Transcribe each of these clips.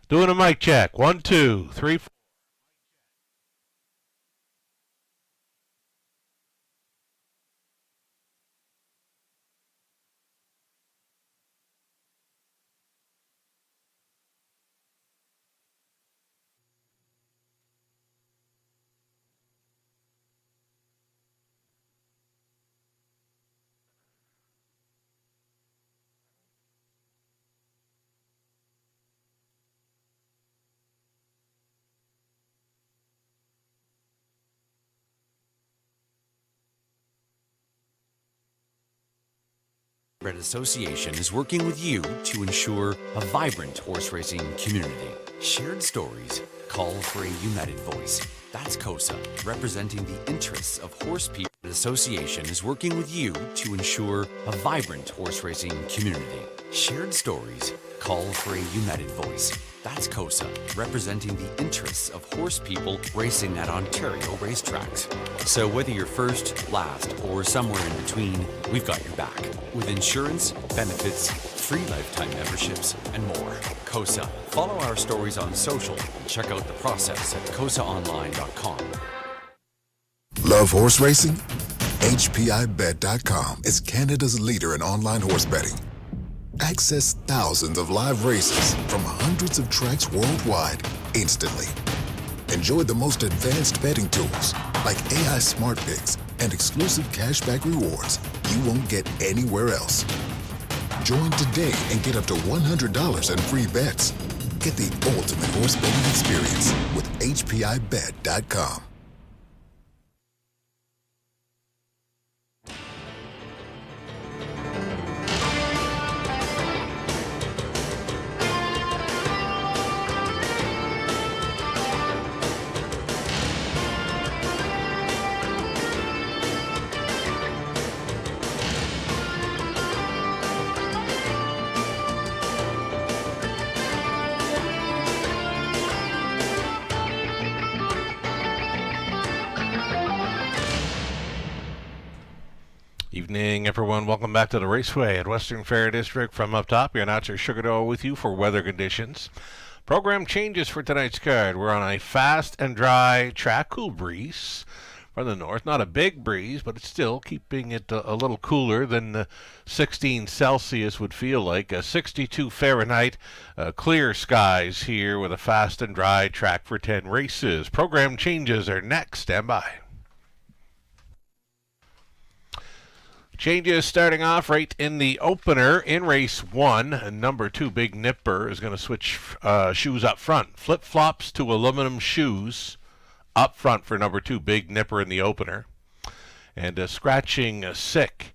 Doing a mic check. 1, 2, 3, 4. HPIbet Association is working with you to ensure a vibrant horse racing community. Shared stories call for a united voice. That's KOSA, representing the interests of horse people. Association is working with you to ensure a vibrant horse racing community. Shared stories call for a united voice. That's KOSA, representing the interests of horse people racing at Ontario racetracks. So whether you're first, last, or somewhere in between, we've got your back. With insurance, benefits, free lifetime memberships, and more. KOSA. Follow our stories on social and check out the process at kosaonline.com. Love horse racing? HPIbet.com is Canada's leader in online horse betting. Access thousands of live races from hundreds of tracks worldwide instantly. Enjoy the most advanced betting tools like AI Smart Picks and exclusive cashback rewards you won't get anywhere else. Join today and get up to $100 in free bets. Get the ultimate horse betting experience with HPIbet.com. Evening, everyone. Welcome back to the Raceway at Western Fair District. From up top, your announcer Sugar Dough with you for weather conditions. Program changes for tonight's card. We're on a fast and dry track, cool breeze from the north. Not a big breeze, but it's still keeping it a little cooler than 16 Celsius would feel like. 62 Fahrenheit, clear skies here with a fast and dry track for 10 races. Program changes are next. Stand by. Changes starting off right in the opener in race 1. Number 2, Big Nipper, is going to switch shoes up front. Flip-flops to aluminum shoes up front for number 2, Big Nipper, in the opener. And scratching sick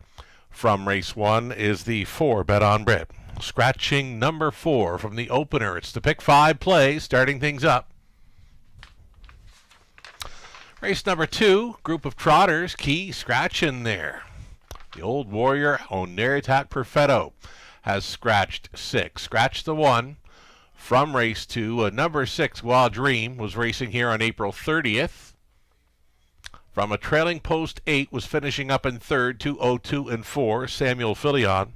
from race 1 is the 4, Bet on Brit. Scratching number 4 from the opener. It's the pick 5 play, starting things up. Race number 2, group of trotters, key scratch in there. The Old Warrior, Oneritak Perfetto, has scratched 6. Scratched the 1 from race 2. Number 6, Wild Dream, was racing here on April 30th. From a trailing post 8, was finishing up in third. 2:02 and 4. Samuel Filion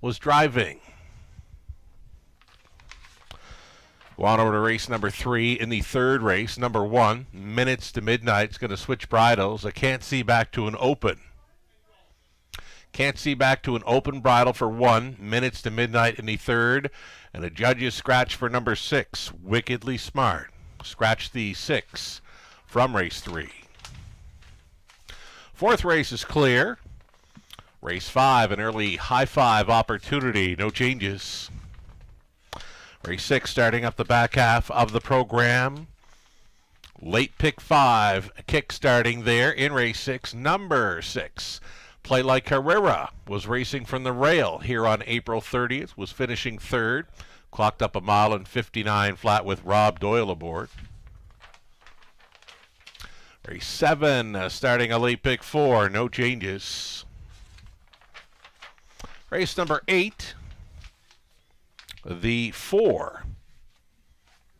was driving. Go on over to race number 3 in the third race. Number 1, Minutes to Midnight, is going to switch bridles. I can't see back to an open. Can't see back to an open bridle for 1, Minutes to Midnight in the third. And a judge's scratch for number 6, Wickedly Smart. Scratch the 6 from race 3. Fourth race is clear. Race 5, an early high five opportunity. No changes. Race 6 starting up the back half of the program. Late pick 5, kick starting there in race 6. Number 6. Play Like Herrera was racing from the rail here on April 30th, was finishing third, clocked up 1:59 flat with Rob Doyle aboard. Race 7, starting a late pick 4, no changes. Race number 8, the 4,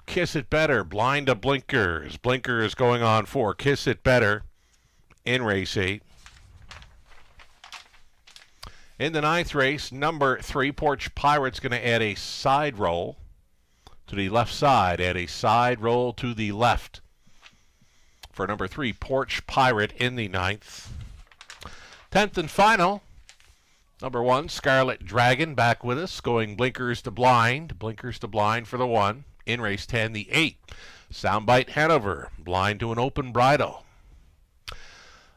Kiss It Better, Blind to Blinkers. Blinkers going on 4, Kiss It Better in race 8. In the 9th race, number 3, Porch Pirate's going to add a side roll to the left side and a side roll to the left for number 3, Porch Pirate in the 9th. 10th and final, number 1, Scarlet Dragon back with us, going blinkers to blind for the 1. In race 10, the 8, Soundbite Hanover, blind to an open bridle.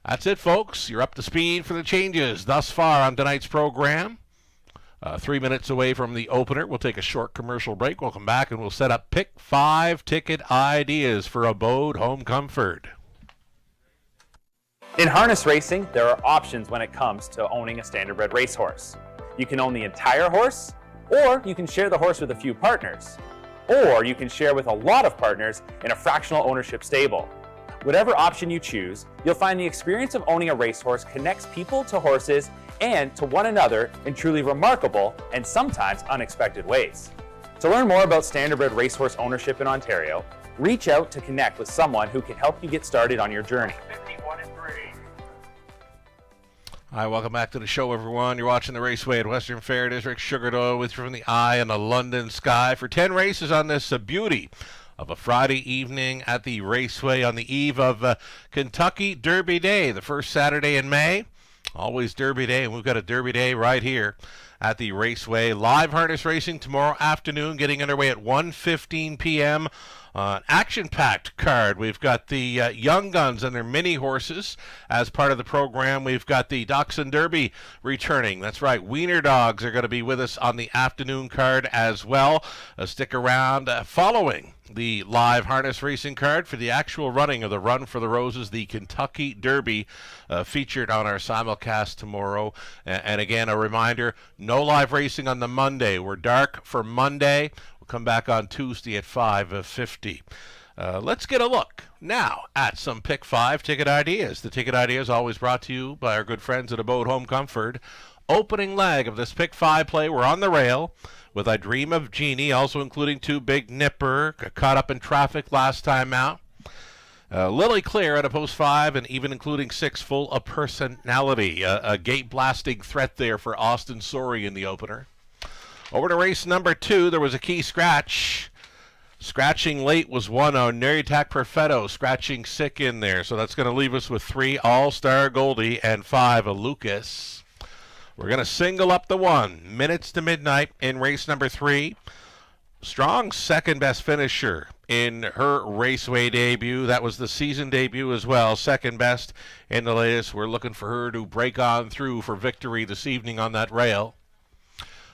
That's it, folks. You're up to speed for the changes thus far on tonight's program. 3 minutes away from the opener. We'll take a short commercial break. We'll come back and we'll set up Pick 5 ticket ideas for Abode Home Comfort. In harness racing, there are options when it comes to owning a standardbred racehorse. You can own the entire horse, or you can share the horse with a few partners, or you can share with a lot of partners in a fractional ownership stable. Whatever option you choose, you'll find the experience of owning a racehorse connects people to horses and to one another in truly remarkable and sometimes unexpected ways. To learn more about standardbred racehorse ownership in Ontario, reach out to connect with someone who can help you get started on your journey. Hi, welcome back to the show, everyone. You're watching the Raceway at Western Fair District. Sugar Oil with you from the eye and the London sky for 10 races on this beauty of a Friday evening at the Raceway on the eve of Kentucky Derby Day, the first Saturday in May. Always Derby Day, and we've got a Derby Day right here at the Raceway. Live harness racing tomorrow afternoon, getting underway at 1:15 p.m. Action-packed card. We've got the Young Guns and their mini horses as part of the program. We've got the Dachshund Derby returning. That's right, Wiener Dogs are going to be with us on the afternoon card as well. Stick around following the live harness racing card for the actual running of the Run for the Roses, the Kentucky Derby, featured on our simulcast tomorrow. And again, a reminder, no live racing on the Monday. We're dark for Monday. We'll come back on Tuesday at 5:50. Let's get a look now at some Pick 5 ticket ideas. The ticket ideas always brought to you by our good friends at Abode Home Comfort. Opening leg of this Pick 5 play, we're on the rail with I Dream of Jeannie, also including 2 Big Nipper, caught up in traffic last time out. Lily Clear at a post 5, and even including 6 full of personality. A gate-blasting threat there for Austin Sorey in the opener. Over to race number 2, there was a key scratch. Scratching late was 1 on Neritac Perfetto, scratching sick in there. So that's going to leave us with 3 All-Star Goldie and 5 a Lucas. We're going to single up the 1. Minutes to Midnight in race number 3. Strong second-best finisher in her Raceway debut. That was the season debut as well. Second best in the latest. We're looking for her to break on through for victory this evening on that rail.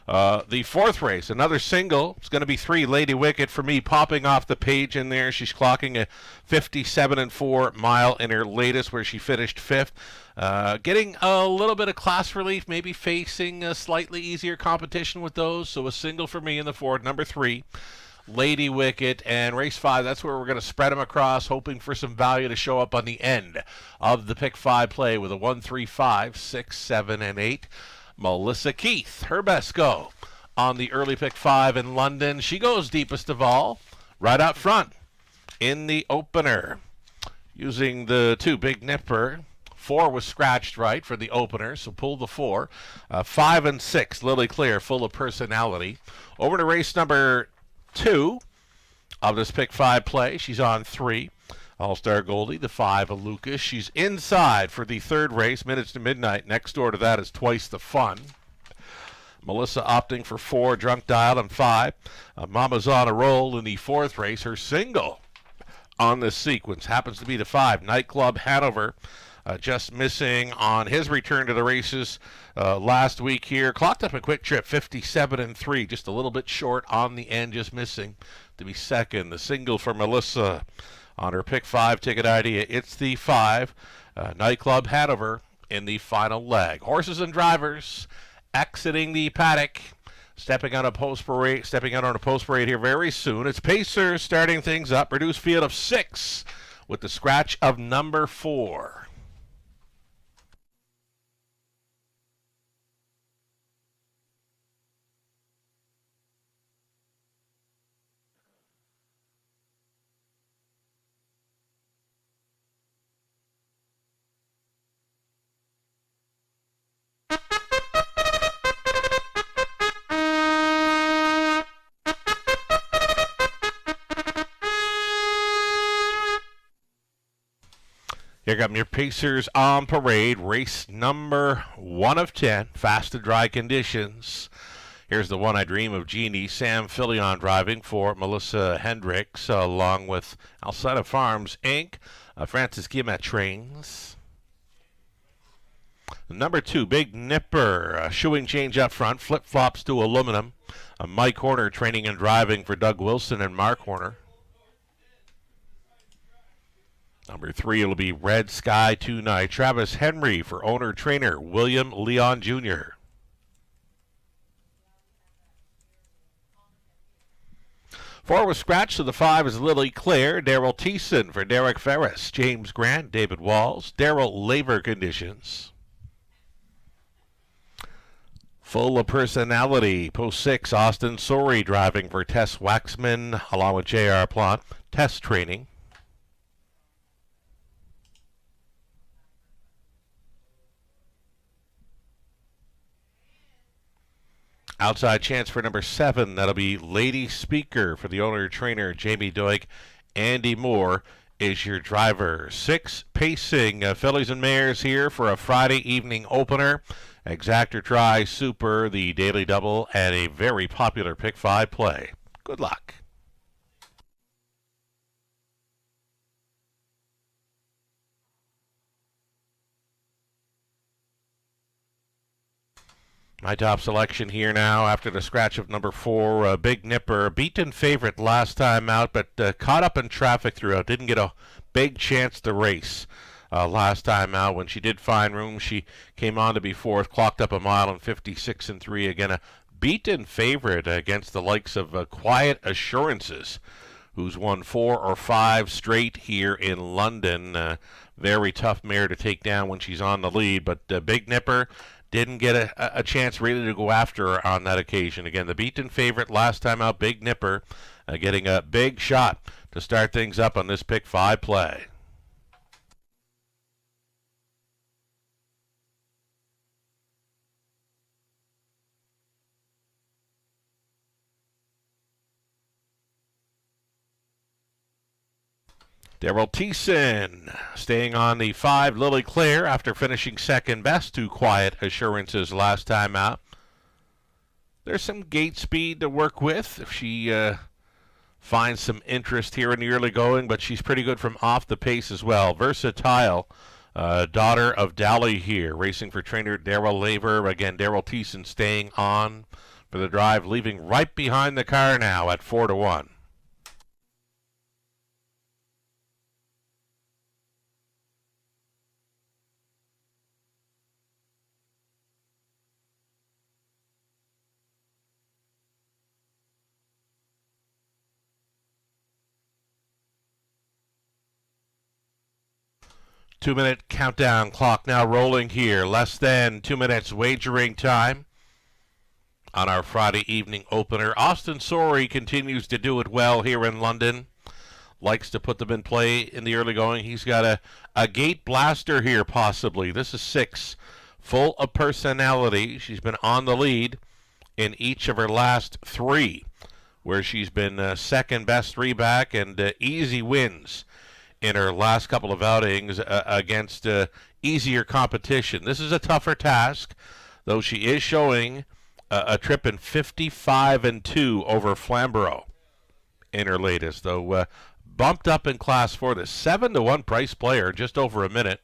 The 4th race, another single. It's going to be 3 Lady Wicket for me, popping off the page in there. She's clocking a 57.4 mile in her latest, where she finished 5th. Getting a little bit of class relief, maybe facing a slightly easier competition with those. So a single for me in the 4th, number 3, Lady Wicket. And race 5, that's where we're going to spread them across, hoping for some value to show up on the end of the Pick 5 play with a 1, 3, 5, 6, 7, and 8. Melissa Keith, her best go on the early Pick 5 in London. She goes deepest of all, right out front in the opener. Using the 2 Big Nipper. 4 was scratched right for the opener, so pull the 4. 5 and 6, Lily Clear, full of personality. Over to race number 2 of this Pick 5 play. She's on 3. All-Star Goldie, the 5 of Lucas. She's inside for the 3rd race, Minutes to Midnight. Next door to that is Twice the Fun. Melissa opting for 4, Drunk Dial, and 5. Mama's on a roll in the 4th race. Her single on this sequence happens to be the 5, Nightclub Hanover. Just missing on his return to the races last week here. Clocked up a quick trip, 57.3, just a little bit short on the end, just missing to be 2nd. The single for Melissa on her Pick 5 ticket idea. It's the 5, Nightclub Hanover in the final leg. Horses and drivers exiting the paddock, stepping out on a post parade here very soon. It's Pacers starting things up. Reduced field of 6 with the scratch of number 4. Here come your Pacers on parade. Race number 1 of 10. Fast and dry conditions. Here's the one I dream of, Jeannie. Sam Fillion driving for Melissa Hendricks, along with Alsida Farms, Inc., Francis Guillemet. Number 2, Big Nipper. Shoeing change up front. Flip-flops to aluminum. Mike Horner training and driving for Doug Wilson and Mark Horner. Number 3 will be Red Sky Tonight. Travis Henry for owner-trainer William Leon Jr. Four was scratched, so the 5 is Lily Claire. Daryl Thiessen for Derek Ferris. James Grant, David Walls. Daryl Laver conditions. Full of personality. Post 6, Austin Sorey driving for Tess Waxman along with J.R. Plant. Test training. Outside chance for number 7. That'll be Lady Speaker for the owner-trainer Jamie Doig. Andy Moore is your driver. 6, Pacing. Fillies and Mares here for a Friday evening opener. Exactor Try, Super, the Daily Double, and a very popular Pick 5 play. Good luck. My top selection here now after the scratch of number 4, Big Nipper. Beaten favorite last time out, but caught up in traffic throughout. Didn't get a big chance to race last time out. When she did find room, she came on to be 4th, clocked up a mile in 56 and 3. Again, a beaten favorite against the likes of Quiet Assurances, who's won 4 or 5 straight here in London. Very tough mare to take down when she's on the lead, but Big Nipper didn't get a chance really to go after her on that occasion. Again, the beaten favorite last time out, Big Nipper, getting a big shot to start things up on this Pick 5 play. Daryl Thiessen staying on the 5, Lily Claire, after finishing second best to Quiet Assurances last time out. There's some gate speed to work with if she finds some interest here in the early going, but she's pretty good from off the pace as well. Versatile, daughter of Dally here, racing for trainer Daryl Laver. Again, Daryl Thiessen staying on for the drive, leaving right behind the car now at 4-1. Two-minute countdown clock now rolling here. Less than 2 minutes wagering time on our Friday evening opener. Austin Sorey continues to do it well here in London. Likes to put them in play in the early going. He's got a gate blaster here possibly. This is 6. Full of personality. She's been on the lead in each of her last 3, where she's been second best 3 back and easy wins in her last couple of outings against easier competition. This is a tougher task, though she is showing a trip in 55 and 2 over Flamborough in her latest, though bumped up in Class 4. The 7-1 price player, just over a minute.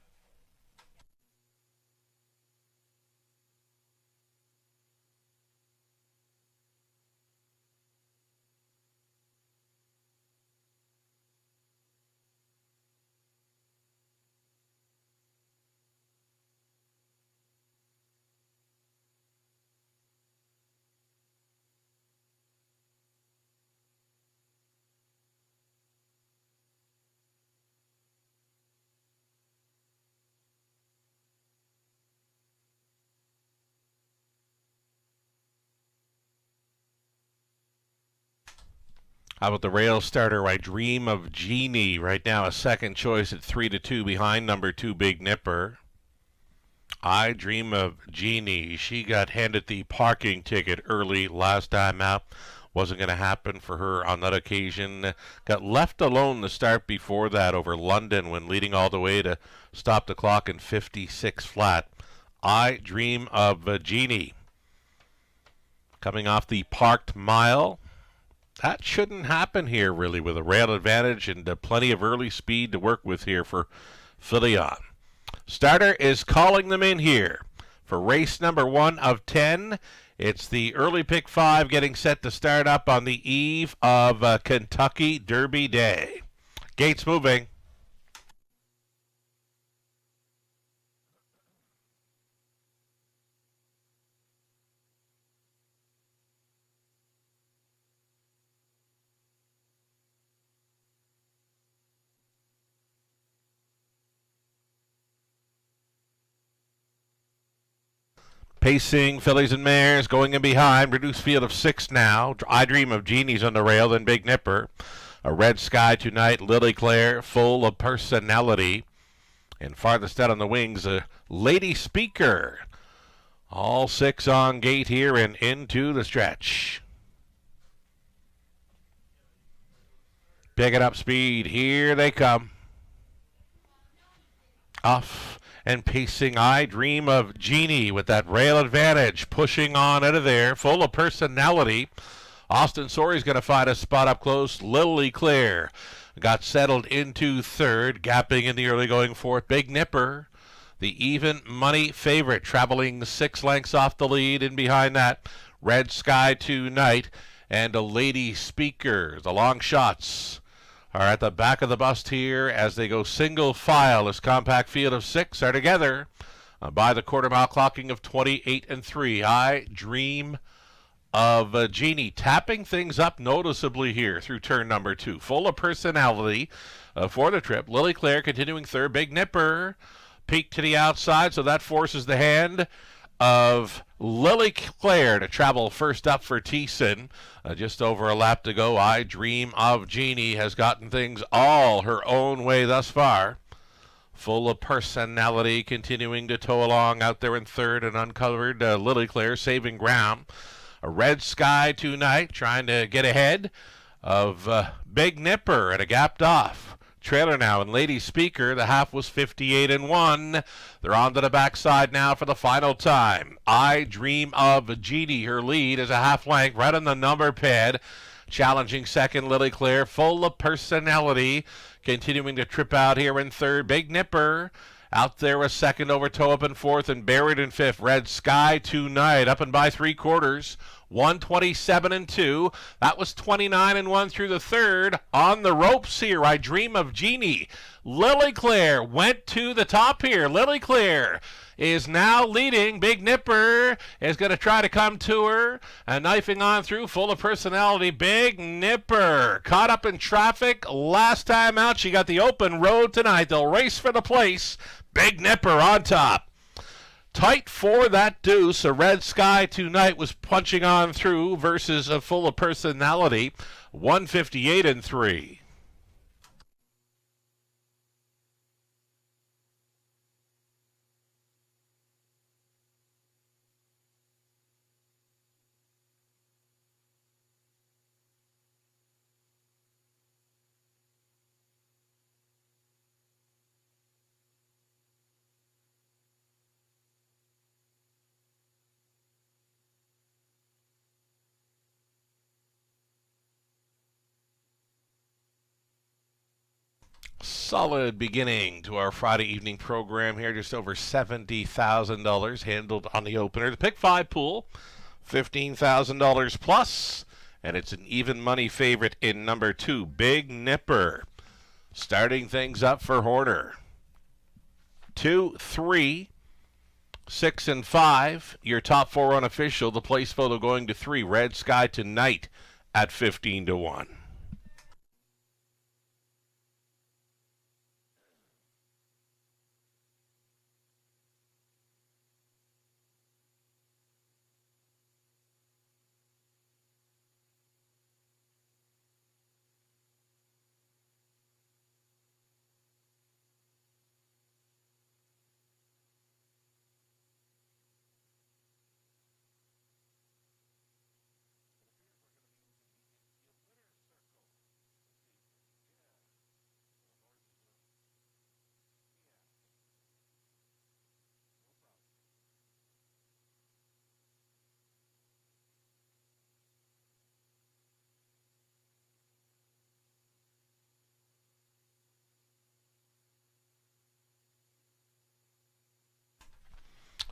How about the rail starter? I Dream of Jeannie. Right now a second choice at 3-2 behind number 2, Big Nipper. I Dream of Jeannie. She got handed the parking ticket early last time out. Wasn't going to happen for her on that occasion. Got left alone the start before that over London when leading all the way to stop the clock in 56 flat. I Dream of a Genie. Coming off the parked mile. That shouldn't happen here, really, with a rail advantage and plenty of early speed to work with here for Filion. Starter is calling them in here for race number 1 of 10. It's the early pick 5 getting set to start up on the eve of Kentucky Derby Day. Gates moving. Pacing fillies and mares going in behind. Reduced field of 6 now. I Dream of Genie's on the rail, then Big Nipper. A Red Sky Tonight, Lily Claire, full of personality. And farthest out on the wings, a Lady Speaker. All 6 on gate here and into the stretch. Picking up speed. Here they come. Off. And pacing I Dream of Genie with that rail advantage. Pushing on out of there. Full of personality. Austin Sorey's going to find a spot up close. Lily Claire got settled into third. Gapping in the early going fourth. Big Nipper, the even money favorite, traveling 6 lengths off the lead. In behind that, Red Sky Tonight and a Lady Speaker. The long shots are at the back of the bust here as they go single file. This compact field of 6 are together by the quarter mile, clocking of 28 and 3. I Dream of a Genie tapping things up noticeably here through turn number 2. Full of personality for the trip. Lily Claire continuing third. Big Nipper peek to the outside, so that forces the hand of Lily Claire to travel first up for Thiessen. Just over a lap to go. I Dream of Genie has gotten things all her own way thus far. Full of personality, continuing to tow along out there in third, and uncovered Lily Claire saving ground. A Red Sky Tonight trying to get ahead of Big Nipper at a gapped off trailer now, and Lady Speaker, the half was 58 and 1. They're on to the backside now for the final time. I Dream of Genie, her lead is a half length right on the number pad. Challenging second, Lily Claire, full of personality, continuing to trip out here in third. Big Nipper out there a second, over toe up in fourth, and buried in fifth. Red Sky Tonight up and by 3/4. 127 and 2. That was 29 and 1 through the third. On the ropes here, I Dream of Genie. Lily Claire went to the top here. Lily Claire is now leading. Big Nipper is going to try to come to her. And knifing on through, full of personality. Big Nipper caught up in traffic last time out. She got the open road tonight. They'll race for the place. Big Nipper on top. Tight for that deuce. A Red Sky Tonight was punching on through versus a full of personality. 158 and 3. Solid beginning to our Friday evening program here. Just over $70,000 handled on the opener. The pick 5 pool, $15,000 plus, and it's an even money favorite in number 2, Big Nipper. Starting things up for Horner. 2, 3, 6, and 5. Your top 4 unofficial. The place photo going to 3, Red Sky Tonight at 15 to 1.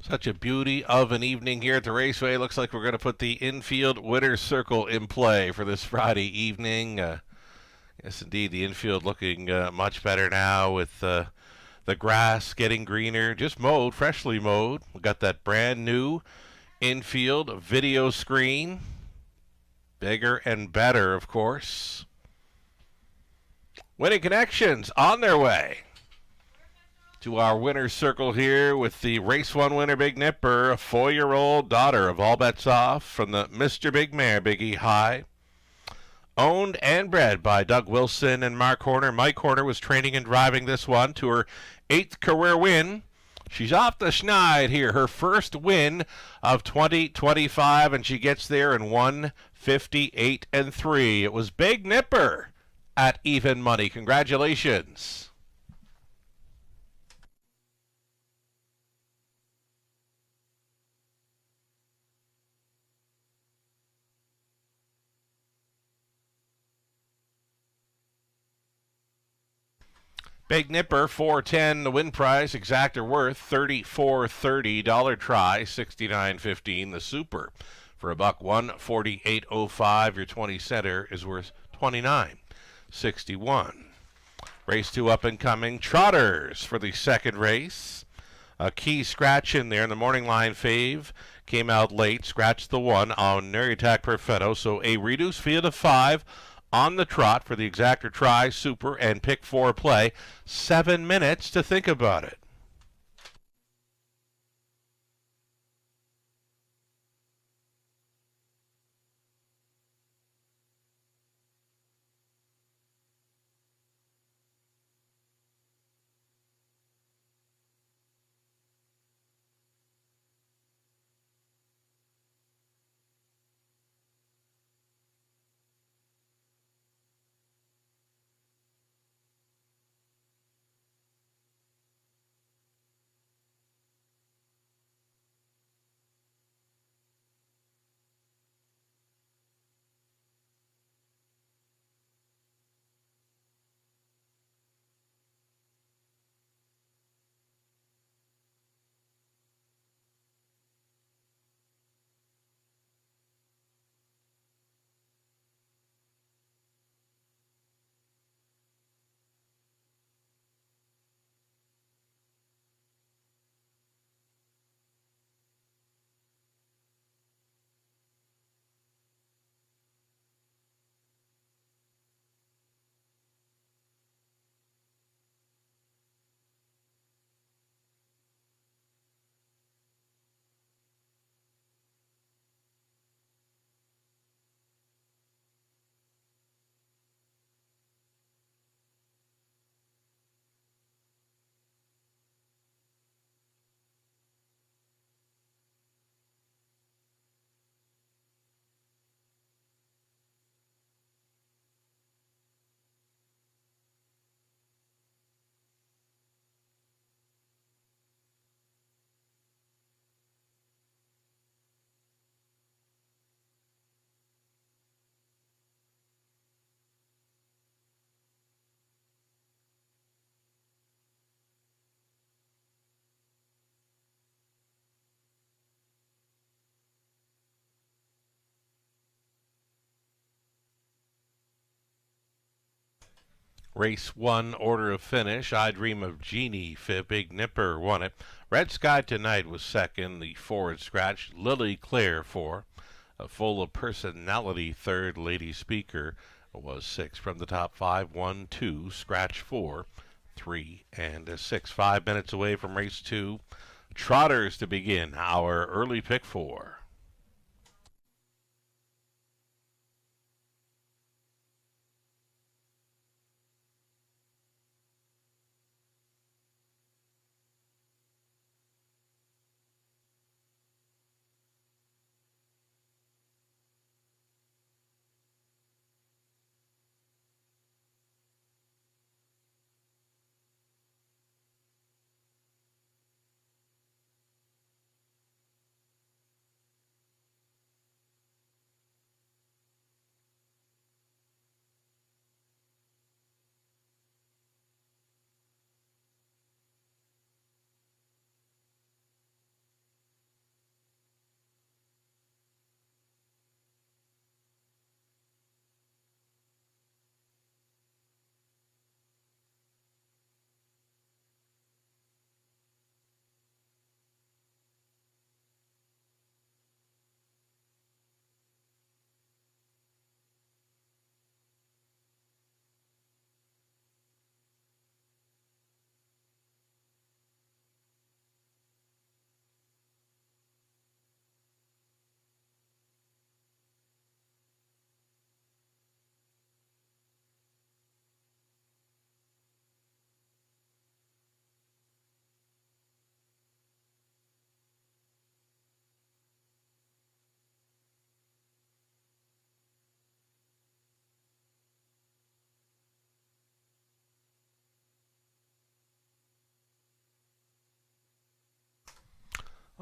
Such a beauty of an evening here at the Raceway. Looks like we're going to put the infield winner's circle in play for this Friday evening. Yes, indeed, the infield looking much better now with the grass getting greener, just mowed, freshly mowed. We got that brand new infield video screen, bigger and better, of course. Winning connections on their way to our winner's circle here with the Race 1 winner, Big Nipper, a 4-year-old daughter of All Bets Off from the Mr. Big Mare, Biggie High. Owned and bred by Doug Wilson and Mark Horner. Mike Horner was training and driving this one to her 8th career win. She's off the schneid here, her first win of 2025, and she gets there in 1:58.3. It was Big Nipper at even money. Congratulations. Big Nipper, 410, the win price, exactor worth $34.30, dollar try, $69.15. The super for $148.05. Your 20 center is worth $29.61. Race 2 up and coming. Trotters for the second race. A key scratch in there in the morning line fave. Came out late, scratched the 1 on Nuritac Perfetto. So a reduced field of 5 on the trot for the exactor try, super, and pick 4 play. 7 minutes to think about it. Race 1, order of finish. I Dream of Jeannie, fifth. Big Nipper won it. Red Sky Tonight was second. The forward scratch. Lily Claire, 4. Full of Personality, third. Lady Speaker was 6. From the top 5, 1, 2. Scratch 4, 3, and 6. 5 minutes away from race 2. Trotters to begin our early pick 4.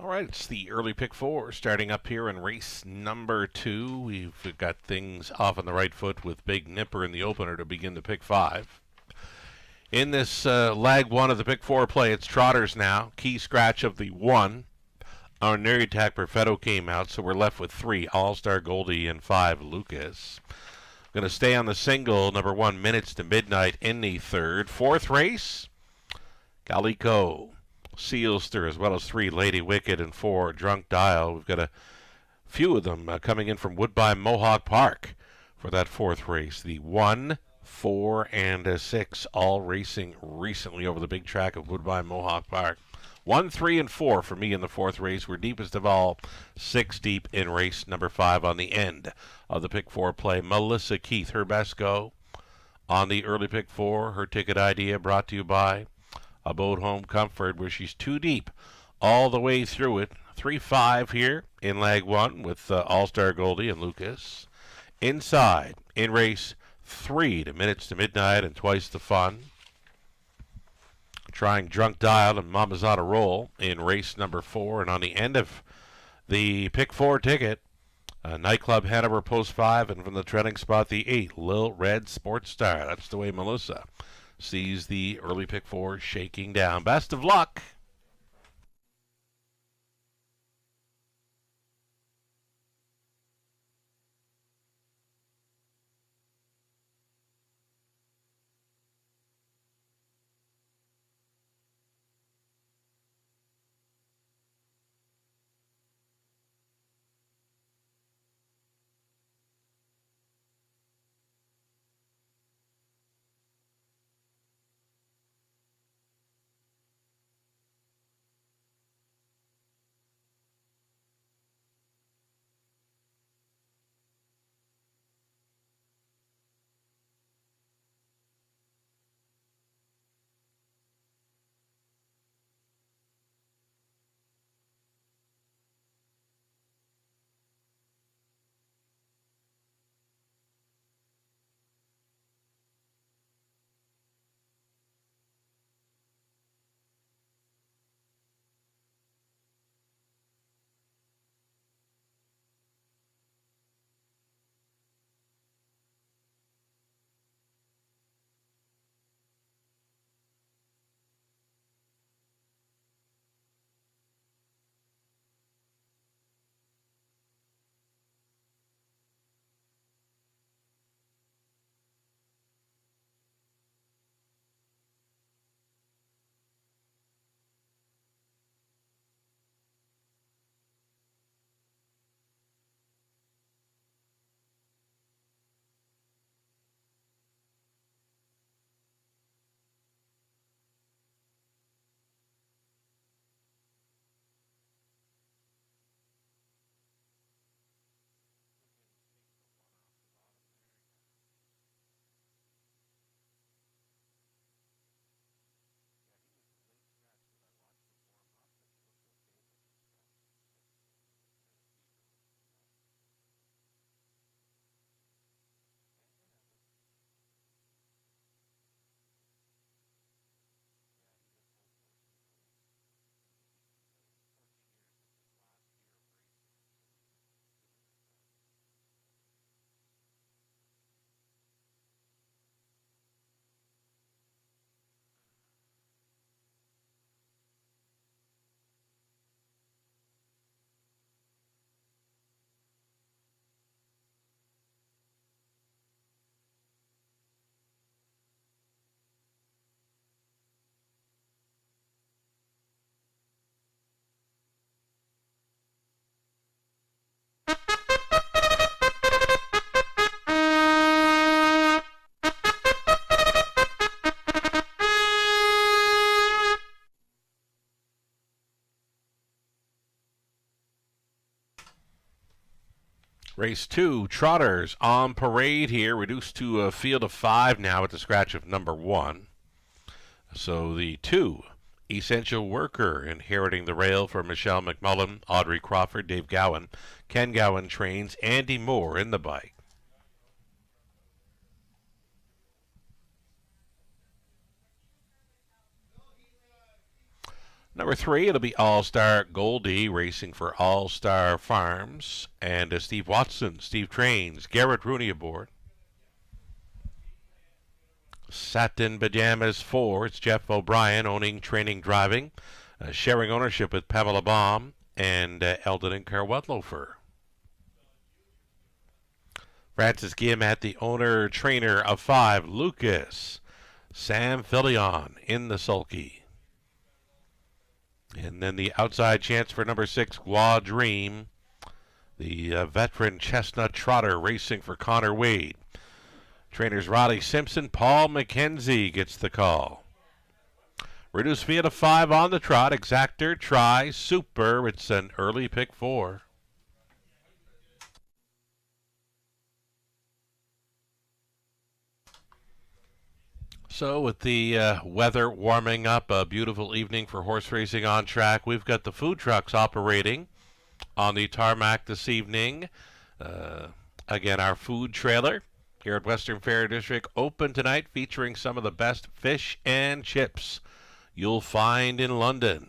All right, it's the early pick four starting up here in race number 2. We've got things off on the right foot with Big Nipper in the opener to begin the pick 5. In this leg 1 of the pick 4 play, it's trotters now. Key scratch of the 1. Our Neri Attack Perfetto came out, so we're left with 3, All-Star Goldie and 5, Lucas. Going to stay on the single, number 1, Minutes to Midnight in the third. 4th race, Calico, Sealster, as well as 3, Lady Wicked, and 4, Drunk Dial. We've got a few of them coming in from Woodbine Mohawk Park for that 4th race. The 1, 4, and 6 all racing recently over the big track of Woodbine Mohawk Park. 1, 3, and 4 for me in the 4th race. We're deepest of all, 6 deep in race number 5 on the end of the pick 4 play. Melissa Keith, her best go on the early pick 4. Her ticket idea brought to you by Abode Home Comfort, where she's 2 deep all the way through it. 3-5 here in leg 1 with All-Star Goldie and Lucas. Inside in race 3 to Minutes to Midnight and Twice the Fun. Trying Drunk Dial and Mama's on a Roll in race number 4. And on the end of the pick 4 ticket, Nightclub Hanover Post 5, and from the treading spot, the 8, Lil Red Sports Star. That's the way Melissa sees the early pick 4 shaking down. Best of luck. Race 2, Trotters on parade here, reduced to a field of 5 now at the scratch of number 1. So the 2, Essential Worker, inheriting the rail for Michelle McMullen, Audrey Crawford, Dave Gowan. Ken Gowan trains Andy Moore in the bike. Number 3, it'll be All-Star Goldie, racing for All-Star Farms. And Steve Watson, Steve Trains, Garrett Rooney aboard. Satin Pajamas 4, it's Jeff O'Brien, owning Training Driving, sharing ownership with Pamela Baum and Eldon and Carwetlofer. Francis Guillemette, the owner-trainer of 5, Lucas. Sam Filion in the sulky. And then the outside chance for number 6, Gua Dream, the veteran chestnut trotter racing for Connor Wade. Trainers Riley Simpson, Paul McKenzie gets the call. Reduced field of 5 on the trot. Exactor, Try, Super. It's an early pick 4. So with the weather warming up, a beautiful evening for horse racing on track. We've got the food trucks operating on the tarmac this evening. Again, our food trailer here at Western Fair District open tonight, featuring some of the best fish and chips you'll find in London.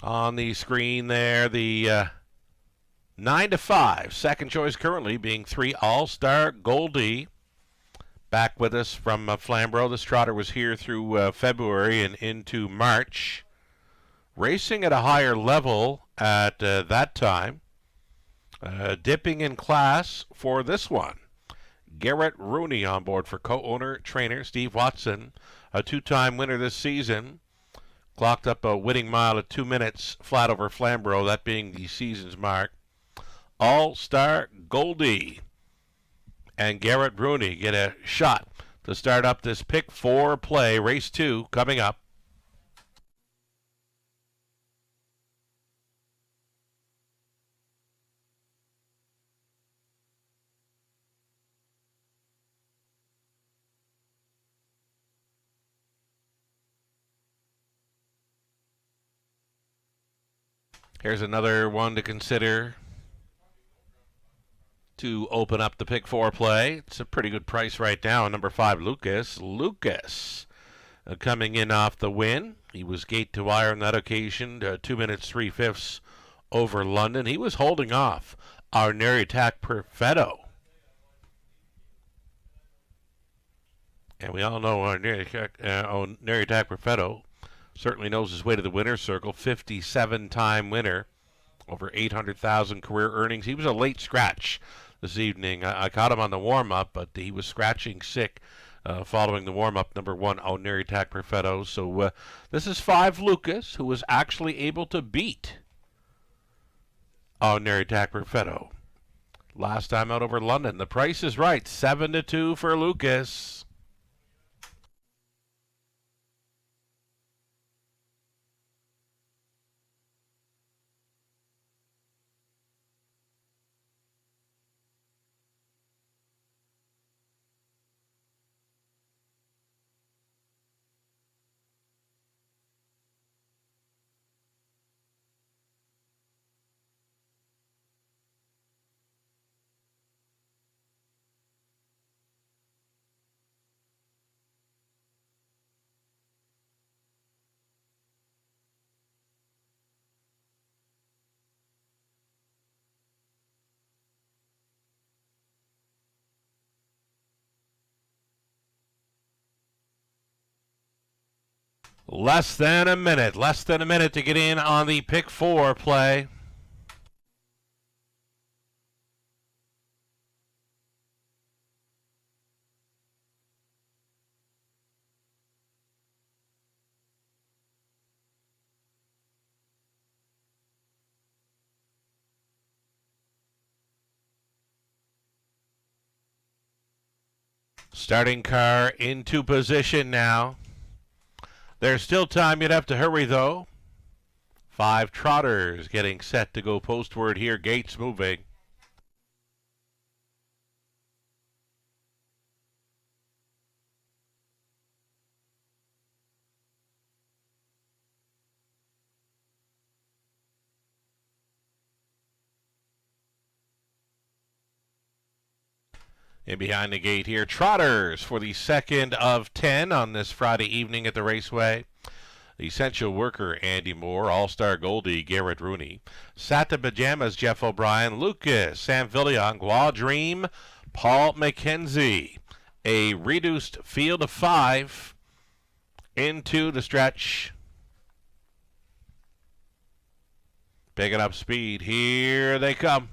On the screen there, the 9 to 5. Second choice currently being 3 All-Star Goldie. Back with us from Flamborough. This trotter was here through February and into March. Racing at a higher level at that time. Dipping in class for this one. Garrett Rooney on board for co-owner trainer Steve Watson. A 2-time winner this season. Clocked up a winning mile at 2 minutes flat over Flamborough, that being the season's mark. All-Star Goldie and Garrett Rooney get a shot to start up this pick 4 play. Race 2 coming up. Here's another one to consider to open up the pick 4 play. It's a pretty good price right now. Number 5, Lucas. Lucas coming in off the win. He was gate to wire on that occasion, 2 minutes 3/5 over London. He was holding off our Neriatak Perfetto. And we all know our Neriatak Perfetto certainly knows his way to the winner's circle. 57-time winner, over 800,000 career earnings. He was a late scratch this evening. I caught him on the warm-up, but he was scratching sick following the warm-up. Number 1, Neriatak Perfetto. So this is 5 Lucas, who was actually able to beat Neriatak Perfetto last time out over London. The price is right, 7-2 for Lucas. Less than a minute to get in on the pick 4 play. Starting car into position now. There's still time. You'd have to hurry, though. 5 trotters getting set to go postward here. Gates moving. In behind the gate here, Trotters for the second of 10 on this Friday evening at the Raceway. The Essential Worker, Andy Moore. All-Star Goldie, Garrett Rooney. Satin Pajamas, Jeff O'Brien. Lucas, Sam Villion. Gua Dream, Paul McKenzie. A reduced field of 5 into the stretch. Picking up speed. Here they come.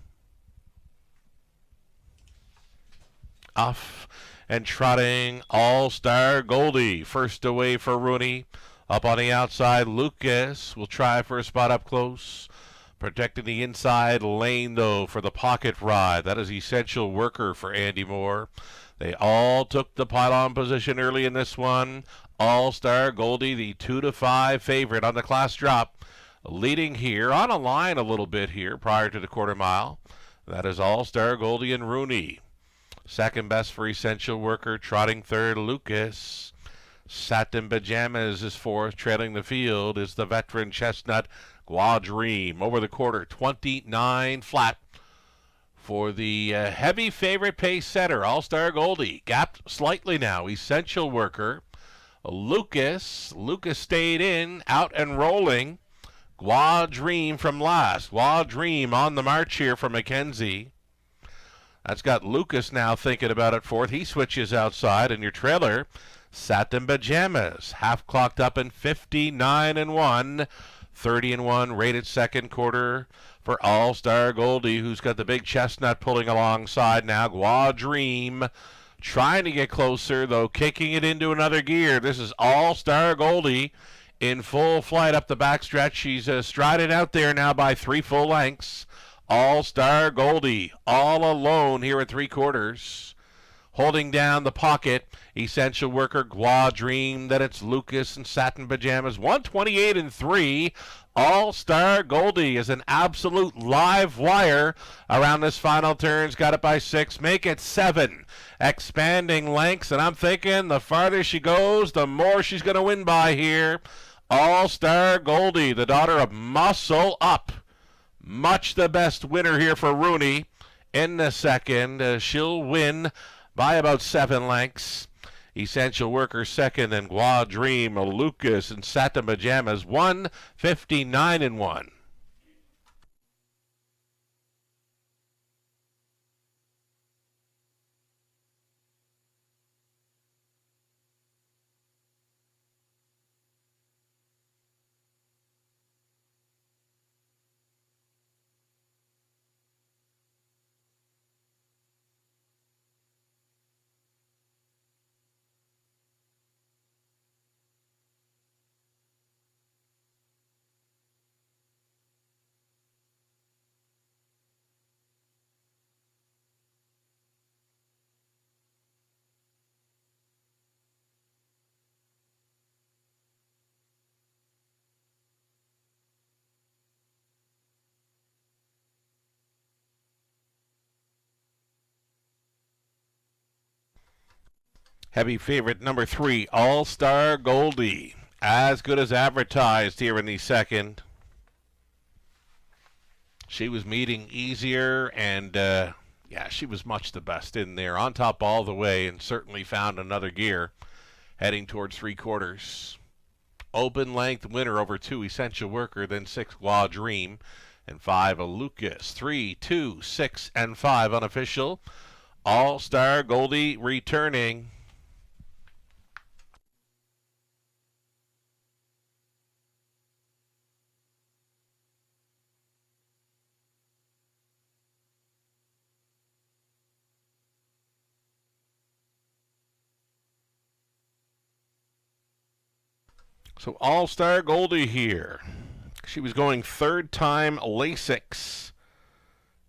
Off and trotting, All-Star Goldie. First away for Rooney. Up on the outside, Lucas will try for a spot up close. Protecting the inside lane, though, for the pocket ride. That is Essential Worker for Andy Moore. They all took the pylon position early in this one. All-Star Goldie, the 2-5 favorite on the class drop. Leading here on a line a little bit here prior to the quarter mile. That is All-Star Goldie and Rooney. Second best for Essential Worker, trotting third, Lucas. Satin Pajamas is fourth. Trailing the field is the veteran Chestnut, Gua Dream. Over the quarter, 29 flat for the heavy favorite pace setter, All-Star Goldie. Gapped slightly now, Essential Worker. Lucas stayed in, out and rolling. Gua Dream from last. Gua Dream on the march here for McKenzie. That's got Lucas now thinking about it fourth. He switches outside, and your trailer, Satin Pajamas, half clocked up in 59-1, 30-1, rated second quarter for All-Star Goldie, who's got the big Chestnut pulling alongside now. Gua Dream trying to get closer, though, kicking it into another gear. This is All-Star Goldie in full flight up the backstretch. She's strided out there now by 3 full lengths. All-Star Goldie all alone here at 3/4. Holding down the pocket, Essential Worker, Gua Dream. Then it's Lucas and Satin Pajamas. 128-3. All-Star Goldie is an absolute live wire around this final turn's got it by 6. Make it 7. Expanding lengths, and I'm thinking the farther she goes, the more she's going to win by here. All-Star Goldie, the daughter of Muscle Up. Much the best winner here for Rooney in the second. She'll win by about 7 lengths. Essential Worker second, and Gua Dream, Lucas, and Satin Pajamas 159-1. Heavy favorite number 3, All-Star Goldie. As good as advertised here in the second. She was meeting easier, and yeah, she was much the best in there. On top all the way, and certainly found another gear heading towards 3/4. Open length winner over 2, Essential Worker, then 6, Gua Dream, and 5, Lucas. 3, 2, 6, and 5 unofficial. All-Star Goldie returning. So All-Star Goldie here. She was going third time Lasix,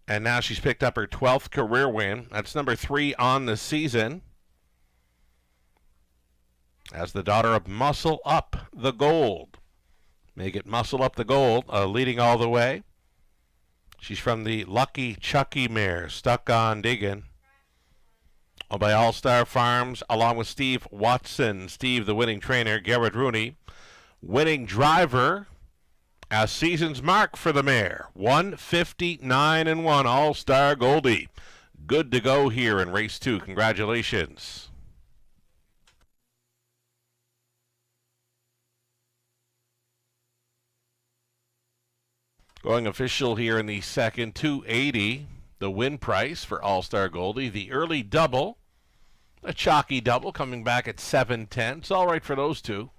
and now she's picked up her 12th career win. That's number 3 on the season. As the daughter of Muscle Up the Gold. Make it Muscle Up the Gold, leading all the way. She's from the Lucky Chucky mare, Stuck on Diggin'. Owned by All-Star Farms, along with Steve Watson. Steve, the winning trainer, Garrett Rooney. Winning driver, a season's mark for the mare. 159-1, All-Star Goldie. good to go here in race 2. Congratulations. Going official here in the second, $280, the win price for All-Star Goldie. The early double, a chalky double, coming back at $7.10. It's all right for those two.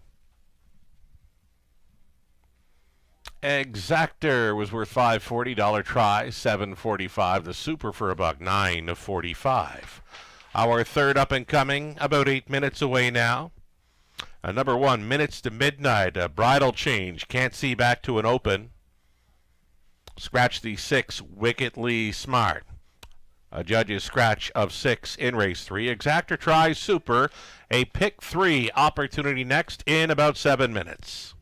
Exactor was worth $5.40. Try $7.45. The super for $1, $9.45. Our third up and coming, about 8 minutes away now. Number 1, Minutes to Midnight. A bridal change. Can't see back to an open. Scratch the 6, Wickedly Smart. A judge's scratch of 6 in race 3. Exactor tries super. A pick 3 opportunity next in about 7 minutes.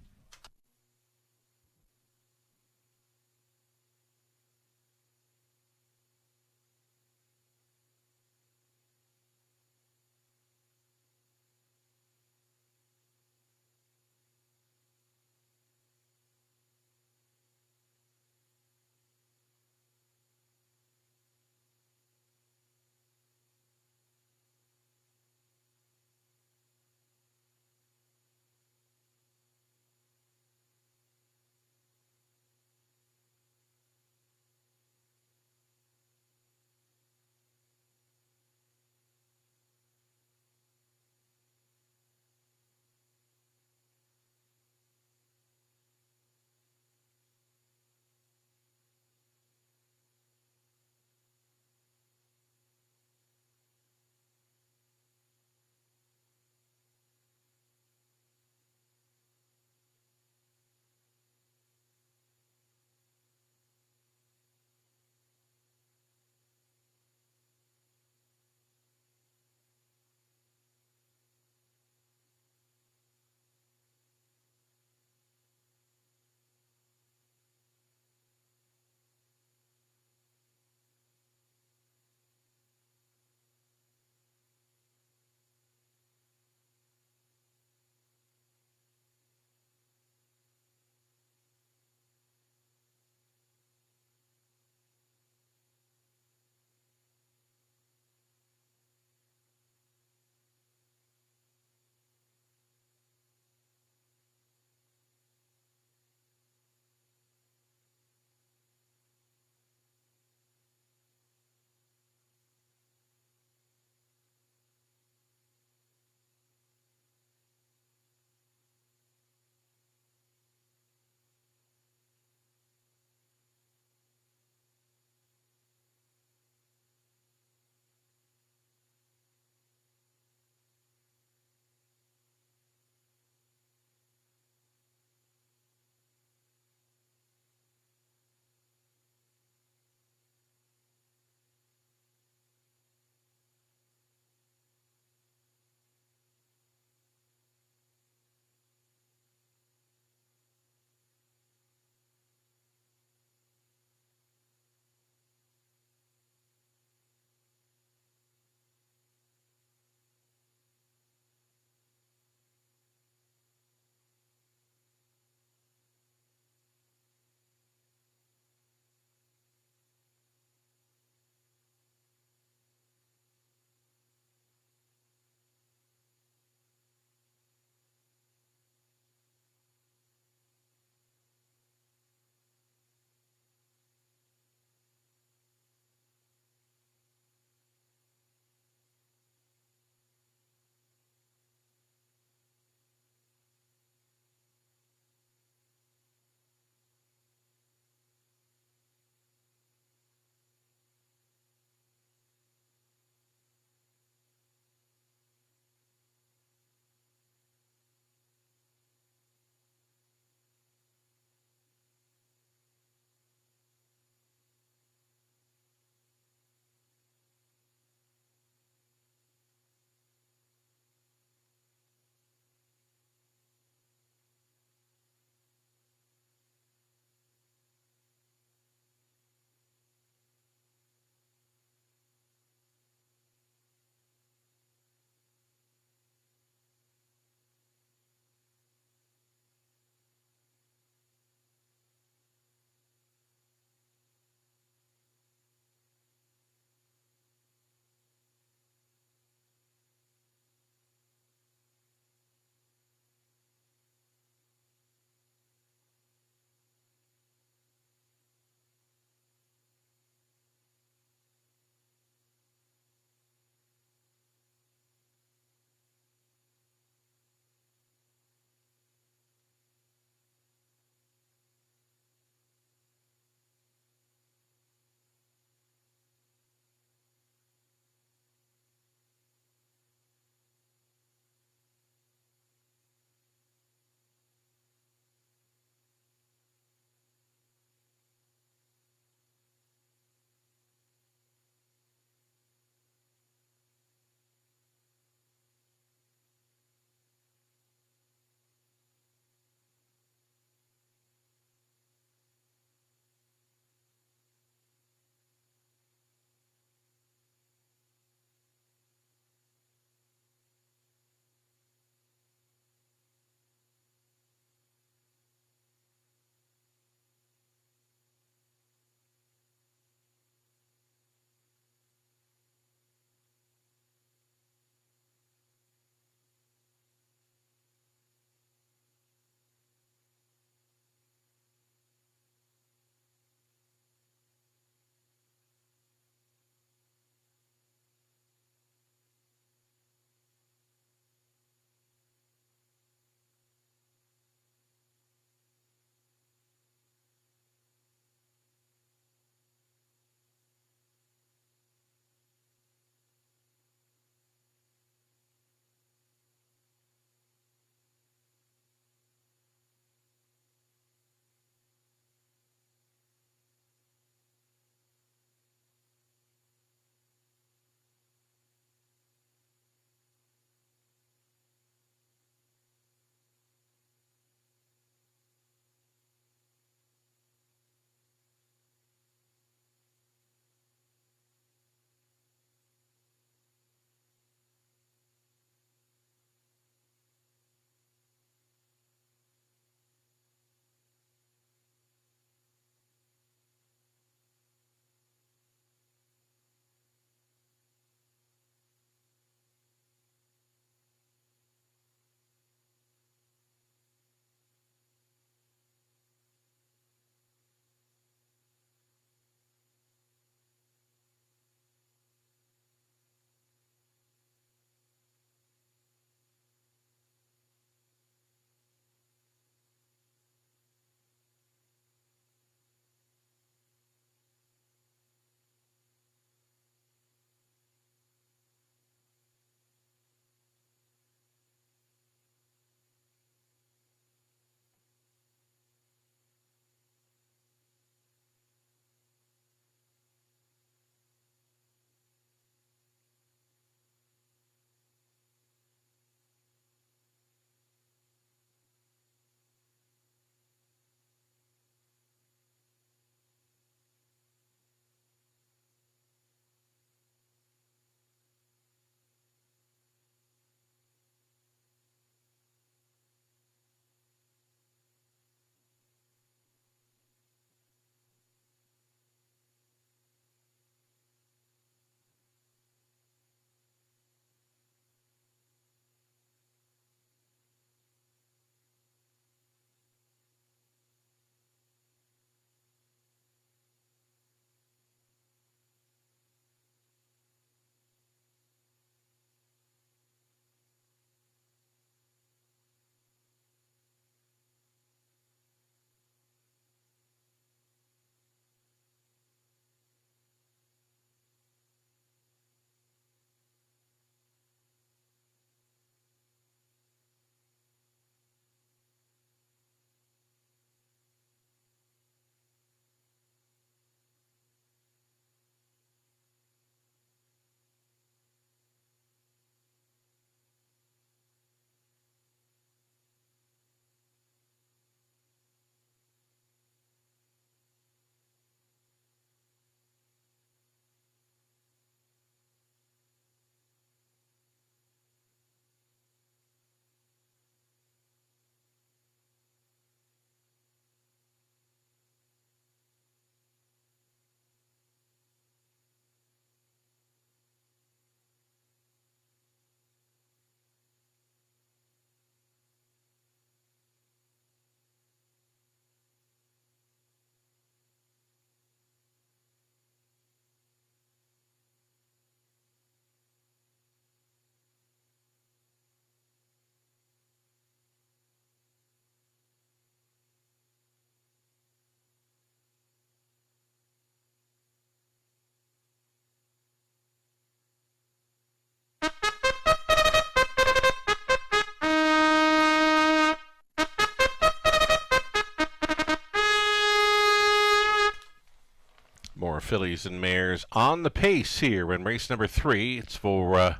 for fillies and mares on the pace here in race number 3. It's for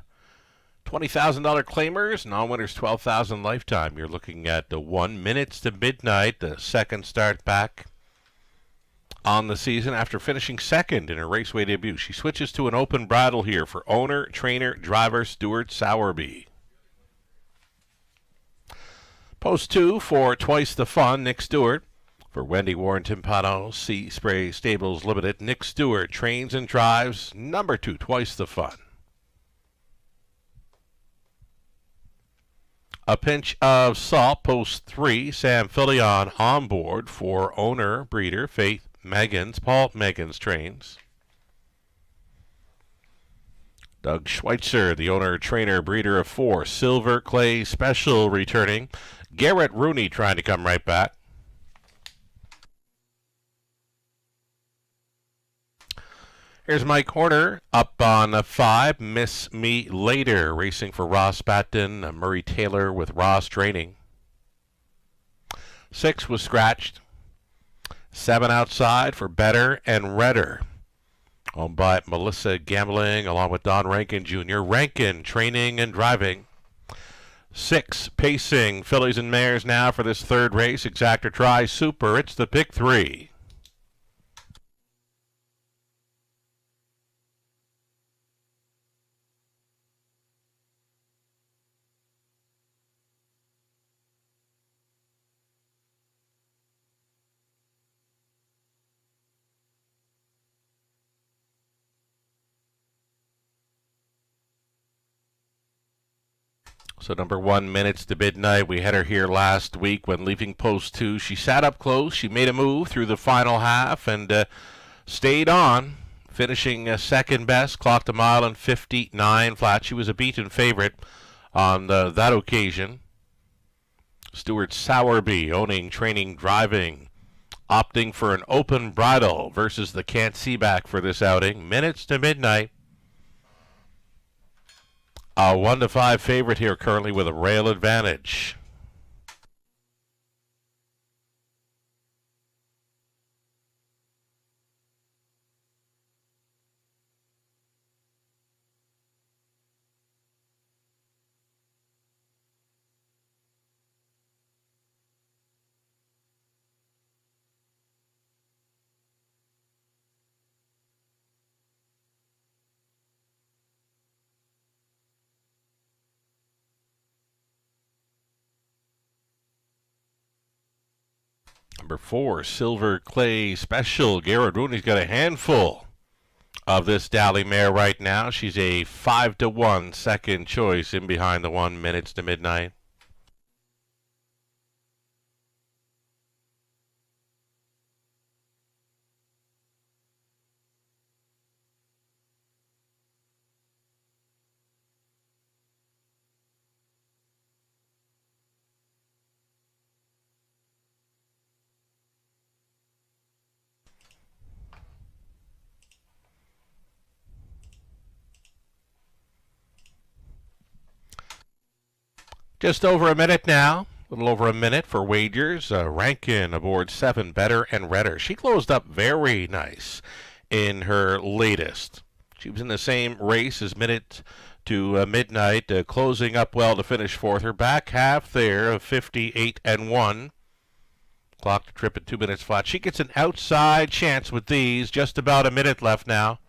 $20,000 claimers, non-winners $12,000 lifetime. You're looking at the 1 minutes to midnight, the second start back on the season after finishing second in her raceway debut. She switches to an open bridle here for owner, trainer, driver Stuart Sowerby. Post 2 for Twice the Fun, Nick Stewart. For Wendy Warren Timpano, Sea Spray Stables Limited, Nick Stewart trains and drives number 2, Twice the Fun. A Pinch of Salt, post 3, Sam Fillion on board for owner, breeder, Faith Meggins, Paul Meggins trains. Doug Schweitzer, the owner, trainer, breeder of 4, Silver Clay Special returning. Garrett Rooney trying to come right back. Here's Mike Horner up on 5, Miss Me Later, racing for Ross Patton, Murray Taylor with Ross training. 6 was scratched. 7 outside for Better and Redder, owned by Melissa Gambling along with Don Rankin Jr. Rankin training and driving. 6 pacing fillies and mares now for this third race. Exactor Try Super. It's the pick 3. So number 1 minutes to midnight. We had her here last week when leaving post 2. She sat up close. She made a move through the final half and stayed on, finishing second best. Clocked a mile and 59 flat. She was a beaten favorite on that occasion. Stuart Sowerby, owning, training, driving, opting for an open bridle versus the Can't See back for this outing. Minutes to midnight. A 1-5 favorite here currently with a rail advantage. Number 4, Silver Clay Special. Garrett Rooney's got a handful of this Dally mare right now. She's a 5-1 second choice in behind the 1 minutes to midnight. Just over a minute now. A little over a minute for wagers. Rankin aboard 7, Better and Redder. She closed up very nice in her latest. She was in the same race as minute to midnight, closing up well to finish 4th. Her back half there of 58-1. Clocked a trip at 2 minutes flat. She gets an outside chance with these. Just about a minute left now.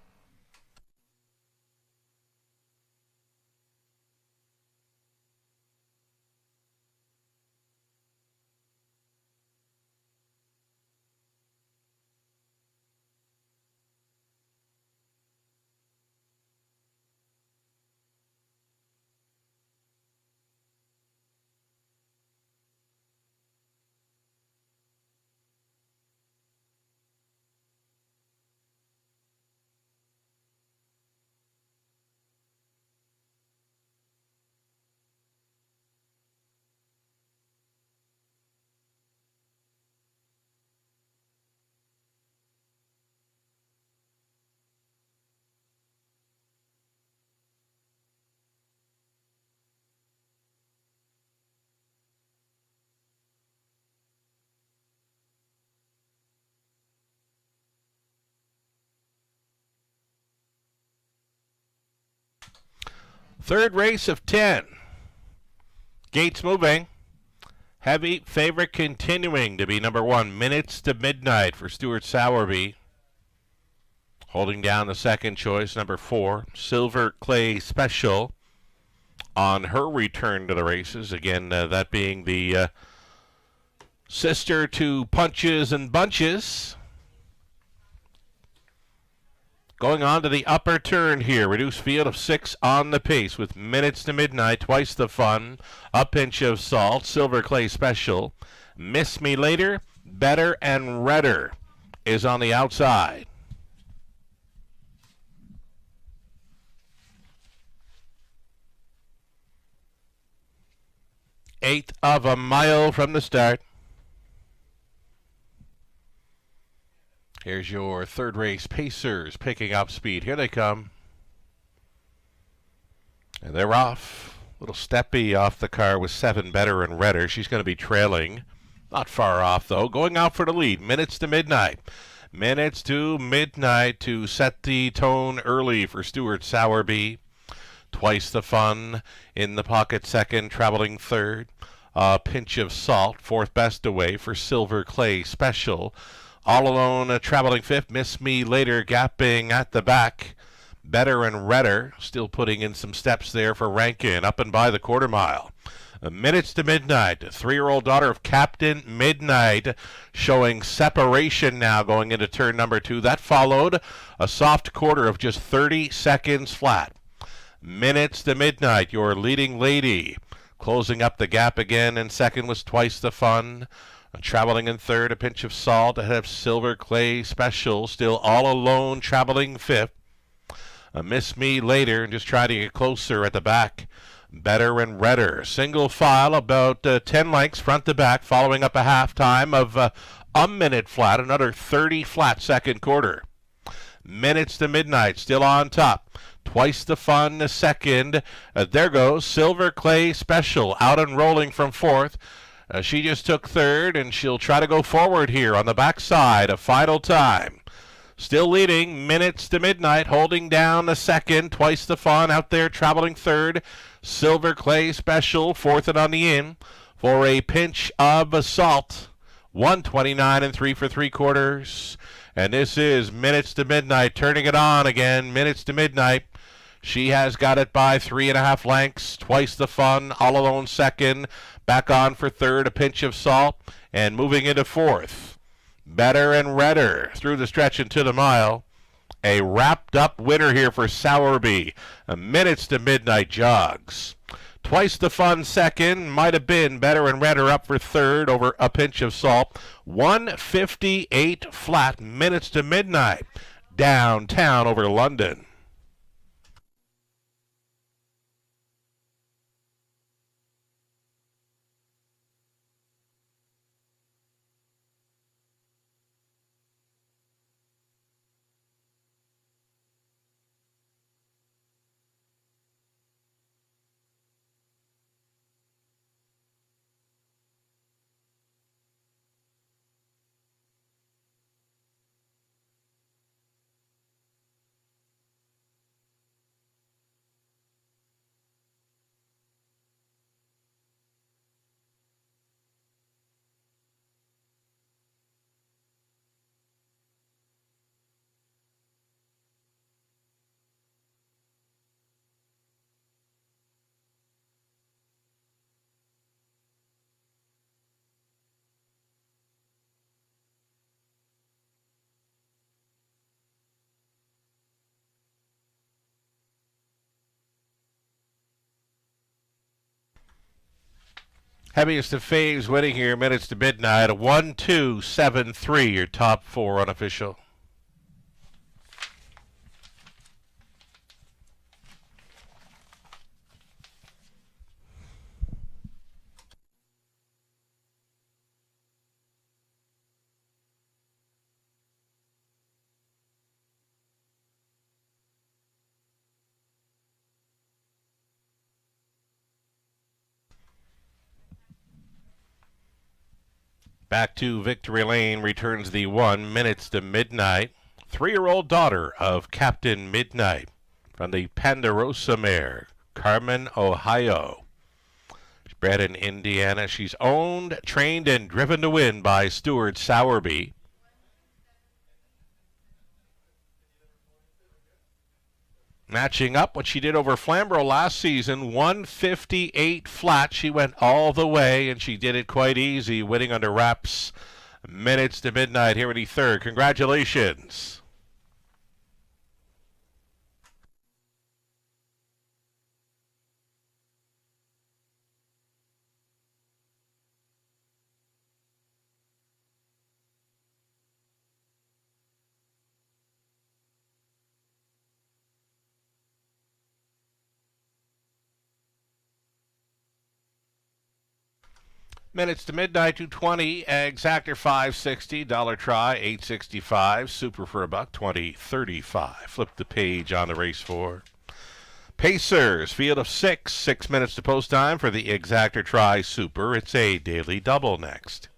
Third race of 10. Gates moving. Heavy favorite continuing to be number 1, Minutes to Midnight for Stuart Sowerby. Holding down the second choice, number 4, Silver Clay Special, on her return to the races. Again, that being the sister to Punches and Bunches. Going on to the upper turn here. Reduced field of 6 on the pace with Minutes to Midnight, Twice the Fun, A Pinch of Salt, Silver Clay Special, Miss Me Later, Better and Redder is on the outside. 1/8 of a mile from the start. Here's your third race Pacers picking up speed. Here they come. And they're off. Little steppy off the car with 7, Better and Redder. She's going to be trailing. Not far off, though. Going out for the lead. Minutes to Midnight. Minutes to Midnight to set the tone early for Stuart Sowerby. Twice the Fun in the pocket second, traveling third. Pinch of Salt, fourth best away for Silver Clay Special. All Alone traveling fifth. Miss Me Later gapping at the back. Better and Redder still putting in some steps there for Rankin up and by the quarter mile. Minutes to Midnight, 3-year-old daughter of Captain Midnight, showing separation now going into turn number 2. That followed a soft quarter of just 30 seconds flat. Minutes to Midnight, your leading lady, closing up the gap again, and second was Twice the Fun. Traveling in third, A Pinch of Salt ahead of Silver Clay Special, still All Alone traveling fifth. Miss Me Later, and just trying to get closer at the back. Better and Redder, single file about 10 lengths front to back, following up a half time of a minute flat, another 30 flat second quarter. Minutes to Midnight, still on top. Twice the Fun second. There goes Silver Clay Special out and rolling from fourth. She just took third, and she'll try to go forward here on the backside. A final time. Still leading, Minutes to Midnight, holding down the second. Twice the Fun out there traveling third. Silver Clay Special, fourth and on the in for A Pinch of Salt. 129 3 3/4. And this is Minutes to Midnight turning it on again. Minutes to Midnight. She has got it by 3.5 lengths. Twice the Fun, All Alone second. Back on for third, A Pinch of Salt. And moving into fourth. Better and Redder through the stretch into the mile. A wrapped-up winner here for Sowerby. Minutes to Midnight jogs. Twice the Fun second. Might have been Better and Redder up for third over A Pinch of Salt. 158 flat. Minutes to Midnight. Downtown over London. Heaviest of faves winning here, Minutes to Midnight. A 1-2-7-3, your top 4 unofficial. Back to Victory Lane returns the 1 Minutes to Midnight. 3-year-old daughter of Captain Midnight from the Ponderosa mare, Carmen, Ohio. She's bred in Indiana. She's owned, trained, and driven to win by Stuart Sowerby. Matching up what she did over Flamborough last season, 158 flat. She went all the way, and she did it quite easy, winning under wraps. Minutes to midnight here in the third. Congratulations. Minutes to midnight, 220. Exactor 560. Dollar try 865. Super for a buck 20.35. Flip the page on the race for Pacers. Field of 6. 6 minutes to post time for the Exactor try super. It's a daily double next.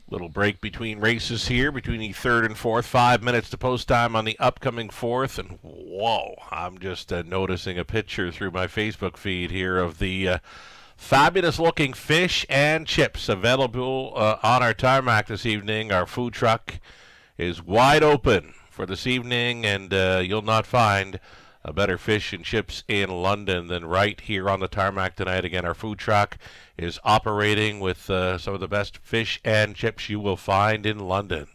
Little break between races here, between the third and fourth. 5 minutes to post time on the upcoming fourth. And whoa, I'm just noticing a picture through my Facebook feed here of the fabulous-looking fish and chips available on our tarmac this evening. Our food truck is wide open for this evening, and you'll not find a better fish and chips in London than right here on the tarmac tonight. Again, our food truck is operating with some of the best fish and chips you will find in London.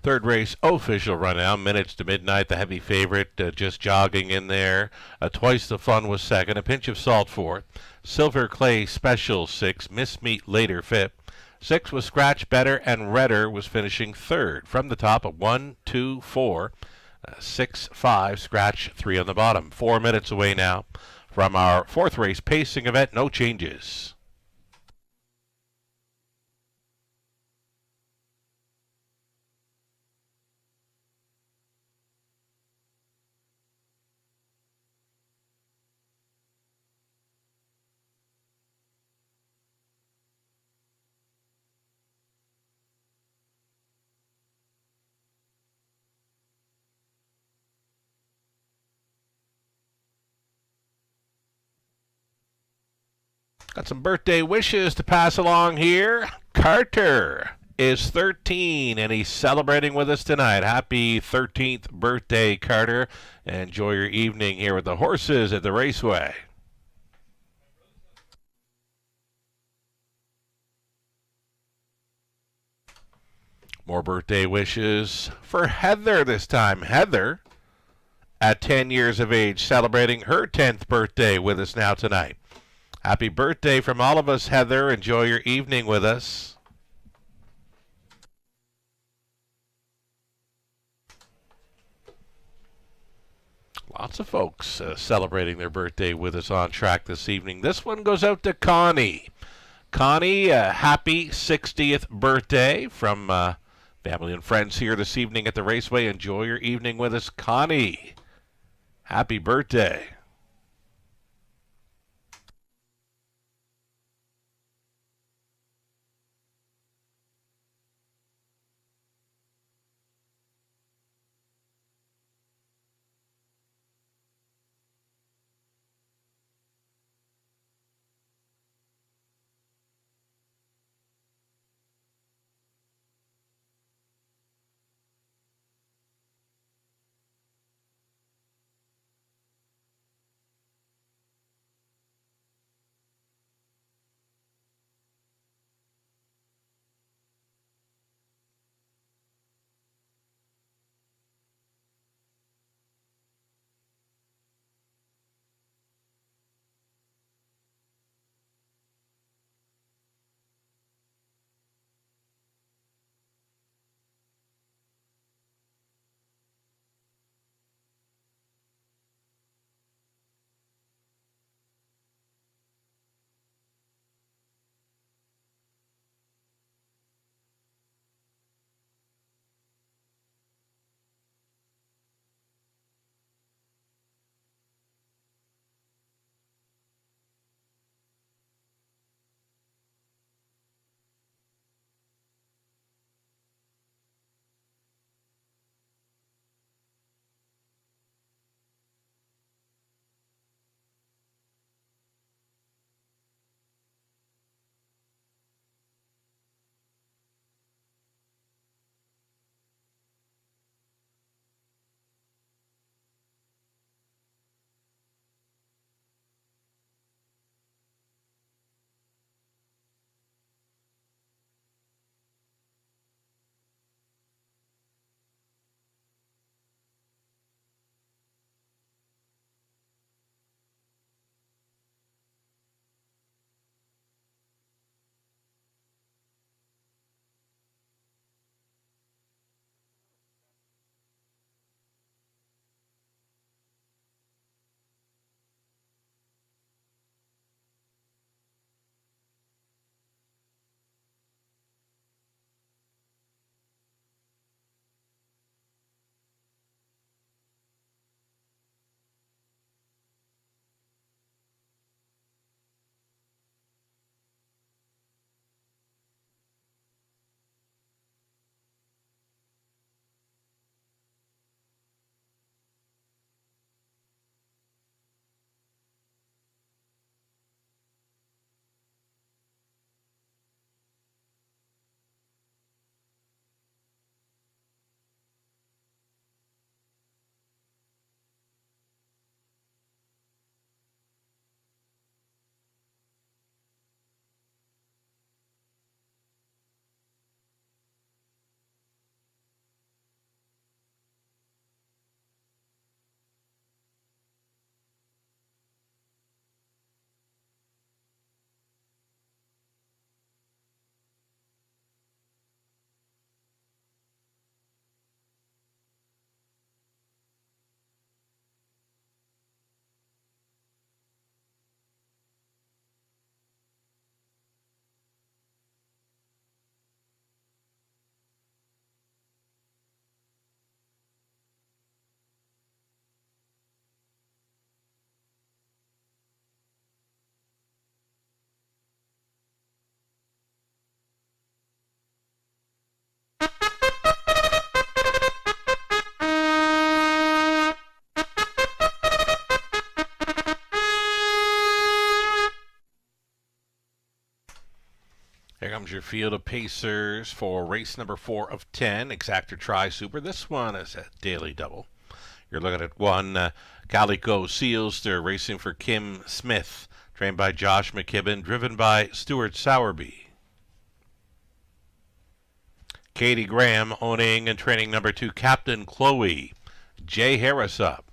Third race official rundown, minutes to midnight. The heavy favorite just jogging in there. Twice the Fun was second. A Pinch of Salt fourth. Silver Clay Special sixth. Miss Meat later fifth. 6 was Scratch Better, and Redder was finishing third. From the top of 1, 2, 4, 6, 5, Scratch 3 on the bottom. 4 minutes away now from our fourth race pacing event. No changes. Got some birthday wishes to pass along here. Carter is 13, and he's celebrating with us tonight. Happy 13th birthday, Carter. Enjoy your evening here with the horses at the Raceway. More birthday wishes for Heather this time. Heather, at 10 years of age, celebrating her 10th birthday with us now tonight. Happy birthday from all of us, Heather. Enjoy your evening with us. Lots of folks celebrating their birthday with us on track this evening. This one goes out to Connie. Connie, happy 60th birthday from family and friends here this evening at the Raceway. Enjoy your evening with us, Connie. Happy birthday. Here comes your field of pacers for race number 4 of 10, Exactor Tri-Super. This one is a daily double. You're looking at one Calico Seals. They're racing for Kim Smith, trained by Josh McKibben, driven by Stuart Sowerby. Katie Graham owning and training number 2, Captain Chloe. Jay Harris up.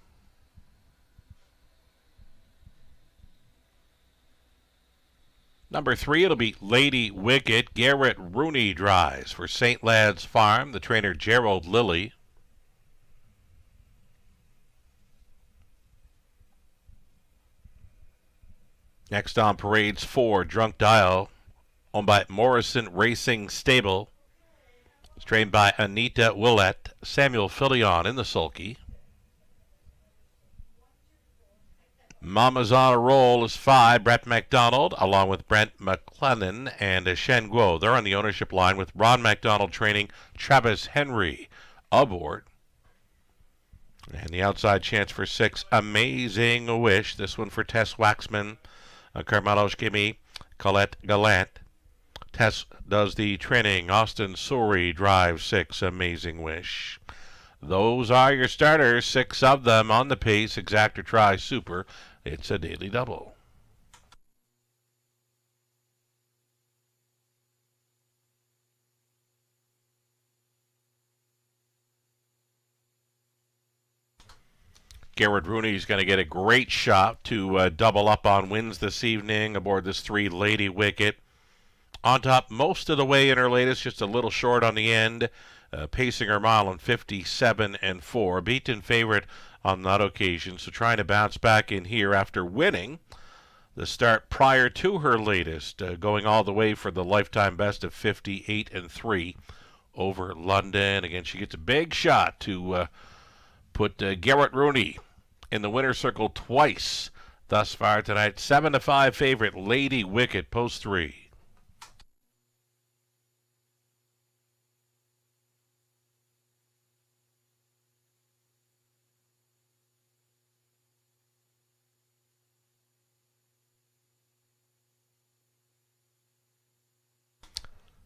Number 3, it'll be Lady Wicket. Garrett Rooney drives for St. Lad's Farm, the trainer Gerald Lilly. Next on Parade's 4, Drunk Dial, owned by Morrison Racing Stable. It's trained by Anita Willett. Samuel Filion in the sulky. Mama's on a Roll is 5, Brett McDonald, along with Brent McLennan and Shen Guo. They're on the ownership line with Ron McDonald training Travis Henry aboard. And the outside chance for 6, Amazing Wish. This one for Tess Waxman, Carmelo Schimi, Colette Gallant. Tess does the training. Austin Sori drives 6, Amazing Wish. Those are your starters, 6 of them on the pace. Exact or try super. It's a daily double. Garrett Rooney's going to get a great shot to double up on wins this evening aboard this 3 Lady Wicket. On top most of the way in her latest, just a little short on the end. Pacing her mile in 57-4. Beaten favorite on that occasion, so trying to bounce back in here after winning the start prior to her latest, going all the way for the lifetime best of 58-3 over London. Again, she gets a big shot to put Garrett Rooney in the winner's circle twice thus far tonight. 7-5 favorite, Lady Wicket, post 3.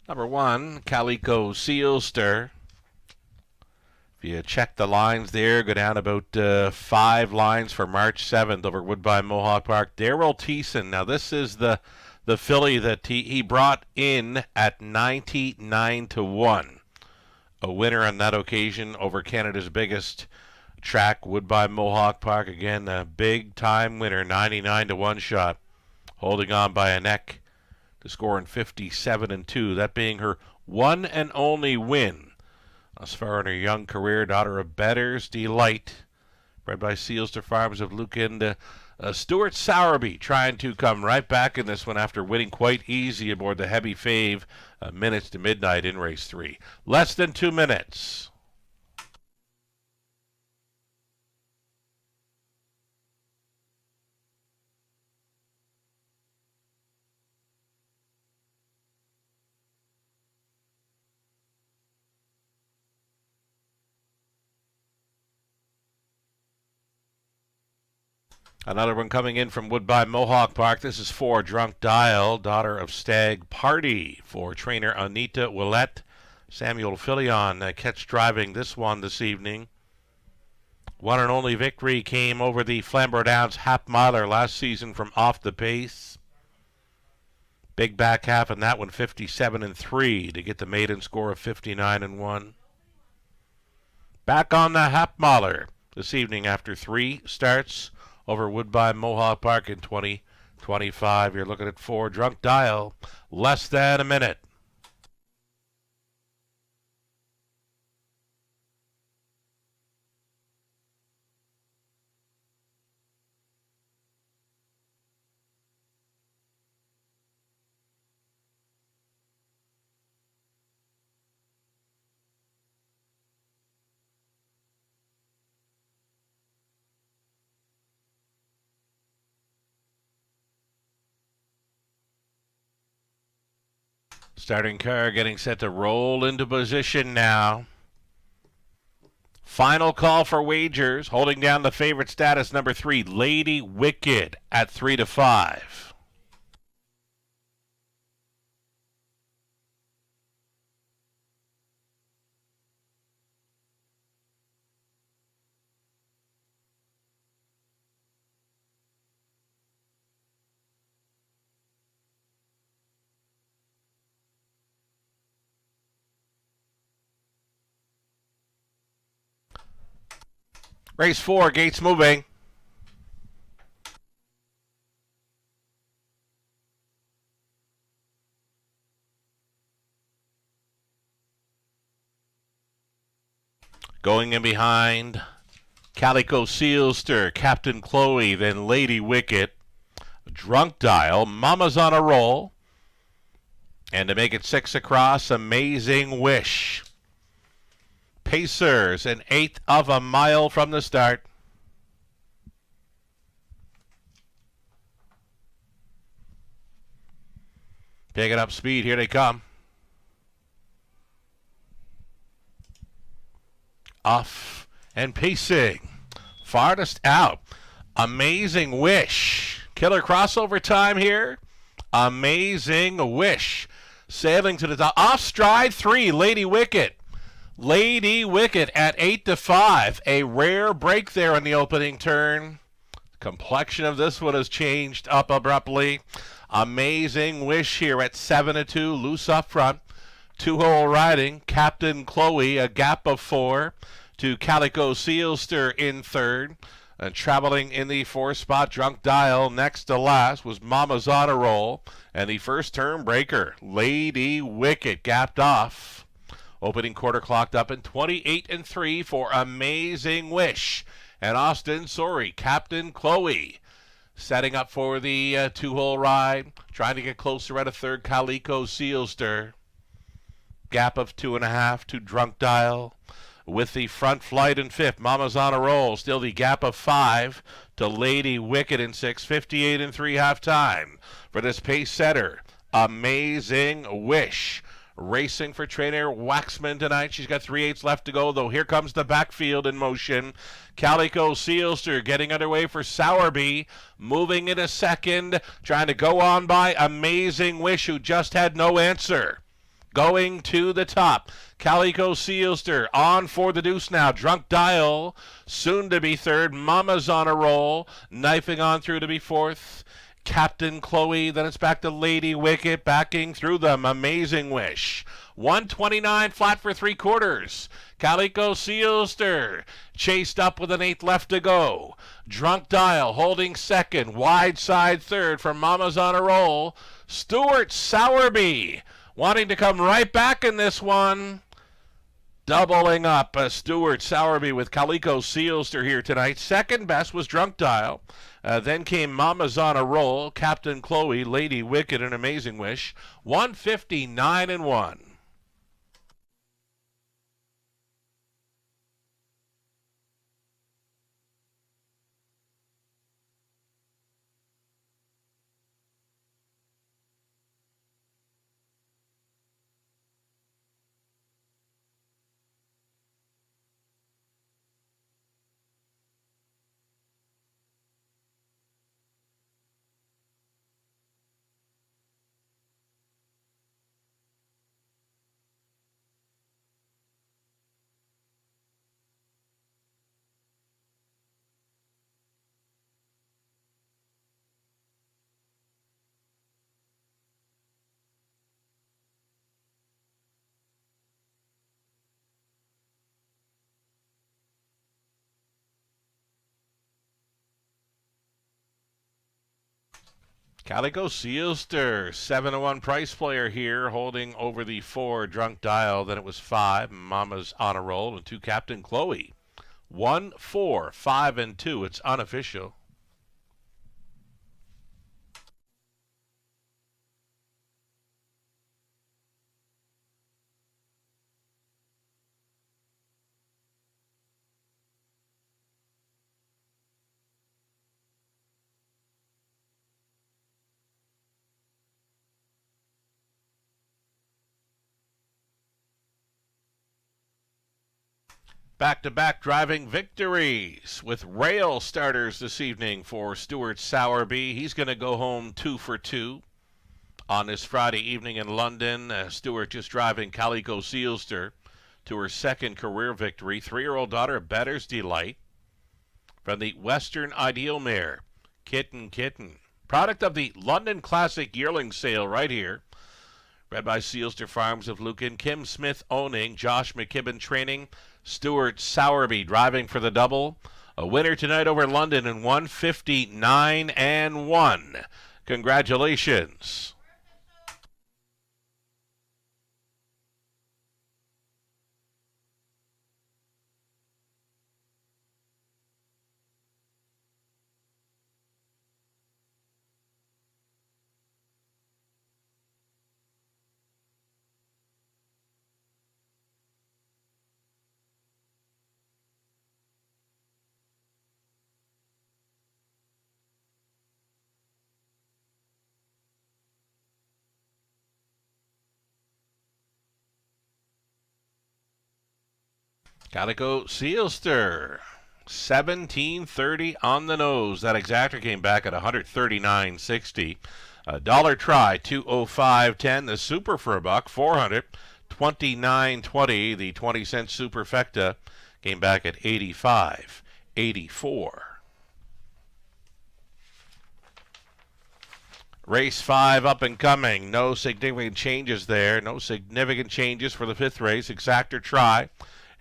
Number 1, Calico Sealster. If you check the lines there, go down about 5 lines for March 7th over Woodbine Mohawk Park. Daryl Thiessen. Now this is the filly that he brought in at 99-1. A winner on that occasion over Canada's biggest track, Woodbine Mohawk Park. Again, a big time winner, 99-1 shot. Holding on by a neck to score in 57-2. That being her one and only win thus far in her young career. Daughter of Better's Delight, bred by Sealster Farms of Lucan. Stuart Sowerby trying to come right back in this one after winning quite easy aboard the heavy fave minutes to midnight in race 3. Less than 2 minutes. Another one coming in from Woodbine Mohawk Park. This is 4, Drunk Dial, daughter of Stag Party, for trainer Anita Willett. Samuel Filion catch driving this one this evening. One and only victory came over the Flamborough Downs half miler last season from off the pace. Big back half in that one, 57-3 to get the maiden score of 59-1. Back on the half miler this evening after 3 starts over Woodbine Mohawk Park in 2025. You're looking at 4, Drunk Dial, less than a minute. Starting car getting set to roll into position now. Final call for wagers. Holding down the favorite status, number 3, Lady Wicked at 3-5. Race 4, gates moving. Going in behind, Calico Sealster, Captain Chloe, then Lady Wicket. Drunk Dial, Mama's on a Roll. And to make it 6 across, Amazing Wish. Pacers, an eighth of a mile from the start. Picking up speed, here they come. Off and pacing. Farthest out. Amazing Wish. Killer crossover time here. Amazing Wish. Sailing to the top. Off stride 3, Lady Wicket. Lady Wicket at 8-5. A rare break there in the opening turn. Complexion of this one has changed up abruptly. Amazing Wish here at 7-2. Loose up front. 2-hole riding. Captain Chloe, a gap of 4 to Calico Sealster in third. And traveling in the 4th spot, Drunk Dial next to last was Mama's on a Roll. And the first turn breaker, Lady Wicket, gapped off. Opening quarter clocked up in 28-3 for Amazing Wish. And Austin Sorry, Captain Chloe, setting up for the 2-hole ride. Trying to get closer at a third, Calico Sealster. Gap of 2.5 to Drunk Dial. With the front flight in 5th, Mama's on a Roll. Still the gap of 5 to Lady Wicket in 6th. 58-3 half time for this pace setter. Amazing Wish. Racing for trainer Waxman tonight. She's got 3/8 left to go, though. Here comes the backfield in motion. Calico Sealster getting underway for Sowerby. Moving in a second. Trying to go on by Amazing Wish, who just had no answer. Going to the top. Calico Sealster on for the deuce now. Drunk Dial, soon to be third. Mama's on a Roll, knifing on through to be 4th. Captain Chloe, then it's back to Lady Wicket, backing through them. Amazing Wish. 129 flat for 3/4. Calico Sealster chased up with an 8th left to go. Drunk Dial holding second. Wide side third for Mama's on a Roll. Stuart Sowerby wanting to come right back in this one. Doubling up Stuart Sowerby with Calico Sealster here tonight. Second best was Drunk Dial. Then came Mama's on a Roll, Captain Chloe, Lady Wicket, and Amazing Wish. 159-1. Calico Sealster, 7-1 price player here, holding over the 4 Drunk Dial. Then it was 5, Mama's on a Roll, and 2 Captain Chloe. 1, 4, 5, and 2. It's unofficial. Back-to-back driving victories with rail starters this evening for Stuart Sowerby. He's going to go home 2 for 2 on this Friday evening in London. Stuart just driving Calico Sealster to her second career victory. 3-year-old daughter, Better's Delight, from the Western Ideal mare, Kitten Kitten. Product of the London Classic Yearling Sale right here. Bred by Sealster Farms of Lucan. Kim Smith owning, Josh McKibben training. Stuart Sowerby driving for the double. A winner tonight over London in 159-1. Congratulations. Calico Sealster. 1730 on the nose. That exactor came back at 139.60. A dollar try, 205.10. The super for $1, 400. 29.20. The 20-cent superfecta came back at 85.84. Race 5 up and coming. No significant changes there. No significant changes for the 5th race. Exactor try.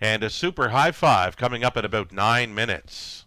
And a super high 5 coming up at about 9 minutes.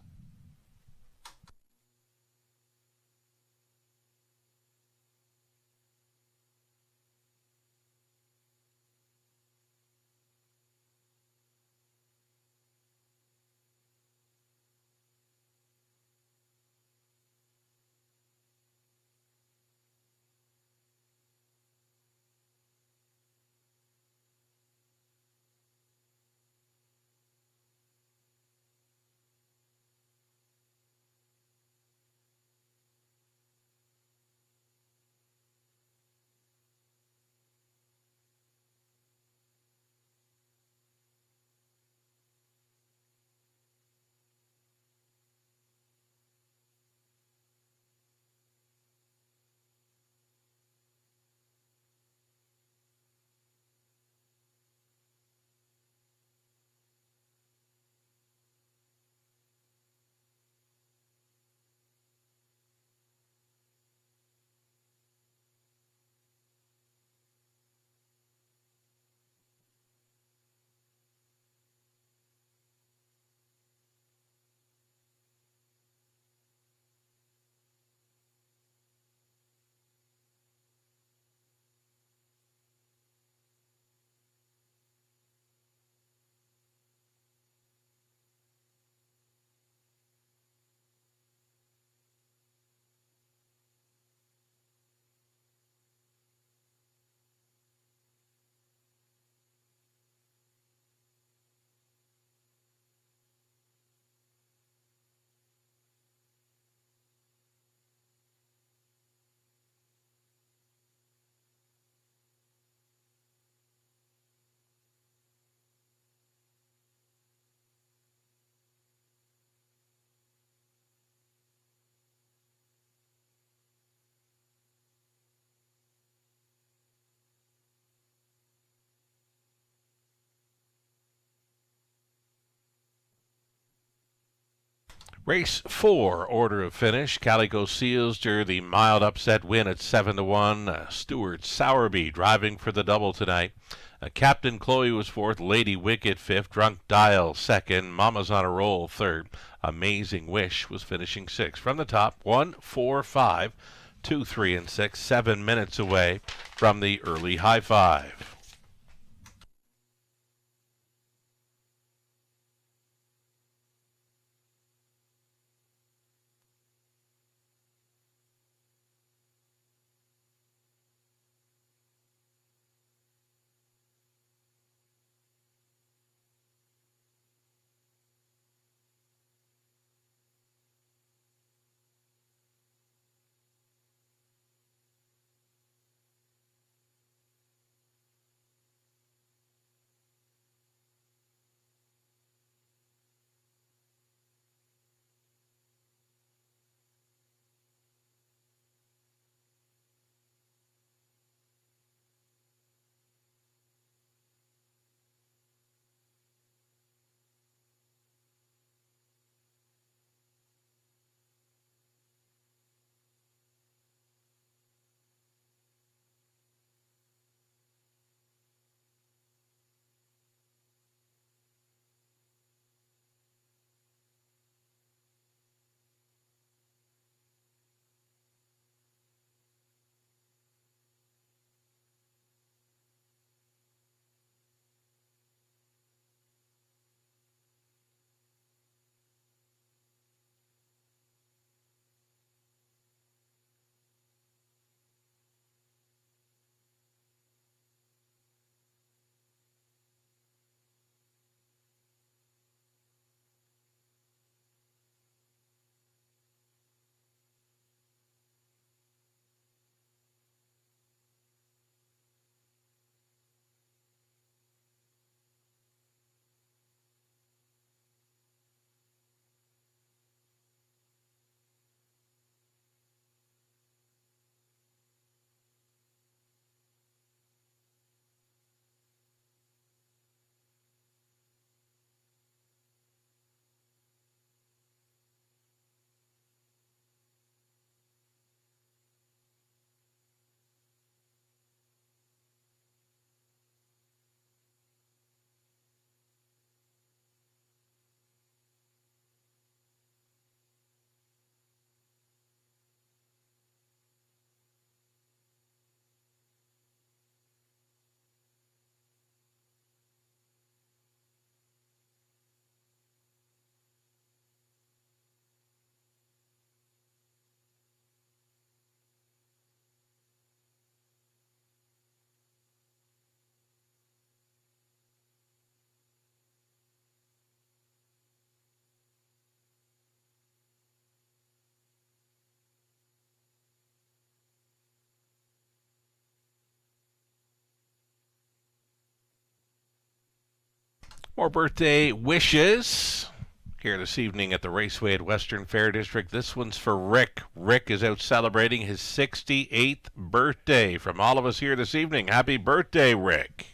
Race 4, order of finish. Calico Sealster, the mild upset win at 7-1. Stuart Sowerby driving for the double tonight. Captain Chloe was 4th. Lady Wicked 5th. Drunk Dial 2nd. Mama's on a Roll 3rd. Amazing Wish was finishing 6th. From the top, 1, 4, 5, 2, 3, and 6. 7 minutes away from the early high 5. More birthday wishes here this evening at the Raceway at Western Fair District. This one's for Rick. Rick is out celebrating his 68th birthday. From all of us here this evening, happy birthday, Rick.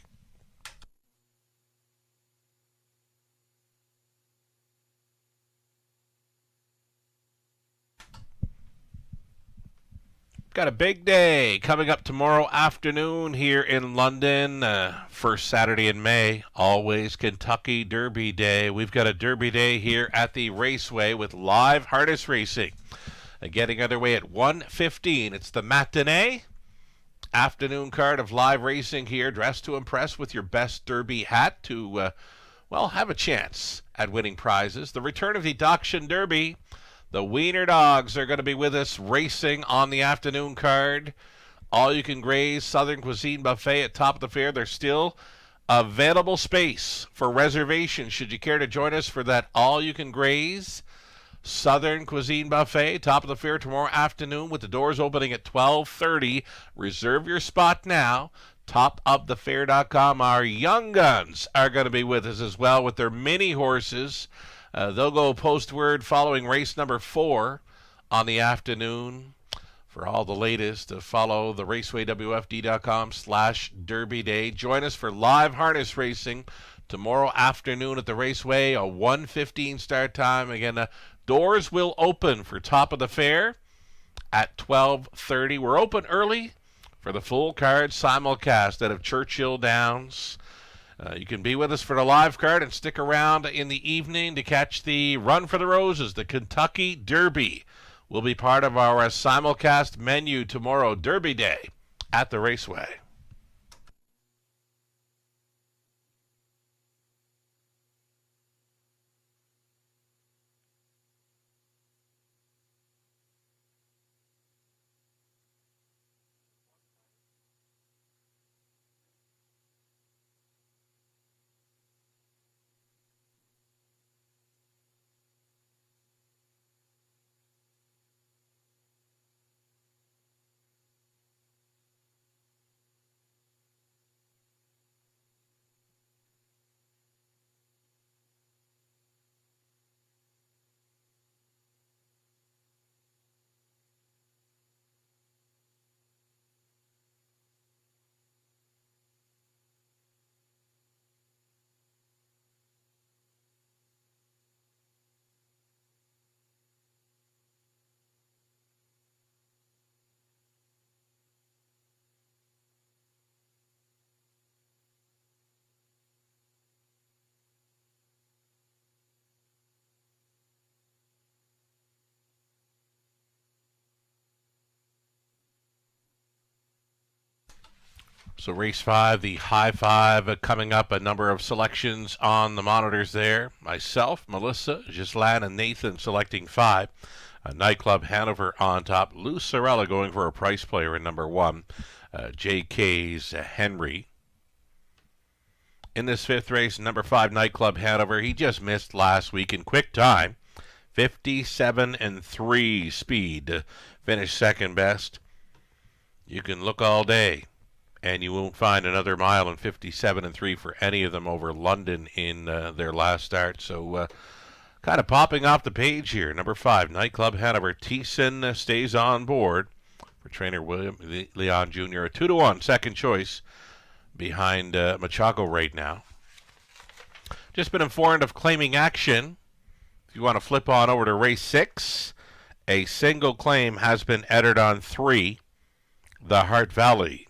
Got a big day coming up tomorrow afternoon here in London. First Saturday in May, always Kentucky Derby Day. We've got a Derby Day here at the Raceway with live harness racing. Getting underway at 1:15. It's the matinee afternoon card of live racing here. Dressed to impress with your best Derby hat to, have a chance at winning prizes. The return of the Dachshund Derby. The Wiener Dogs are going to be with us racing on the afternoon card. All you can graze Southern Cuisine Buffet at top of the fair. There's still available space for reservation should you care to join us for that all you can graze Southern Cuisine Buffet, top of the fair tomorrow afternoon with the doors opening at 12:30. Reserve your spot now. Topofthefair.com. Our Young Guns are going to be with us as well with their mini horses. They'll go postward following race number 4 on the afternoon. For all the latest, follow the racewaywfd.com/Derby Day. Join us for live harness racing tomorrow afternoon at the Raceway, a 1:15 start time. Again, doors will open for top of the fair at 12:30. We're open early for the full card simulcast out of Churchill Downs. You can be with us for the live card and stick around in the evening to catch the Run for the Roses, the Kentucky Derby. Will be part of our simulcast menu tomorrow, Derby Day, at the Raceway. So race 5, the high 5, coming up. A number of selections on the monitors there. Myself, Melissa, Ghislaine, and Nathan selecting 5. Nightclub Hanover on top. Lou Sorella going for a price player in number 1. JK's Henry. In this 5th race, number 5, Nightclub Hanover. He just missed last week in quick time. 57-3 speed. Finished second best. You can look all day, and you won't find another mile in 57-3 for any of them over London in their last start. So kind of popping off the page here. Number 5, Nightclub Hanover. Thiessen stays on board for trainer William Leon Jr. A 2-1 second choice behind Machaco right now. Just been informed of claiming action. If you want to flip on over to race 6, a single claim has been entered on 3, the Hart Valley.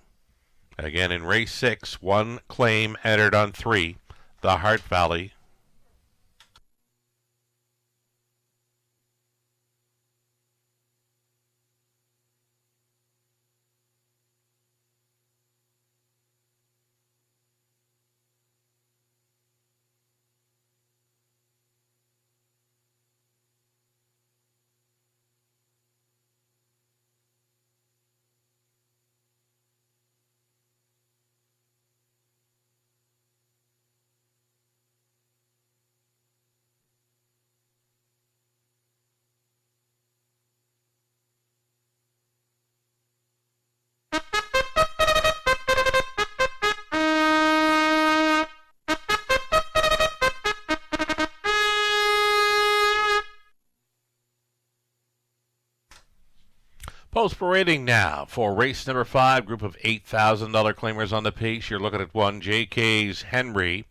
Again, in race 6, 1 claim entered on 3, the Hart Valley. Post parading now for race number 5, group of $8,000 claimers on the pace. You're looking at one, JK's Henry,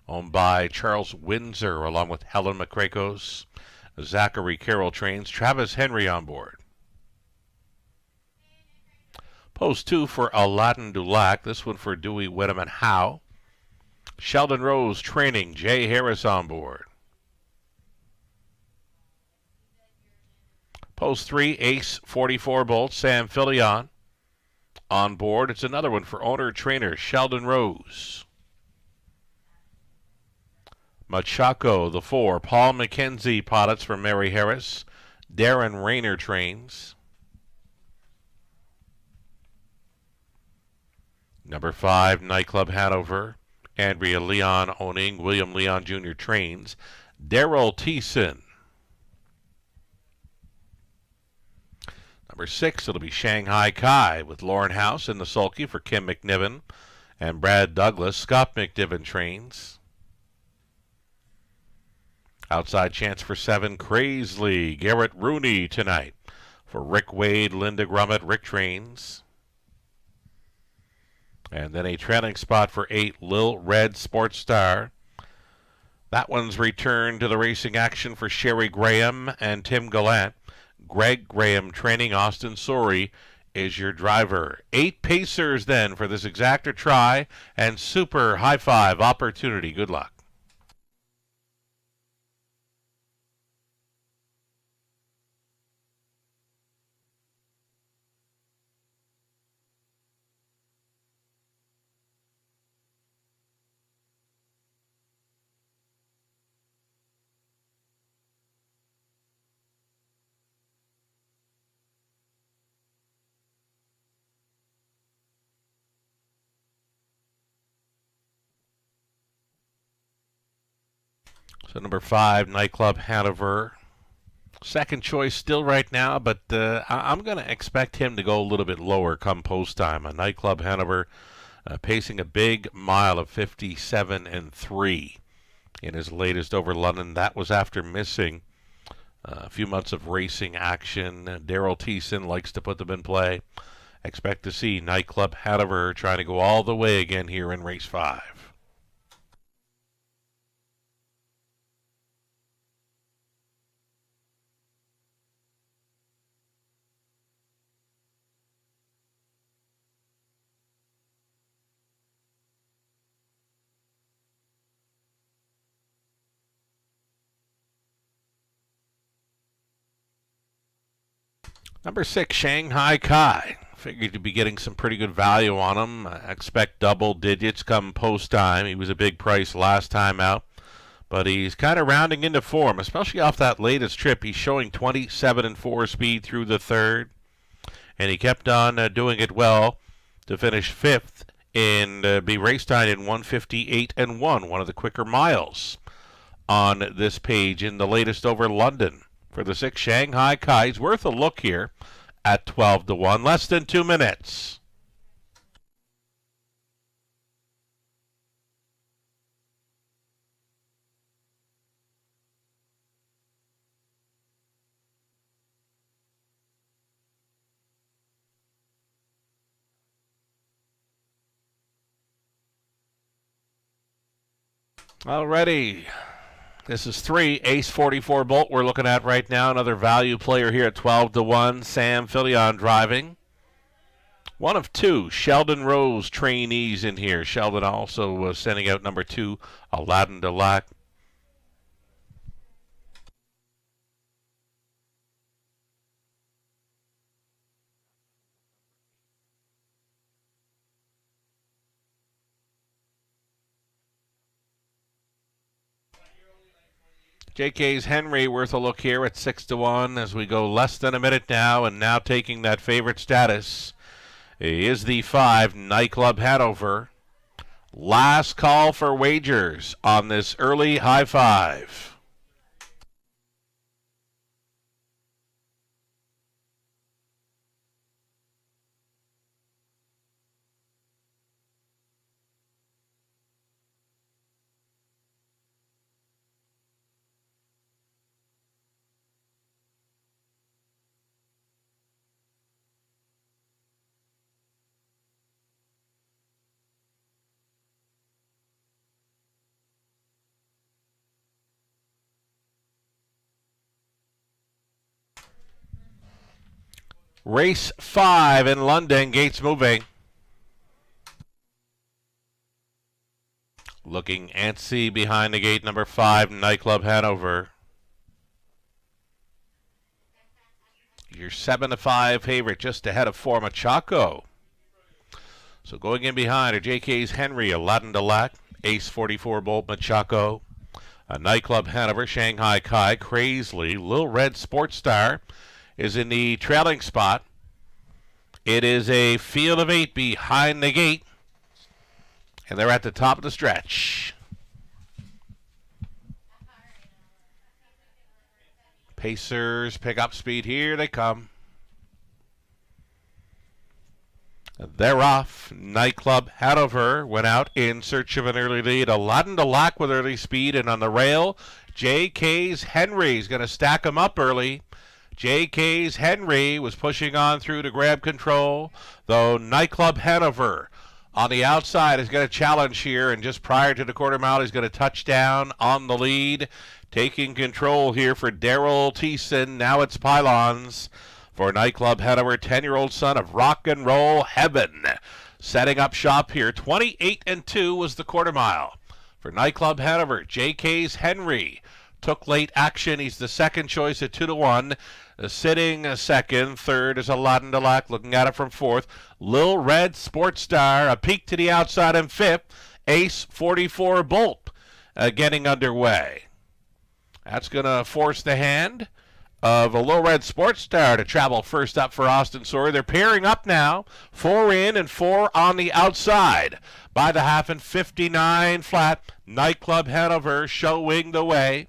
owned by Charles Windsor, along with Helen McCrakos, Zachary Carroll trains, Travis Henry on board. Post 2 for Aladdin Dulac, this one for Dewey Whittam and Howe. Sheldon Rose training, Jay Harris on board. Post 3, Ace 44 Bolt, Sam Filion on board. It's another one for owner-trainer Sheldon Rose. Machaco, the 4, Paul McKenzie pilots for Mary Harris. Darren Rayner trains. Number 5, Nightclub Hanover. Andrea Leon owning. William Leon Jr. trains. Daryl Thiessen. Number 6, it'll be Shanghai Kai with Lauren House in the sulky for Kim McNiven and Brad Douglas. Scott McNiven trains. Outside chance for 7, Crazily. Garrett Rooney tonight for Rick Wade, Linda Grummett. Rick trains. And then a trailing spot for 8, Lil Red Sports Star. That one's returned to the racing action for Sherry Graham and Tim Gallant. Greg Graham training. Austin Sorey is your driver. 8 pacers then for this exacta try and super high five opportunity. Good luck. So number 5, Nightclub Hanover. Second choice still right now, but I'm going to expect him to go a little bit lower come post time. A Nightclub Hanover pacing a big mile of 57-3 in his latest over London. That was after missing a few months of racing action. Daryl Thiessen likes to put them in play. Expect to see Nightclub Hanover trying to go all the way again here in race 5. Number 6, Shanghai Kai. Figured to be getting some pretty good value on him. Expect double digits come post time. He was a big price last time out, but he's kind of rounding into form, especially off that latest trip. He's showing 27-4 speed through the third, and he kept on doing it well to finish 5th and be race tied in 1:58.1, one of the quicker miles on this page in the latest over London. For the 6, Shanghai Kai, he's worth a look here at 12-1, less than 2 minutes. Alrighty. This is 3, Ace 44 Bolt we're looking at right now. Another value player here at 12-1. Sam Filion driving. One of 2, Sheldon Rose trainees in here. Sheldon also sending out number 2, Aladdin Dulac. JK's Henry worth a look here at 6-1 as we go less than a minute now, and now taking that favorite status is the 5, Nightclub Hanover. Last call for wagers on this early high five. Race 5 in London, gates moving. Looking antsy behind the gate, number 5, Nightclub Hanover. Your 7-5 favorite, just ahead of 4, Machaco. So going in behind are JK's Henry, Aladdin Delac, Ace 44 Bolt, Machaco, Nightclub Hanover, Shanghai Kai, Crazily, Lil Red Sports Star is in the trailing spot. It is a field of 8 behind the gate, and they're at the top of the stretch. Pacers pick up speed. Here they come. They're off. Nightclub Hanover went out in search of an early lead. Aladdin Delac with early speed, and on the rail, JK's Henry's going to stack them up early. JK's Henry was pushing on through to grab control, though Nightclub Hanover on the outside is going to challenge here, and just prior to the quarter mile, he's going to touch down on the lead. Taking control here for Daryl Thiessen. Now it's pylons for Nightclub Hanover, 10-year-old son of rock and roll heaven. Setting up shop here. 28-2 was the quarter mile for Nightclub Hanover. JK's Henry took late action. He's the second choice at 2-1. Sitting second. Third is Aladdin Delac, looking at it from fourth. Lil Red Sports Star, a peek to the outside in fifth. Ace 44 Bolt getting underway. That's going to force the hand of a Lil Red Sports Star to travel first up for Austin Sawyer. They're pairing up now. 4 in and 4 on the outside. By the half and 59 flat. Nightclub Hanover showing the way.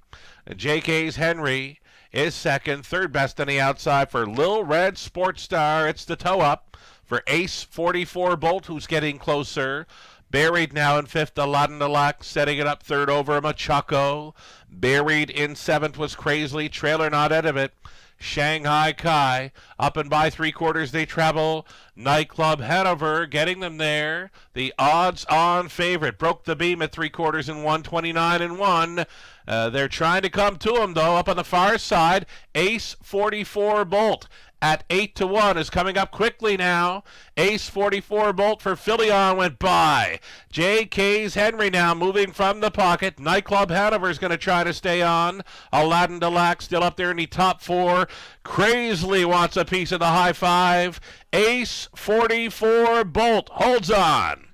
JK's Henry is second. Third best on the outside for Lil Red Sports Star. It's the toe up for Ace 44 Bolt, who's getting closer. Buried now in fifth, Aladdin Delac, setting it up third over Machaco. Buried in seventh was Crazily, trailer not out of it. Shanghai Kai, up and by 3/4 they travel. Nightclub Hanover getting them there. The odds-on favorite broke the beam at 3/4 and 129-1. They're trying to come to him, though, up on the far side. Ace 44 Bolt at 8-1 is coming up quickly now. Ace 44 Bolt for Philion went by. JK's Henry now moving from the pocket. Nightclub Hanover is going to try to stay on. Aladdin Delac still up there in the top 4. Crazily wants a piece of the high 5. Ace 44 Bolt holds on.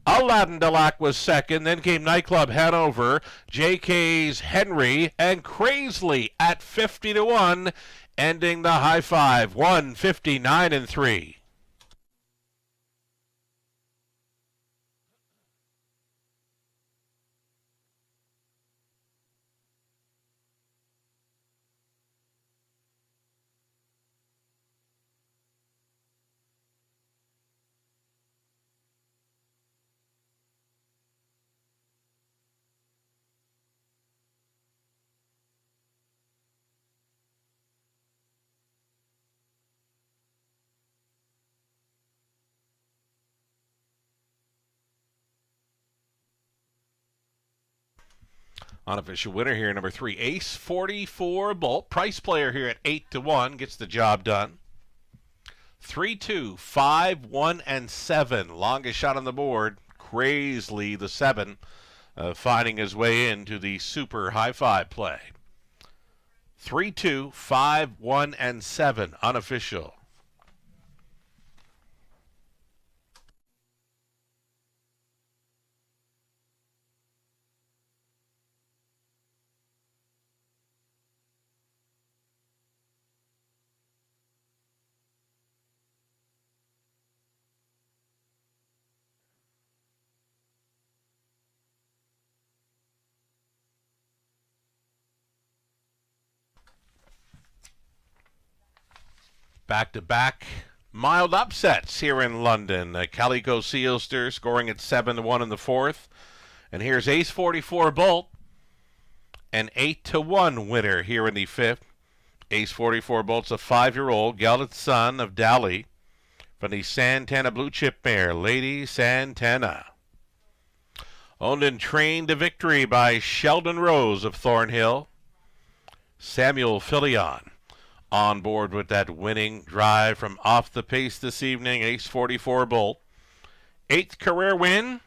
Aladdin Delac was second, then came Nightclub Hanover, JK's Henry, and Crazily at 50-1. Ending the high 5, 159-3. Unofficial winner here, number 3, Ace 44 Bolt. Price player here at 8-1 gets the job done. 3, 2, 5, 1, and 7. Longest shot on the board. Crazily, the 7, finding his way into the super high 5 play. 3, 2, 5, 1, and 7. Unofficial. Back-to-back mild upsets here in London. Calico Sealster scoring at 7-1 in the fourth. And here's Ace 44 Bolt, an 8-1 winner here in the fifth. Ace 44 Bolt's a 5-year-old gelded son of Dally from the Santana Blue Chip mare, Lady Santana. Owned and trained to victory by Sheldon Rose of Thornhill. Samuel Philion on board with that winning drive from off the pace this evening. Ace 44 Bolt. 8th career win.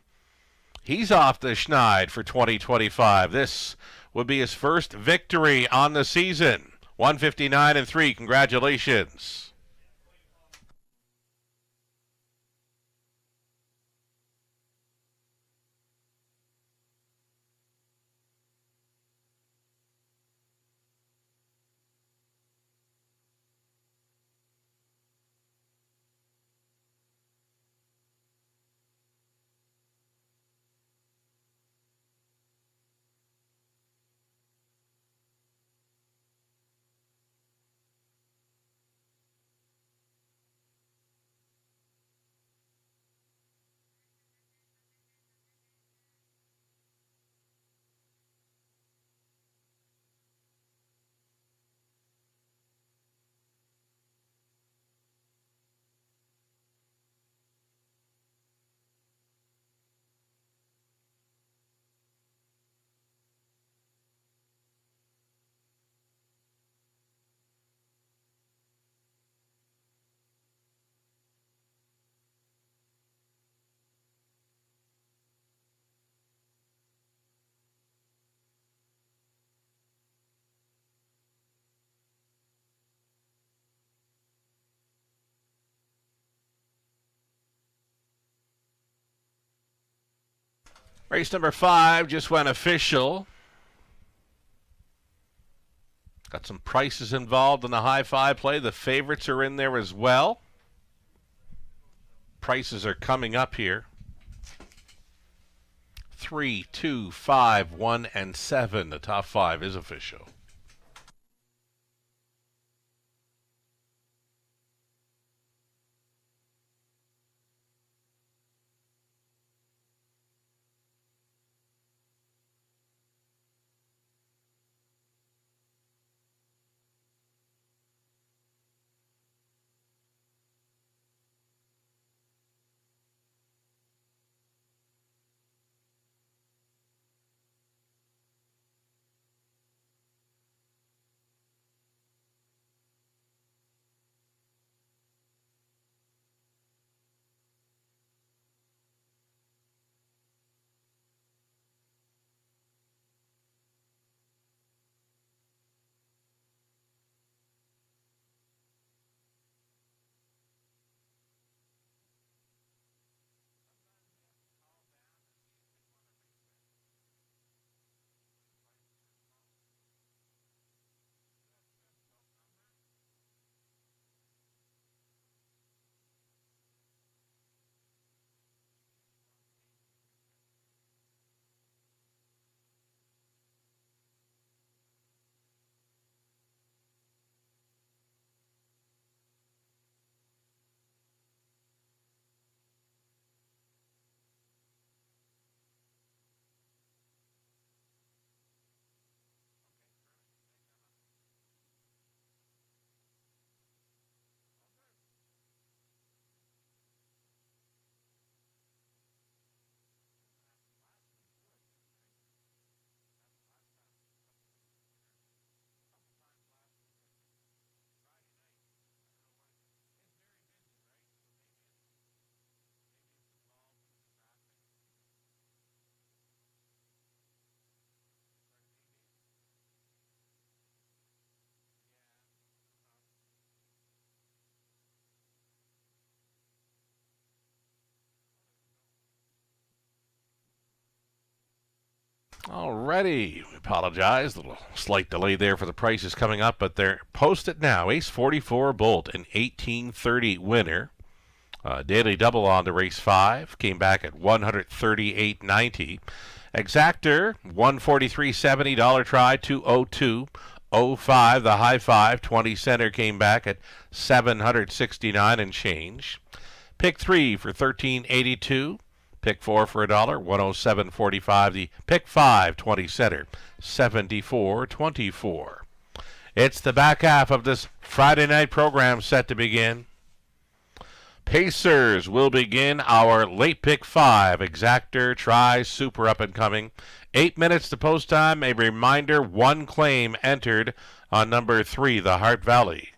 He's off the schneid for 2025. This would be his first victory on the season. 159-3. Congratulations. Race number 5 just went official. Got some prices involved in the high five play. The favorites are in there as well. Prices are coming up here. 3, 2, 5, 1, and 7. The top 5 is official. Alrighty, we apologize. A little slight delay there for the prices coming up, but they're posted now. Ace 44 Bolt, an 1830 winner. Daily double on to race 5. Came back at 138.90. Exactor, 143.70. Dollar try, 202.05. The high five, 20 center came back at 769 and change. Pick 3 for 13.82. Pick 4 for $1, 107.45. The pick 5, 20 center, 74.24. It's the back half of this Friday night program set to begin. Pacers will begin our late pick 5. Exactor, try, super up and coming. 8 minutes to post time. A reminder, 1 claim entered on number 3, the Heart Valley.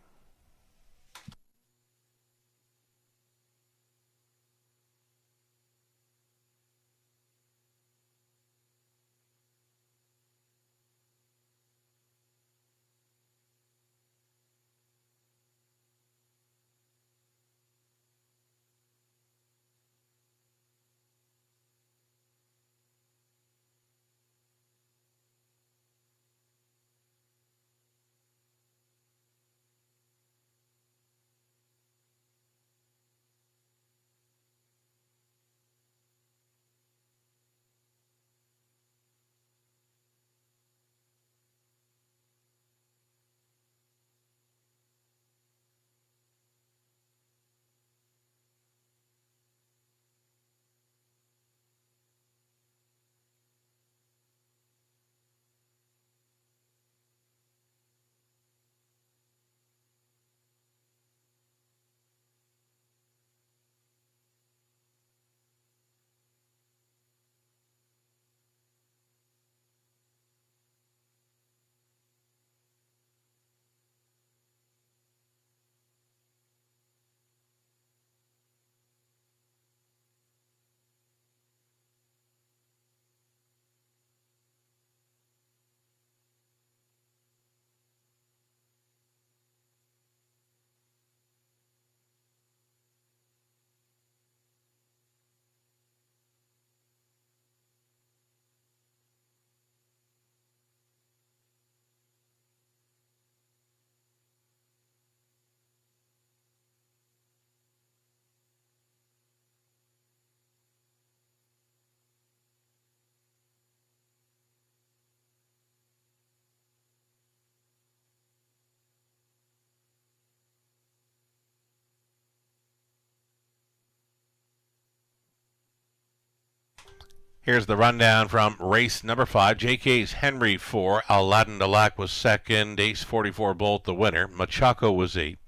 Here's the rundown from race number 5. JK's Henry 4. Aladdin Delac was second. Ace 44 Bolt the winner. Machaco was 8.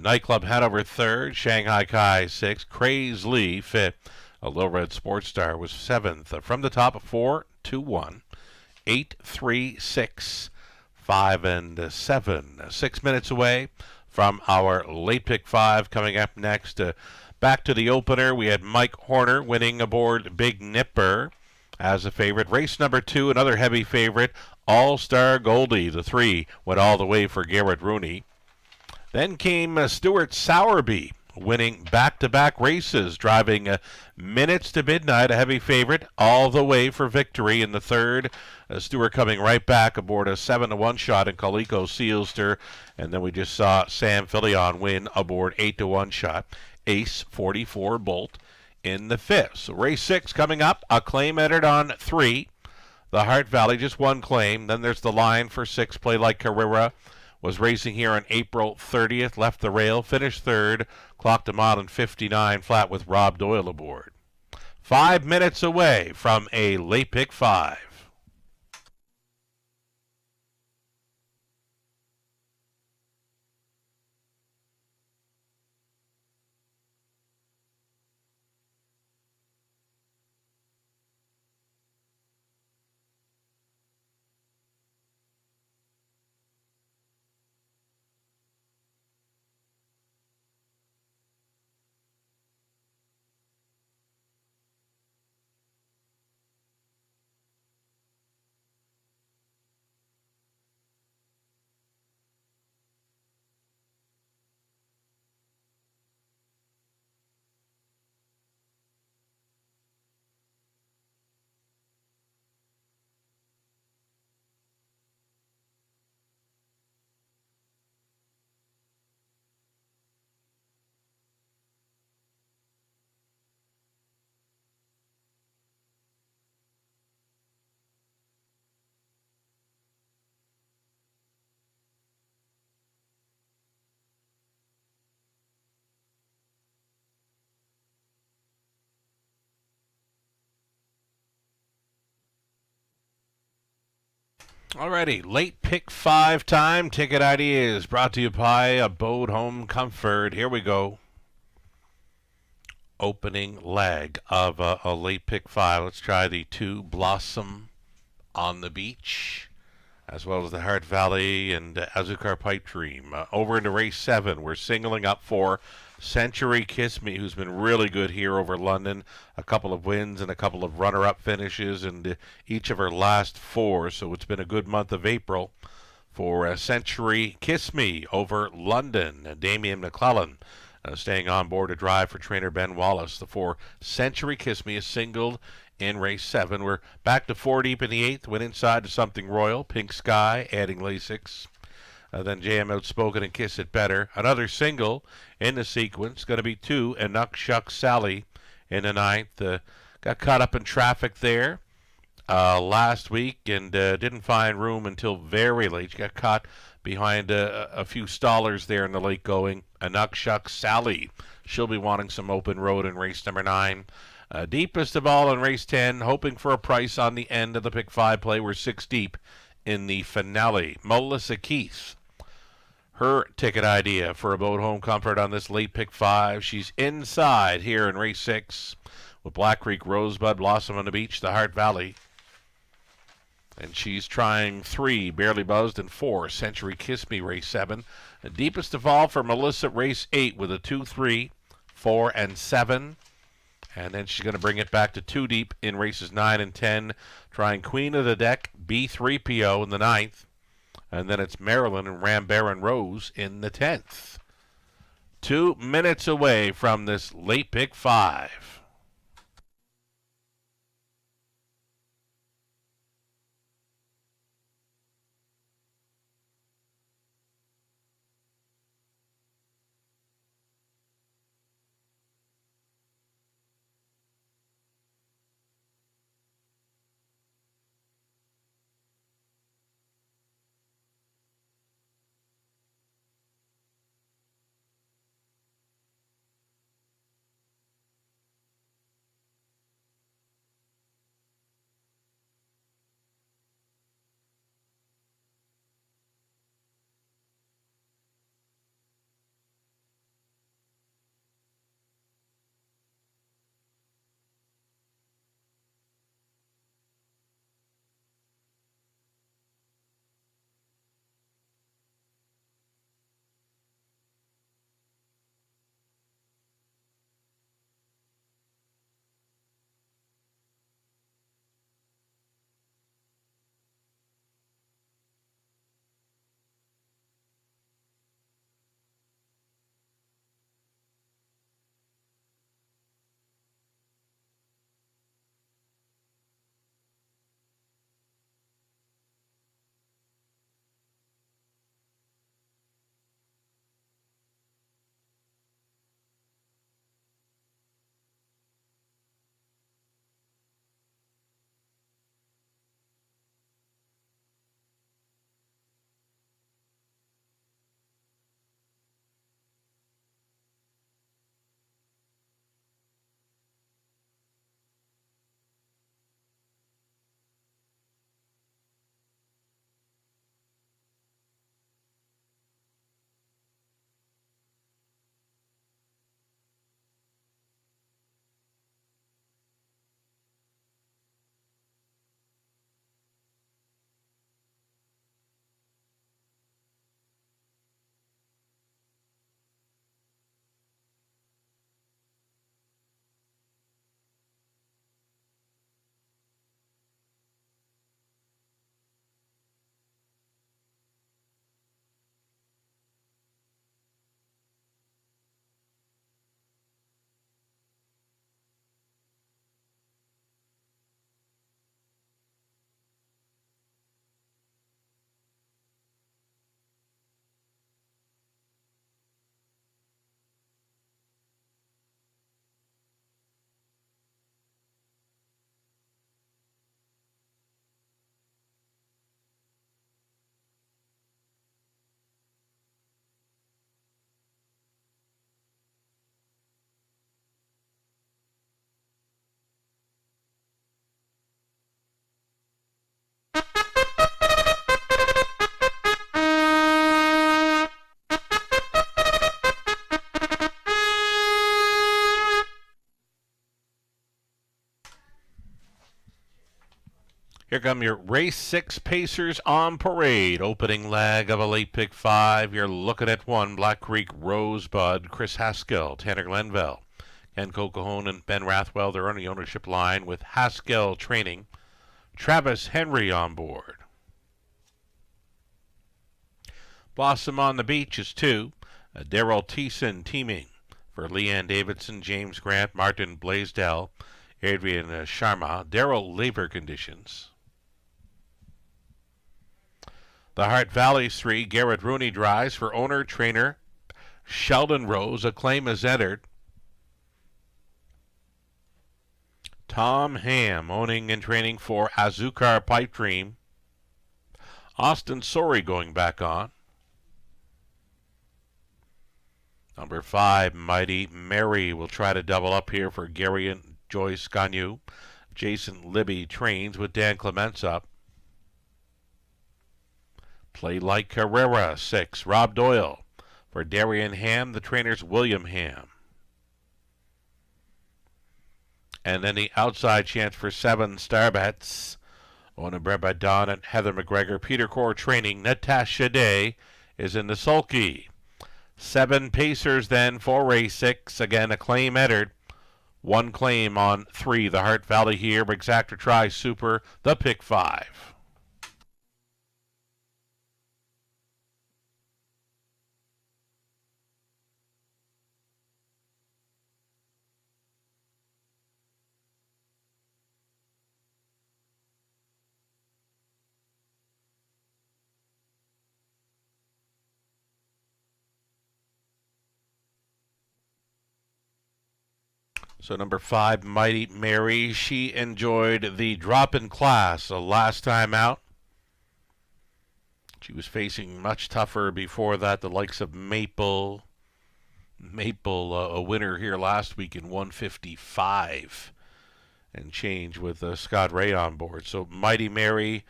Nightclub Hanover 3rd. Shanghai Kai 6th. Craze Lee 5th. A Little Red Sports Star was 7th. From the top, 4, 2, 1, 8, 3, 6, 5, and 7. 6 minutes away from our late pick 5. Coming up next, back to the opener, we had Mike Horner winning aboard Big Nipper as a favorite. Race number 2, another heavy favorite, All-Star Goldie. The 3 went all the way for Garrett Rooney. Then came Stuart Sowerby winning back-to-back races, driving Minutes to Midnight, a heavy favorite, all the way for victory in the 3rd. Stuart coming right back aboard a 7-1 shot in Coleco Sealster. And then we just saw Sam Filion win aboard 8-1 shot. Ace 44 Bolt in the 5th. So race 6 coming up. A claim entered on 3. The Heart Valley, just one claim. Then there's the line for 6. Play Like Carrera was racing here on April 30th. Left the rail, finished 3rd. Clocked a mile and 59 flat with Rob Doyle aboard. 5 minutes away from a late pick 5. Alrighty, late pick 5 time. Ticket ideas brought to you by Abode Home Comfort. Here we go. Opening leg of a late pick 5. Let's try the 2 Blossom on the Beach, as well as the Heart Valley and Azucar Pipe Dream. Over into race 7, we're singling up for Century Kiss Me, who's been really good here over London. A couple of wins and a couple of runner-up finishes in each of her last 4, so it's been a good month of April for Century Kiss Me over London. Damian McClellan staying on board to drive for trainer Ben Wallace. The 4 Century Kiss Me is singled in race 7. We're back to 4 deep in the 8th. Went inside to Something Royal. Pink Sky adding Lasix. Then JM Outspoken and Kiss It Better. Another single in the sequence. Going to be 2 and Nuck Shuck Sally in the 9th. Got caught up in traffic there last week and didn't find room until very late. She got caught behind a few stallers there in the late going. Nuck Shuck Sally. She'll be wanting some open road in race number 9. Deepest of all in race 10, hoping for a price on the end of the pick 5 play. We're 6 deep in the finale. Melissa Keith, her ticket idea for Abode Home Comfort on this late pick 5. She's inside here in race 6 with Black Creek Rosebud, Blossom on the Beach, the Heart Valley. And she's trying 3 Barely Buzzed and 4 Century Kiss Me race 7. The deepest of all for Melissa race 8 with a 2, 3, 4, and 7. And then she's going to bring it back to 2 deep in races 9 and 10, trying Queen of the Deck, B3PO in the 9th. And then it's Maryland and Ram Baron Rose in the 10th. 2 minutes away from this late pick 5. Here come your race 6 Pacers on parade. Opening leg of a late pick 5. You're looking at 1, Black Creek Rosebud, Chris Haskell, Tanner Glenville, Ken Cocahoon and Ben Rathwell. They're on the ownership line with Haskell training. Travis Henry on board. Blossom on the Beach is 2. Daryl Thiessen teaming for Leanne Davidson, James Grant, Martin Blaisdell, Adrian Sharma. Daryl labor conditions. The Hart Valley's 3. Garrett Rooney drives for owner, trainer Sheldon Rose. A claim is entered. Tom Ham owning and training for Azukar Pipe Dream. Austin Sorey going back on. Number 5, Mighty Mary will try to double up here for Gary and Joyce Gagnon. Jason Libby trains with Dan Clements up. Play Like Carrera, 6. Rob Doyle for Darian Ham, the trainer's William Ham. And then the outside chance for 7 Star Bets. Owned and bred by Don and Heather McGregor. Peter Core training. Natasha Day is in the sulky. 7 Pacers then for race 6. Again, a claim entered. 1 claim on 3. The Hart Valley here. Exactor Tri Super. The pick 5. So number 5, Mighty Mary, she enjoyed the drop in class last time out. She was facing much tougher before that, the likes of Maple. A winner here last week in 155 and change with Scott Ray on board. So Mighty Mary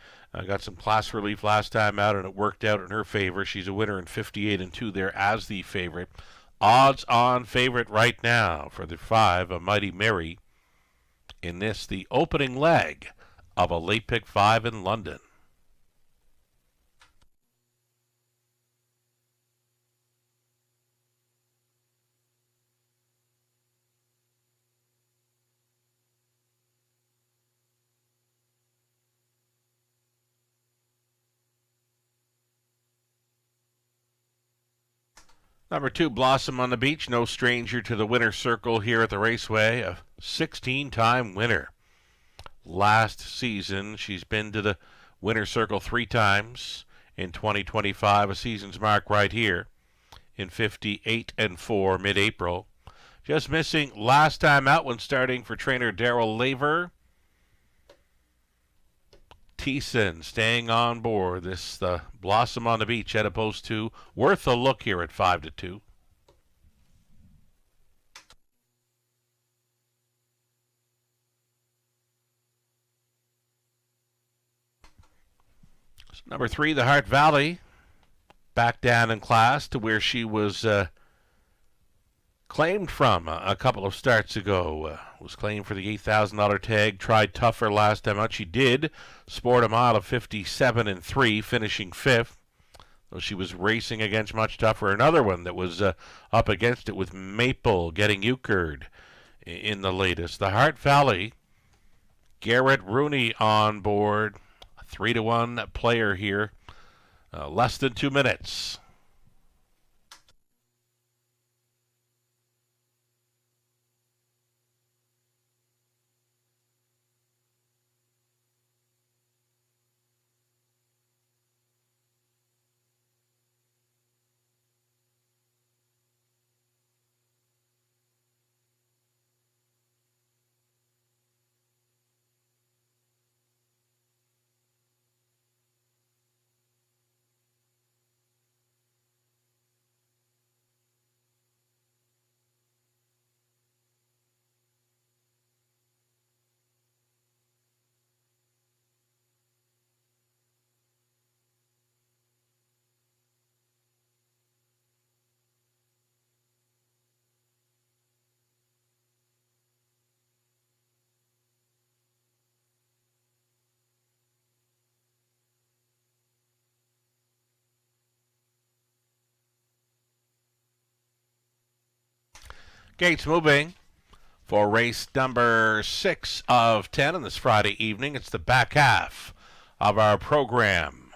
got some class relief last time out, and it worked out in her favor. She's a winner in 58 and 2 there as the favorite. Odds on favorite right now for the 5, a Mighty Mary, in this, the opening leg of a late pick 5 in London. Number 2, Blossom on the Beach, no stranger to the winner's circle here at the Raceway. A 16-time winner. Last season, she's been to the winner's circle 3 times. In 2025, a season's mark right here in 58 and 4 mid-April. Just missing last time out when starting for trainer Daryl Laver. Thiessen staying on board. This Blossom on the Beach at opposed to worth a look here at 5 to 2. So number 3, the Hart Valley, back down in class to where she was claimed from a couple of starts ago. Was claimed for the $8,000 tag. Tried tougher last time out. She did sport a mile of 57 and 3, finishing 5th. Though she was racing against much tougher. Another one that was up against it with Maple getting euchred in the latest. The Hart Valley, Garrett Rooney on board. A 3-to-1 player here. Less than 2 minutes. Gates moving for race number 6 of 10 on this Friday evening. It's the back half of our program.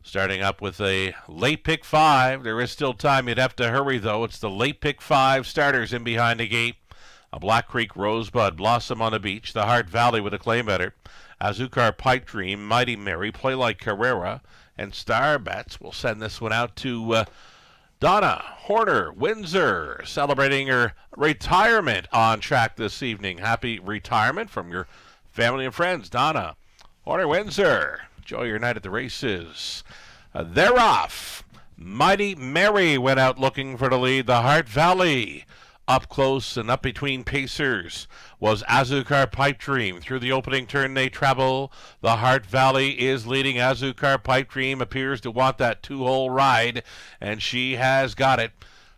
Starting up with a late pick 5. There is still time. You'd have to hurry, though. It's the late pick 5 starters in behind the gate. A Black Creek Rosebud, Blossom on the Beach, the Heart Valley with a claim better, Azucar Pipe Dream, Mighty Mary, Play Like Carrera, and Star Bets. We'll send this one out to Donna Horner Windsor, celebrating her retirement on track this evening. Happy retirement from your family and friends, Donna Horner Windsor. Enjoy your night at the races. They're off. Mighty Mary went out looking for the lead. The Heart Valley up close and up between pacers was Azucar Pipe Dream. Through the opening turn they travel. The Heart Valley is leading. Azucar Pipe Dream appears to want that 2-hole ride, and she has got it.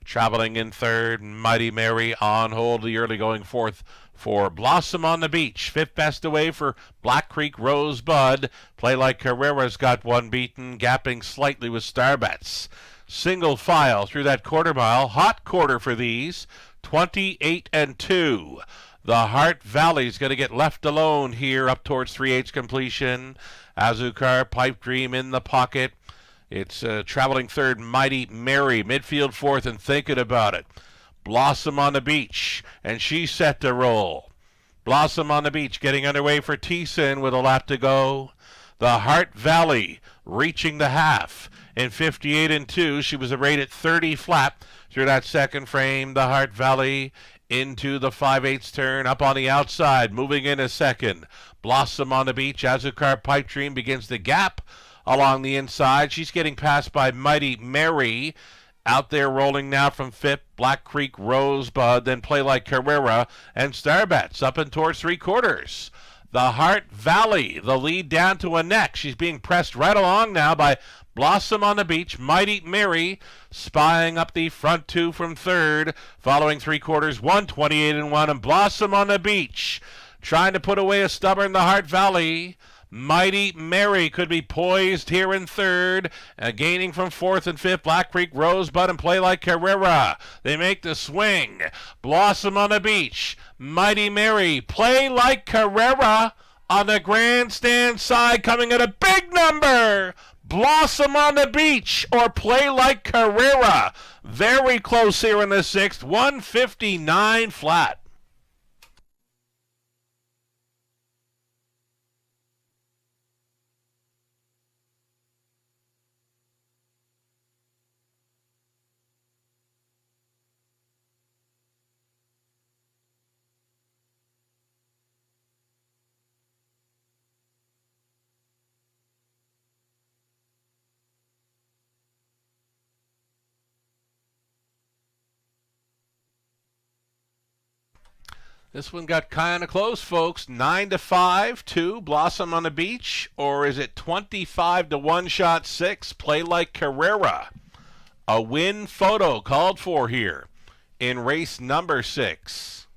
Traveling in third, Mighty Mary on hold. The early going fourth for Blossom on the Beach. Fifth best away for Black Creek Rosebud. Play Like Carrera's got one beaten, gapping slightly with Starbets. Single file through that quarter mile. Hot quarter for these. 28-2. The Heart Valley's going to get left alone here up towards 3/8 completion. Azucar Pipe Dream in the pocket. It's traveling third, Mighty Mary. Midfield fourth and thinking about it. Blossom on the Beach, and she's set to roll. Blossom on the Beach getting underway for Thiessen with a lap to go. The Heart Valley reaching the half in 58-2. She was arrayed at 30 flat through that second frame. The Heart Valley into the 5/8 turn, up on the outside, moving in a second. Blossom on the Beach. Azucar Pipe Dream begins the gap along the inside. She's getting passed by Mighty Mary. Out there rolling now from fifth, Black Creek Rosebud, then Play Like Carrera, and Starbets up and towards 3/4. The Heart Valley, the lead down to a neck. She's being pressed right along now by Blossom on the Beach. Mighty Mary spying up the front two from third. Following 3/4, 128-1, and Blossom on the Beach trying to put away a stubborn The Heart Valley. Mighty Mary could be poised here in third, gaining from fourth and fifth. Black Creek Rosebud and Play Like Carrera. They make the swing. Blossom on the Beach. Mighty Mary. Play Like Carrera on the grandstand side, coming at a big number. Blossom on the Beach or Play Like Carrera. Very close here in the sixth. 159 flat. This one got kind of close, folks. 9-5, 2, Blossom on the Beach. Or is it 25-1 shot 6, Play Like Carrera? A win photo called for here in race number 6.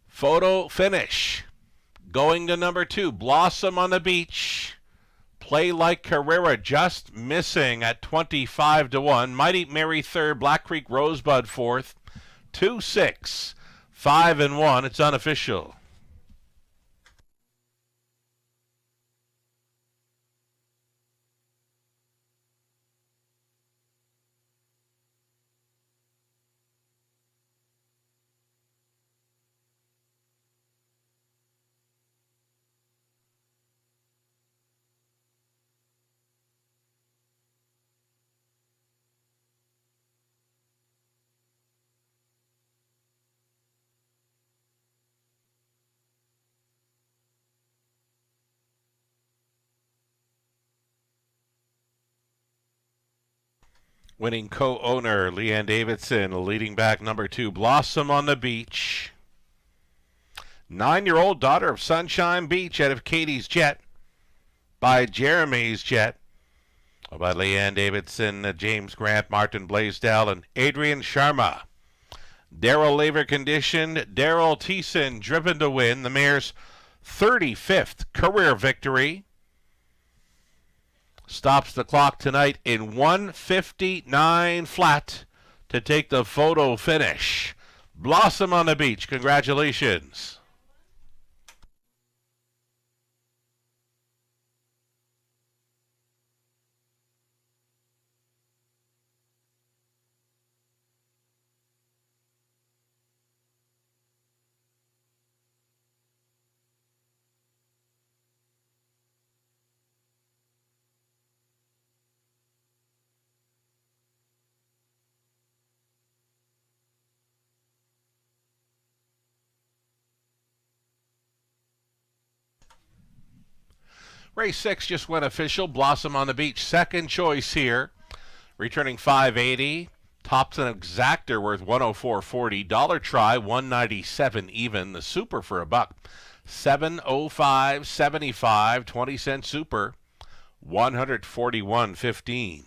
Photo finish. Going to number 2, Blossom on the Beach. Play Like Carrera just missing at 25-1. Mighty Mary third, Black Creek Rosebud fourth. 2-6, 5-1. It's unofficial. Winning co-owner Leanne Davidson, leading back number 2, Blossom on the Beach. 9-year-old daughter of Sunshine Beach out of Katie's Jet by Jeremy's Jet. By Leanne Davidson, James Grant, Martin Blaisdell, and Adrian Sharma. Daryl Laver conditioned. Daryl Thiessen driven to win. The mare's 35th career victory. stops the clock tonight in 1:59 flat to take the photo finish. Blossom on the Beach, congratulations. Race 6 just went official. Blossom on the Beach, second choice here. Returning $5.80. Tops an exactor worth $104.40. Dollar try, $197 even. The super for $1. $705.75. 20-cent super, $141.15.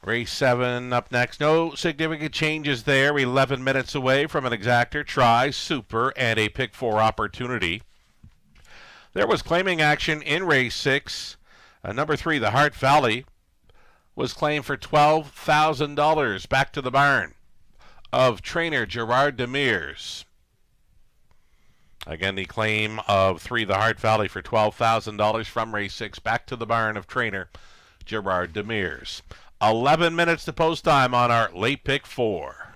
Race 7 up next. No significant changes there. 11 minutes away from an exactor, try, super, and a pick 4 opportunity. There was claiming action in race 6. Number 3, the Hart Valley, was claimed for $12,000. Back to the barn of trainer Gerard Demers. Again, the claim of 3, the Hart Valley, for $12,000 from race 6. Back to the barn of trainer Gerard Demers. 11 minutes to post time on our late pick 4.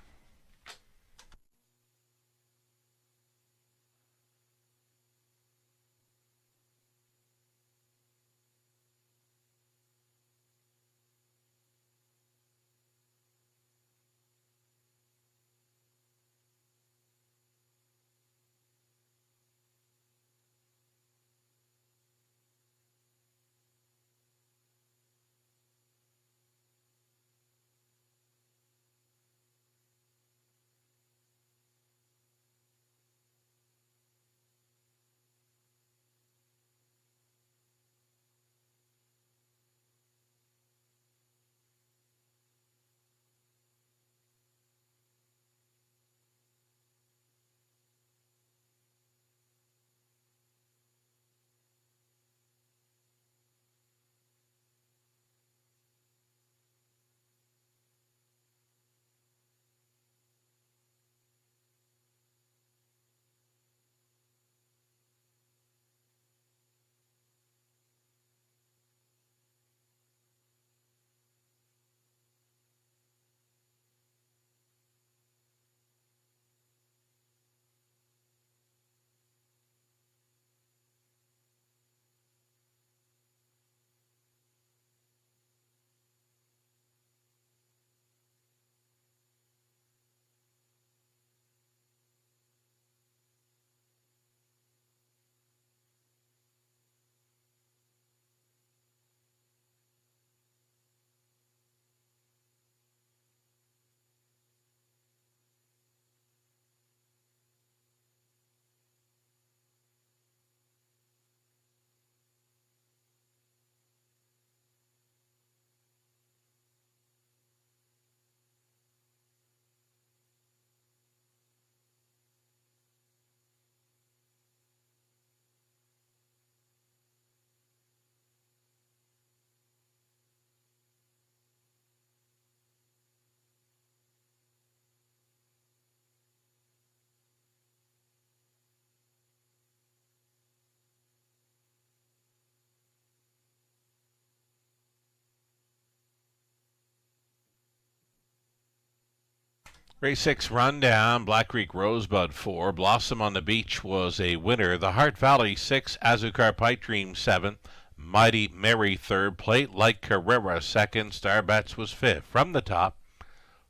Race 6 rundown. Black Creek Rosebud 4. Blossom on the Beach was a winner. The Hart Valley 6. Azucar Pipe Dream 7. Mighty Mary 3rd. Plate Like Carrera 2nd. Starbats was 5th. From the top,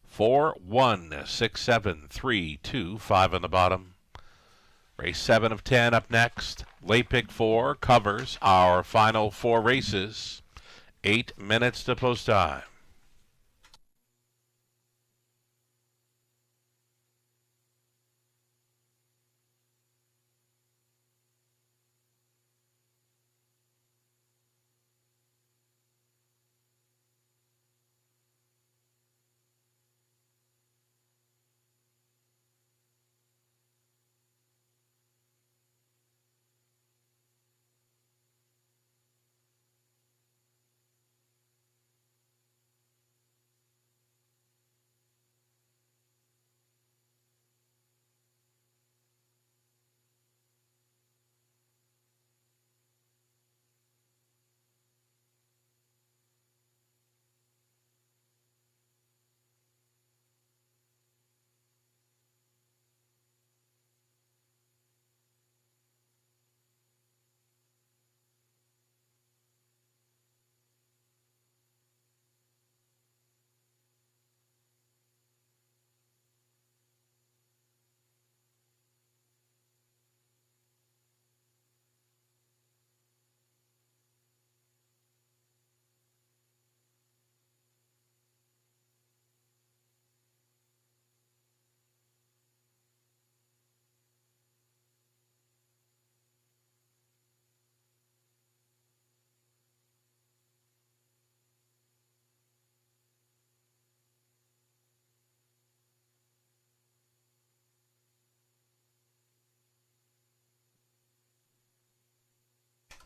4, 1, 6, 7, 3, 2, 5 on the bottom. Race 7 of 10 up next. Late pick 4 covers our final 4 races. 8 minutes to post time.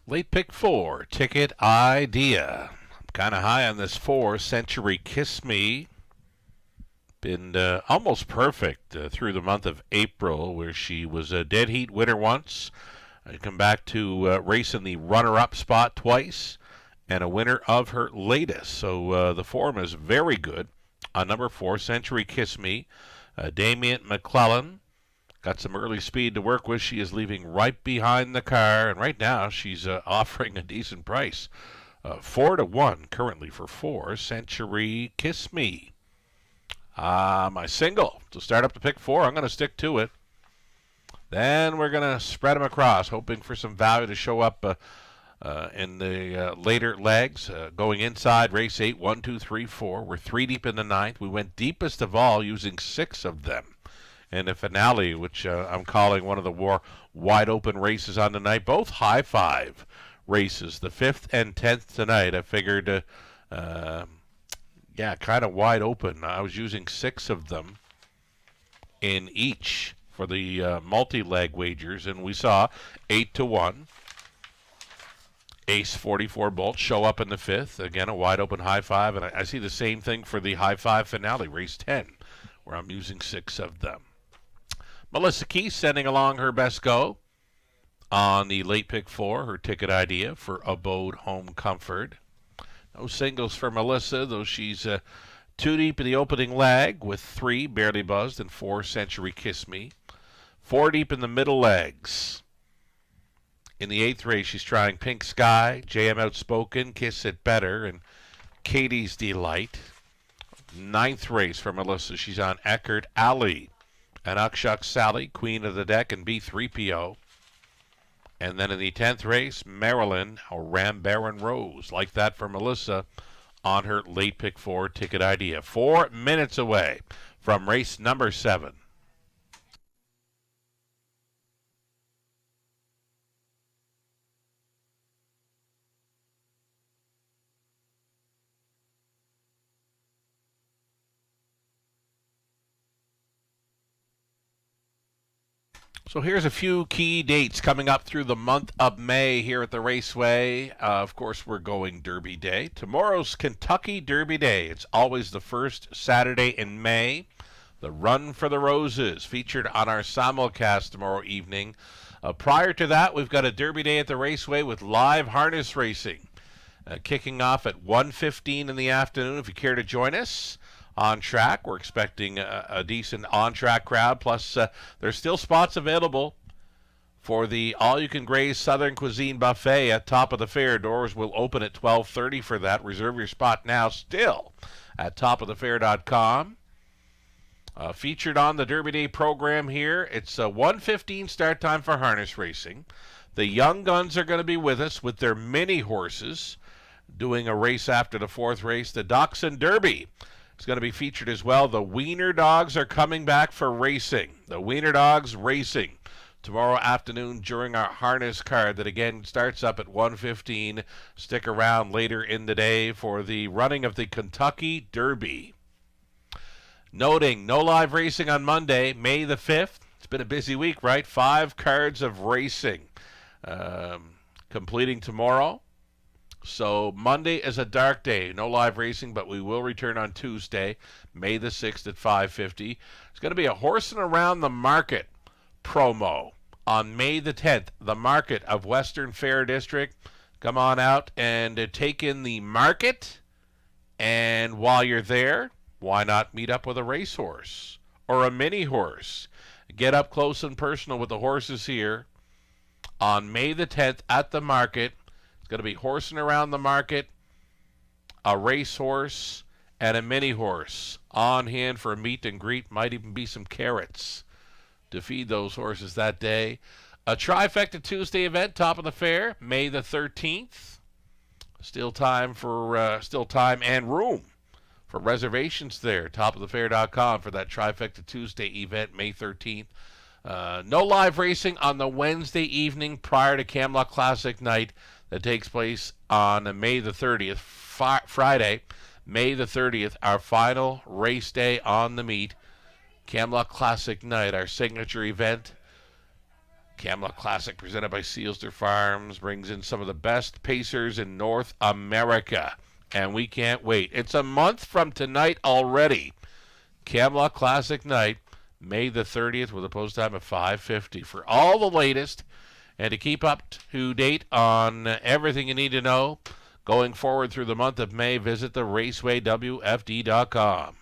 Late pick 4, Ticket Idea. I'm kind of high on this 4, Century Kiss Me. Been almost perfect through the month of April, where she was a dead heat winner once. Come back to racing the runner-up spot twice, and a winner of her latest. So the form is very good. On number 4, Century Kiss Me, Damian McClellan. Got some early speed to work with. She is leaving right behind the car, and right now she's offering a decent price. 4-1 currently for 4, Century Kiss Me. My single to start up to pick 4. I'm going to stick to it. Then we're going to spread them across, hoping for some value to show up in the later legs. Going inside, race 8, 1, 2, 3, 4. We're 3 deep in the 9th. We went deepest of all, using 6 of them. And the finale, which I'm calling one of the more wide-open races on the night, both high 5 races, the 5th and 10th tonight. I figured, kind of wide open. I was using 6 of them in each for the multi-leg wagers, and we saw 8-1. Ace 44 Bolt show up in the 5th. Again, a wide-open high 5, and I see the same thing for the high 5 finale, race 10, where I'm using 6 of them. Melissa Key sending along her best go on the late pick 4, her ticket idea for Abode Home Comfort. No singles for Melissa, though she's 2 deep in the opening leg with 3, Barely Buzzed, and 4, Century Kiss Me. 4 deep in the middle legs. In the 8th race, she's trying Pink Sky, JM Outspoken, Kiss It Better, and Katie's Delight. 9th race for Melissa, she's on Eckert Alley and Ukshuk Sally, Queen of the Deck, and B3PO. And then in the 10th race, Marilyn or Ram Baron Rose. Like that for Melissa on her late pick 4 ticket idea. 4 minutes away from race number 7. So here's a few key dates coming up through the month of May here at the Raceway. Of course, we're going Derby Day. Tomorrow's Kentucky Derby Day. It's always the first Saturday in May. The Run for the Roses, featured on our simulcast tomorrow evening. Prior to that, we've got a Derby Day at the Raceway with live harness racing. Kicking off at 1:15 in the afternoon. If you care to join us on track, we're expecting a decent on-track crowd. Plus, there's still spots available for the all-you-can-graze Southern Cuisine Buffet at Top of the Fair. Doors will open at 12:30 for that. Reserve your spot now, still at topofthefair.com. Featured on the Derby Day program here, it's a 1:15 start time for harness racing. The Young Guns are going to be with us with their mini horses, doing a race after the 4th race. The Dachshund Derby is going to be featured as well. The Wiener Dogs are coming back for racing. The Wiener Dogs racing tomorrow afternoon during our harness card that again starts up at 1:15. Stick around later in the day for the running of the Kentucky Derby. Noting no live racing on Monday, May the 5th. It's been a busy week, right? 5 cards of racing completing tomorrow. So Monday is a dark day. No live racing, but we will return on Tuesday, May the 6th at 5:50. It's going to be a Horsing Around the Market promo on May the 10th. The Market of Western Fair District. Come on out and take in the market. And while you're there, why not meet up with a racehorse or a mini horse? Get up close and personal with the horses here on May the 10th at the market. It's going to be Horsing Around the Market, a racehorse, and a mini horse on hand for a meet and greet. Might even be some carrots to feed those horses that day. A Trifecta Tuesday event, Top of the Fair, May the 13th. Still time and room for reservations there. Topofthefair.com for that Trifecta Tuesday event, May 13th. No live racing on the Wednesday evening prior to Camelot Classic night that takes place on May the 30th, Friday, May the 30th, our final race day on the meet. Camelot Classic night, our signature event. Camelot Classic presented by Sealster Farms brings in some of the best pacers in North America. And we can't wait. It's a month from tonight already. Camelot Classic night, May the 30th, with a post time of 5:50. For all the latest and to keep up to date on everything you need to know going forward through the month of May, visit the racewaywfd.com.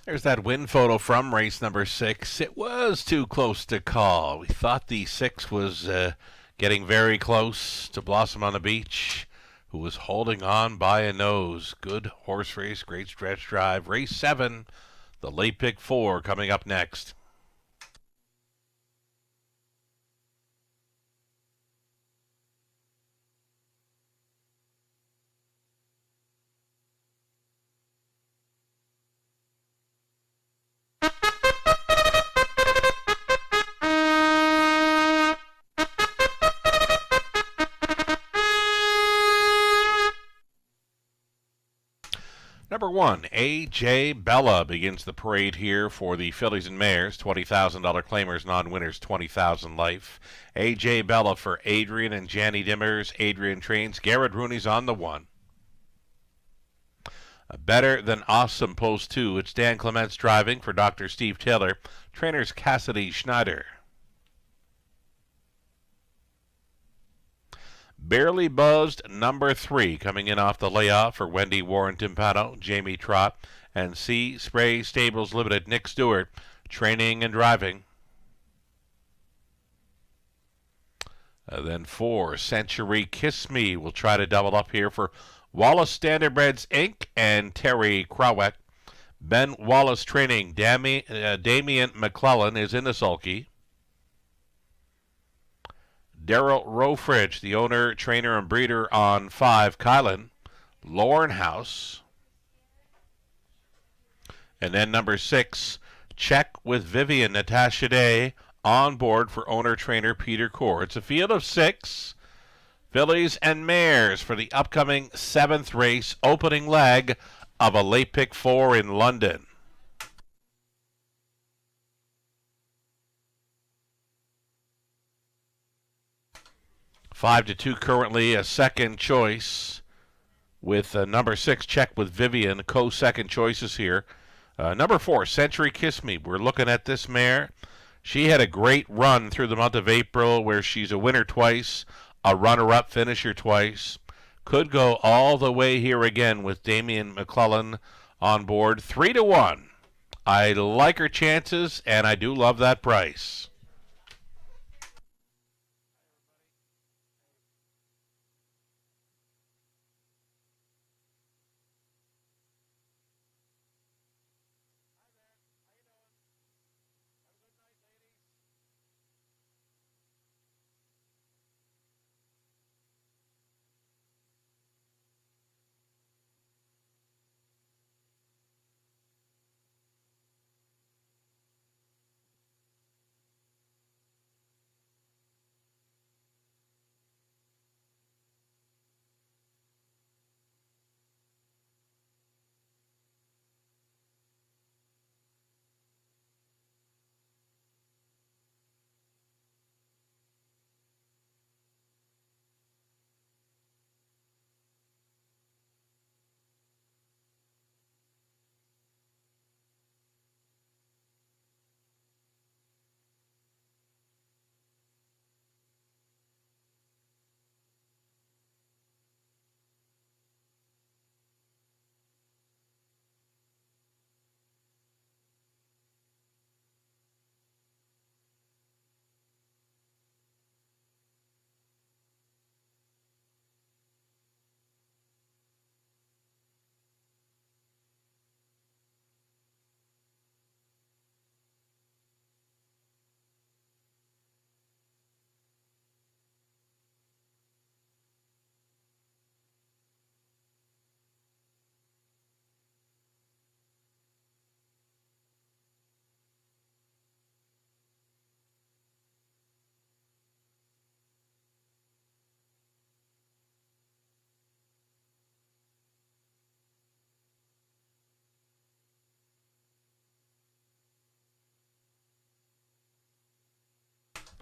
There's that win photo from race number 6. It was too close to call. We thought the 6 was getting very close to Blossom on the Beach, who was holding on by a nose. Good horse race, great stretch drive. Race 7, the late pick 4 coming up next. Number 1, A.J. Bella begins the parade here for the fillies and mares. $20,000 claimers, non-winners, $20,000 life. A.J. Bella for Adrian and Janny Dimmers. Adrian trains. Garrett Rooney's on the 1. Better Than Awesome, post 2. It's Dan Clements driving for Dr. Steve Taylor. Trainers Cassidy Schneider. Barely Buzzed, number 3, coming in off the layoff for Wendy Warren Timpano, Jamie Trott, and Sea Spray Stables Limited, Nick Stewart, training and driving. Then 4, Century Kiss Me will try to double up here for Wallace Standardbreds Inc. and Terry Crowett. Ben Wallace training, Damian McClellan is in the sulky. Daryl Rofridge, the owner, trainer, and breeder on 5, Kylan. Lauren House. And then number 6, Check with Vivian, Natasha Day, on board for owner, trainer, Peter Core. It's a field of 6 fillies and mares for the upcoming 7th race, opening leg of a late pick 4 in London. Five to 2 currently, a second choice with number 6, Check with Vivian, co-second choices here. Number 4, Century Kiss Me. We're looking at this mare. She had a great run through the month of April where she's a winner twice, a runner-up finisher twice. Could go all the way here again with Damian McClellan on board. 3 to 1. I like her chances, and I do love that price.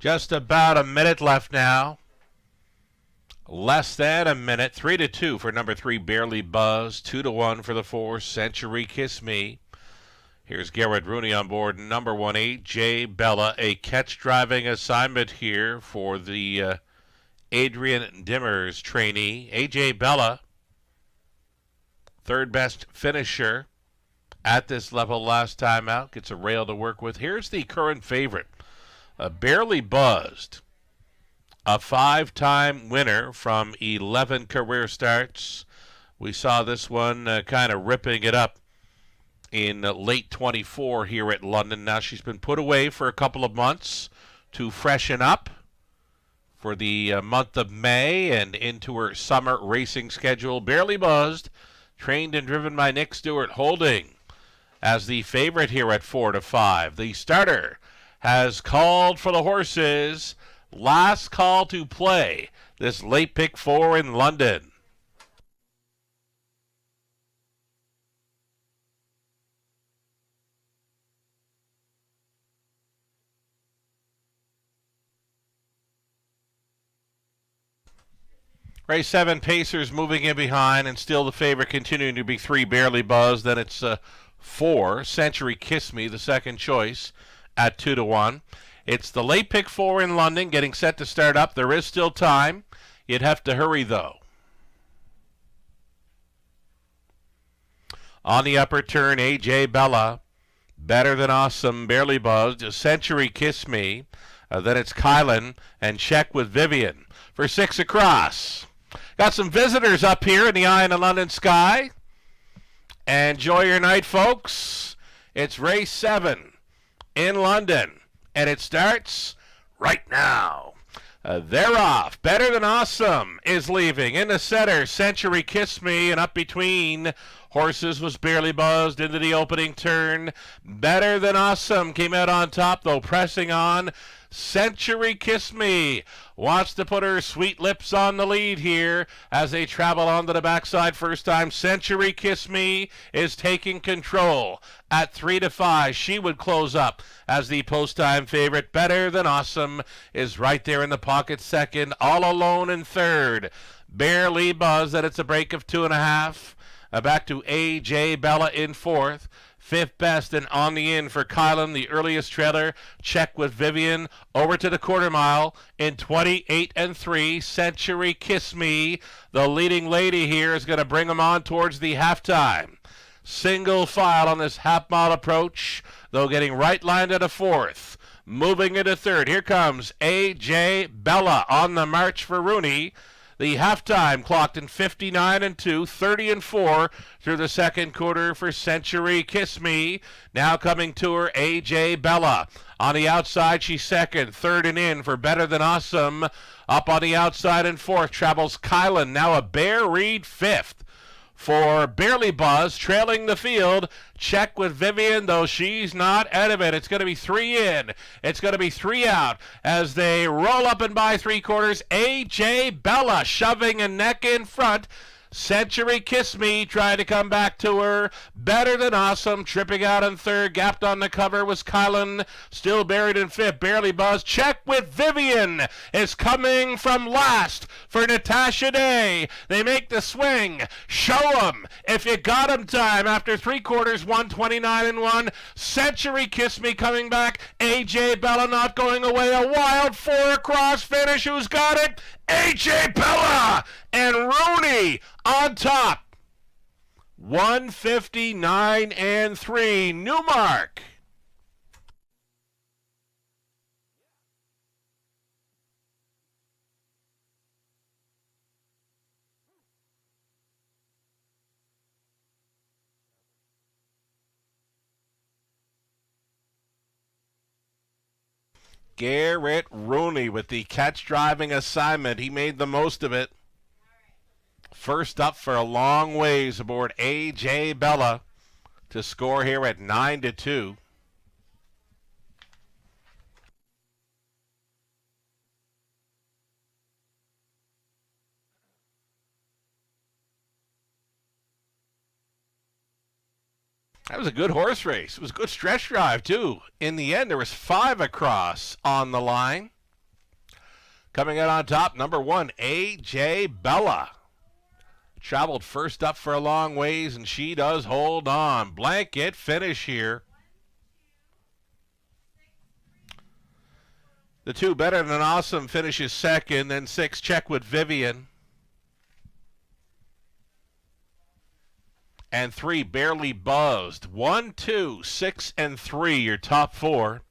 Just about a minute left now. Less than a minute. 3-2 for number 3, Barely Buzz. 2-1 for the 4, Century Kiss Me. Here's Garrett Rooney on board number 1, A.J. Bella. A catch driving assignment here for the Adrian Dimmers trainee. A.J. Bella, third best finisher at this level last time out. Gets a rail to work with. Here's the current favorite, Barely Buzzed. A 5-time winner from 11 career starts. We saw this one kind of ripping it up in late 24 here at London. Now she's been put away for a couple of months to freshen up for the month of May and into her summer racing schedule. Barely Buzzed, trained and driven by Nick Stewart, holding as the favorite here at 4-5. The starter has called for the horses. Last call to play this late pick 4 in London. Race 7, Pacers moving in behind, and still the favorite continuing to be 3, Barely Buzzed. Then it's 4, Century Kiss Me, the second choice at 2-1. It's the late pick 4 in London, getting set to start up. There is still time. You'd have to hurry, though. On the upper turn, A.J. Bella, Better Than Awesome, Barely Buzzed, Century Kiss Me. Then it's Kylan and Check with Vivian for 6 across. Got some visitors up here in the eye in the London sky. Enjoy your night, folks. It's race 7 in London, and it starts right now. They're off. Better Than Awesome is leaving. In the center, Century Kiss Me, and up between horses was Barely Buzzed into the opening turn. Better Than Awesome came out on top, though, pressing on. Century Kiss Me wants to put her sweet lips on the lead here as they travel onto the backside first time. Century Kiss Me is taking control at 3-5. She would close up as the post-time favorite. Better Than Awesome is right there in the pocket second. All Alone in third. Barely Buzz, and it's a break of 2.5. Back to A.J. Bella in fourth. Fifth best and on the in for Kylan, the earliest trailer. Check with Vivian over to the quarter mile in 28-3. Century Kiss Me, the leading lady here, is going to bring them on towards the halftime. Single file on this half-mile approach, though getting right line to the fourth. Moving into third. Here comes A.J. Bella on the march for Rooney. The halftime clocked in 59-2, 30-4 through the second quarter for Century Kiss Me. Now coming to her, A.J. Bella. On the outside, she's second. Third and in for Better Than Awesome. Up on the outside in fourth travels Kylan. Now a Bear Reed fifth. For Barely Buzz, trailing the field. Check with Vivian, though she's not out of it. It's going to be 3 in. It's going to be 3 out as they roll up and by 3/4. A.J. Bella shoving a neck in front. Century Kiss Me trying to come back to her. Better Than Awesome tripping out in third. Gapped on the cover was Kylan. Still buried in fifth. Barely Buzz. Check with Vivian is coming from last for Natasha Day. They make the swing. Show 'em if you got 'em time after 3/4, 129-1. Century Kiss Me coming back. A.J. Bella not going away. A wild 4 across finish. Who's got it? A.J. Bella and Rooney on top. 159-3. New mark. Garrett Rooney with the catch driving assignment. He made the most of it. First up for a long ways aboard A.J. Bella to score here at 9-2. That was a good horse race. It was a good stretch drive, too. In the end, there was 5 across on the line. Coming out on top, number 1, A.J. Bella. Traveled first up for a long ways, and she does hold on. Blanket finish here. The 2, Better Than Awesome, finishes second. Then 6, Check with Vivian. And 3, Barely Buzzed. 1, 2, 6, and 3, your top 4.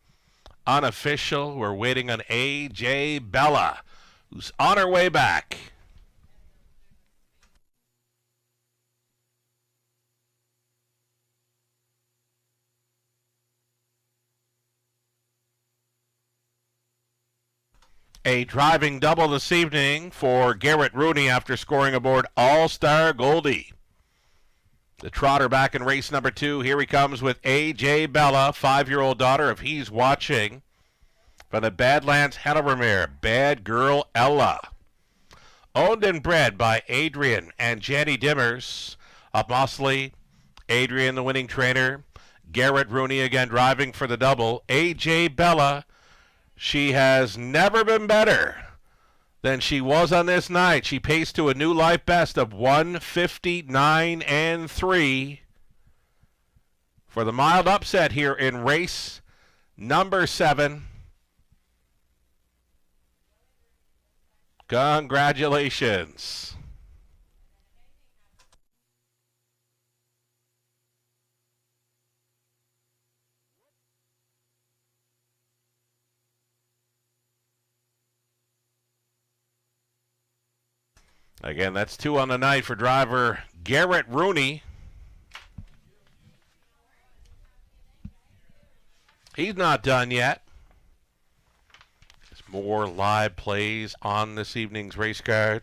Unofficial, we're waiting on A.J. Bella, who's on her way back. A driving double this evening for Garrett Rooney after scoring aboard All-Star Goldie. The trotter back in race number 2. Here he comes with A.J. Bella, 5-year-old daughter of He's Watching. From the Badlands Hanover mare, Bad Girl Ella. Owned and bred by Adrian and Jenny Dimmers of Mosley. Adrian, the winning trainer. Garrett Rooney again driving for the double. A.J. Bella, she has never been better than she was on this night. She paced to a new life best of 159 and 3 for the mild upset here in race number 7. Congratulations. Again, that's 2 on the night for driver Garrett Rooney. He's not done yet. There's more live plays on this evening's race card.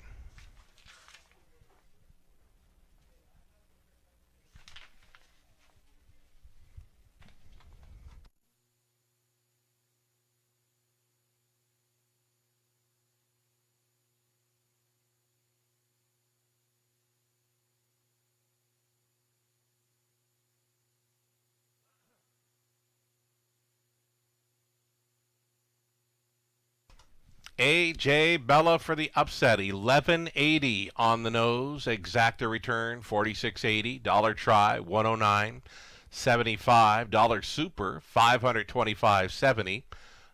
A.J. Bella for the upset, 1180 on the nose. Exacta return, 4680. Dollar try, 109.75. Dollar super, 525.70.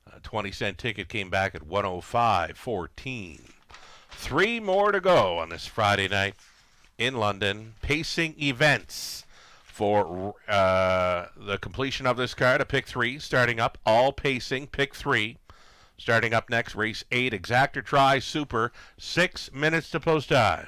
A 20-cent ticket came back at 105.14. 3 more to go on this Friday night in London. Pacing events for the completion of this card. A pick 3 starting up. All pacing, pick 3. Starting up next, race 8, Exacta Try Super, 6 minutes to post time.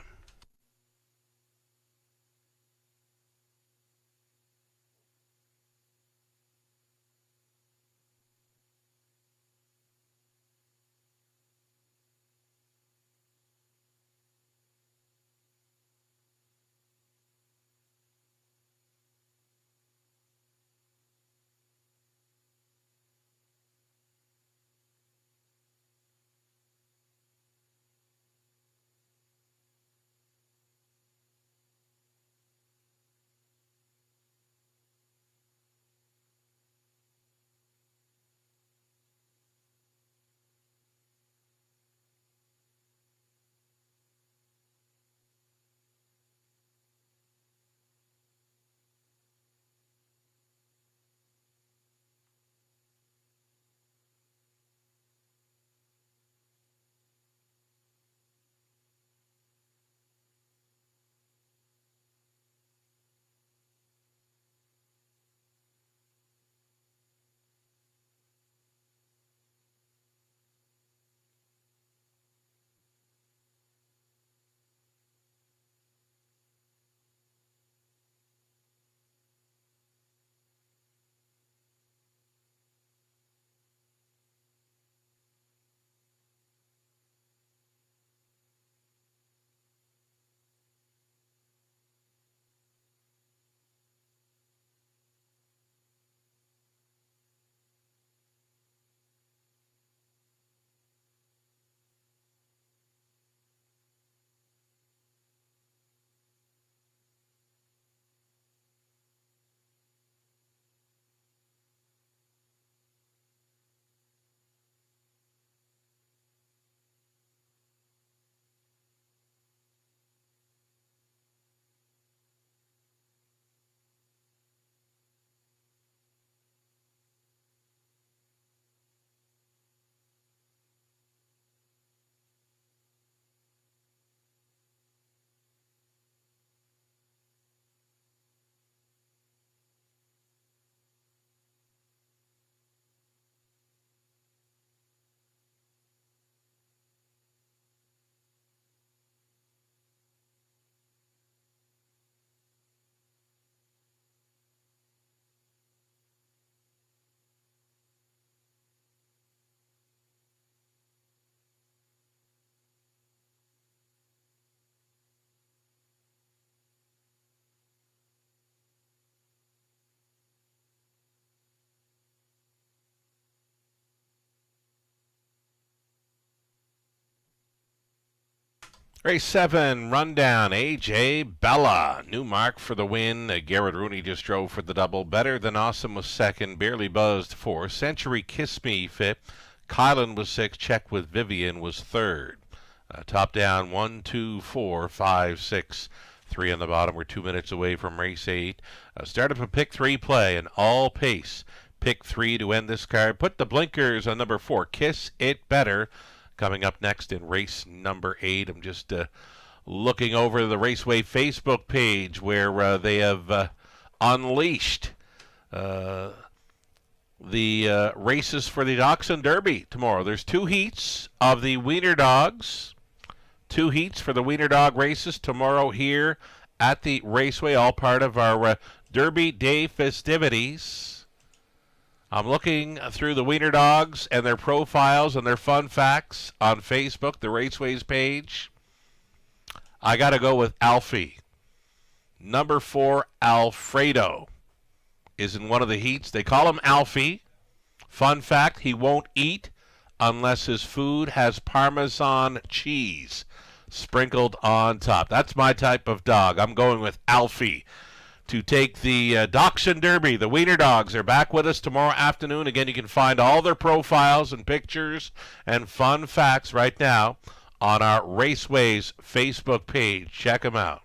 Race 7, rundown, A.J. Bella. New mark for the win. Garrett Rooney just drove for the double. Better Than Awesome was second. Barely Buzzed fourth. Century Kiss Me fifth. Kylan was sixth. Check with Vivian was third. Top down, 1, 2, 4, 5, 6. 3 on the bottom. We're 2 minutes away from race 8. Start up a pick 3 play, an all pace. Pick 3 to end this card. Put the blinkers on number 4, Kiss It Better. Coming up next in race number 8, I'm just looking over the Raceway Facebook page where they have unleashed the races for the Dachshund Derby tomorrow. There's 2 heats of the Wiener Dogs. 2 heats for the Wiener Dog races tomorrow here at the Raceway, all part of our Derby Day festivities. I'm looking through the Wiener Dogs and their profiles and their fun facts on Facebook, the Raceways page. I got to go with Alfie. Number 4, Alfredo, is in one of the heats. They call him Alfie. Fun fact, he won't eat unless his food has Parmesan cheese sprinkled on top. That's my type of dog. I'm going with Alfie to take the Dachshund Derby. The Wiener Dogs are back with us tomorrow afternoon. Again, you can find all their profiles and pictures and fun facts right now on our Raceways Facebook page. Check them out.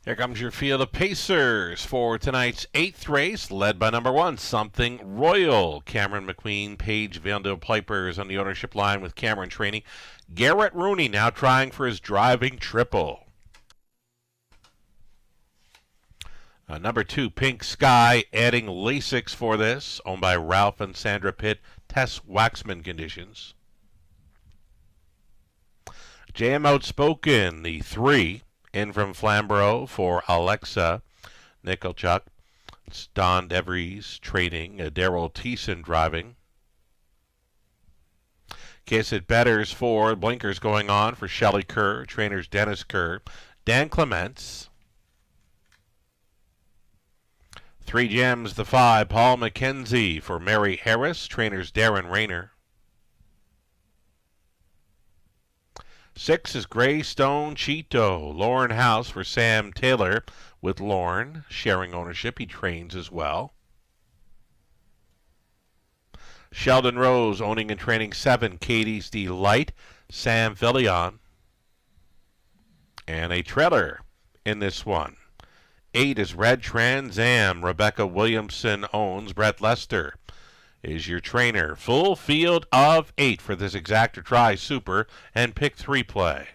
Here comes your field of Pacers for tonight's 8th race, led by number 1, Something Royal. Cameron McQueen, Paige Vandale Piper is on the ownership line with Cameron training. Garrett Rooney now trying for his driving triple. Number 2, Pink Sky, adding Lasix for this, owned by Ralph and Sandra Pitt. Tess Waxman conditions. JM Outspoken, the 3, in from Flamborough for Alexa Nicholchuk. It's Don DeVries trading, Daryl Thiessen driving. Kiss It Better's 4, blinkers going on for Shelley Kerr, trainers Dennis Kerr, Dan Clements. 3 Gems, the 5, Paul McKenzie for Mary Harris, trainers Darren Rayner. 6 is Greystone Cheeto, Lauren House for Sam Taylor, with Lauren sharing ownership. He trains as well. Sheldon Rose owning and training 7, Katie's Delight, Sam Villion. And a trailer in this one. 8 is Red Trans Am, Rebecca Williamson owns. Brett Lester is your trainer. Full field of 8 for this Exacta Try Super and pick 3 play.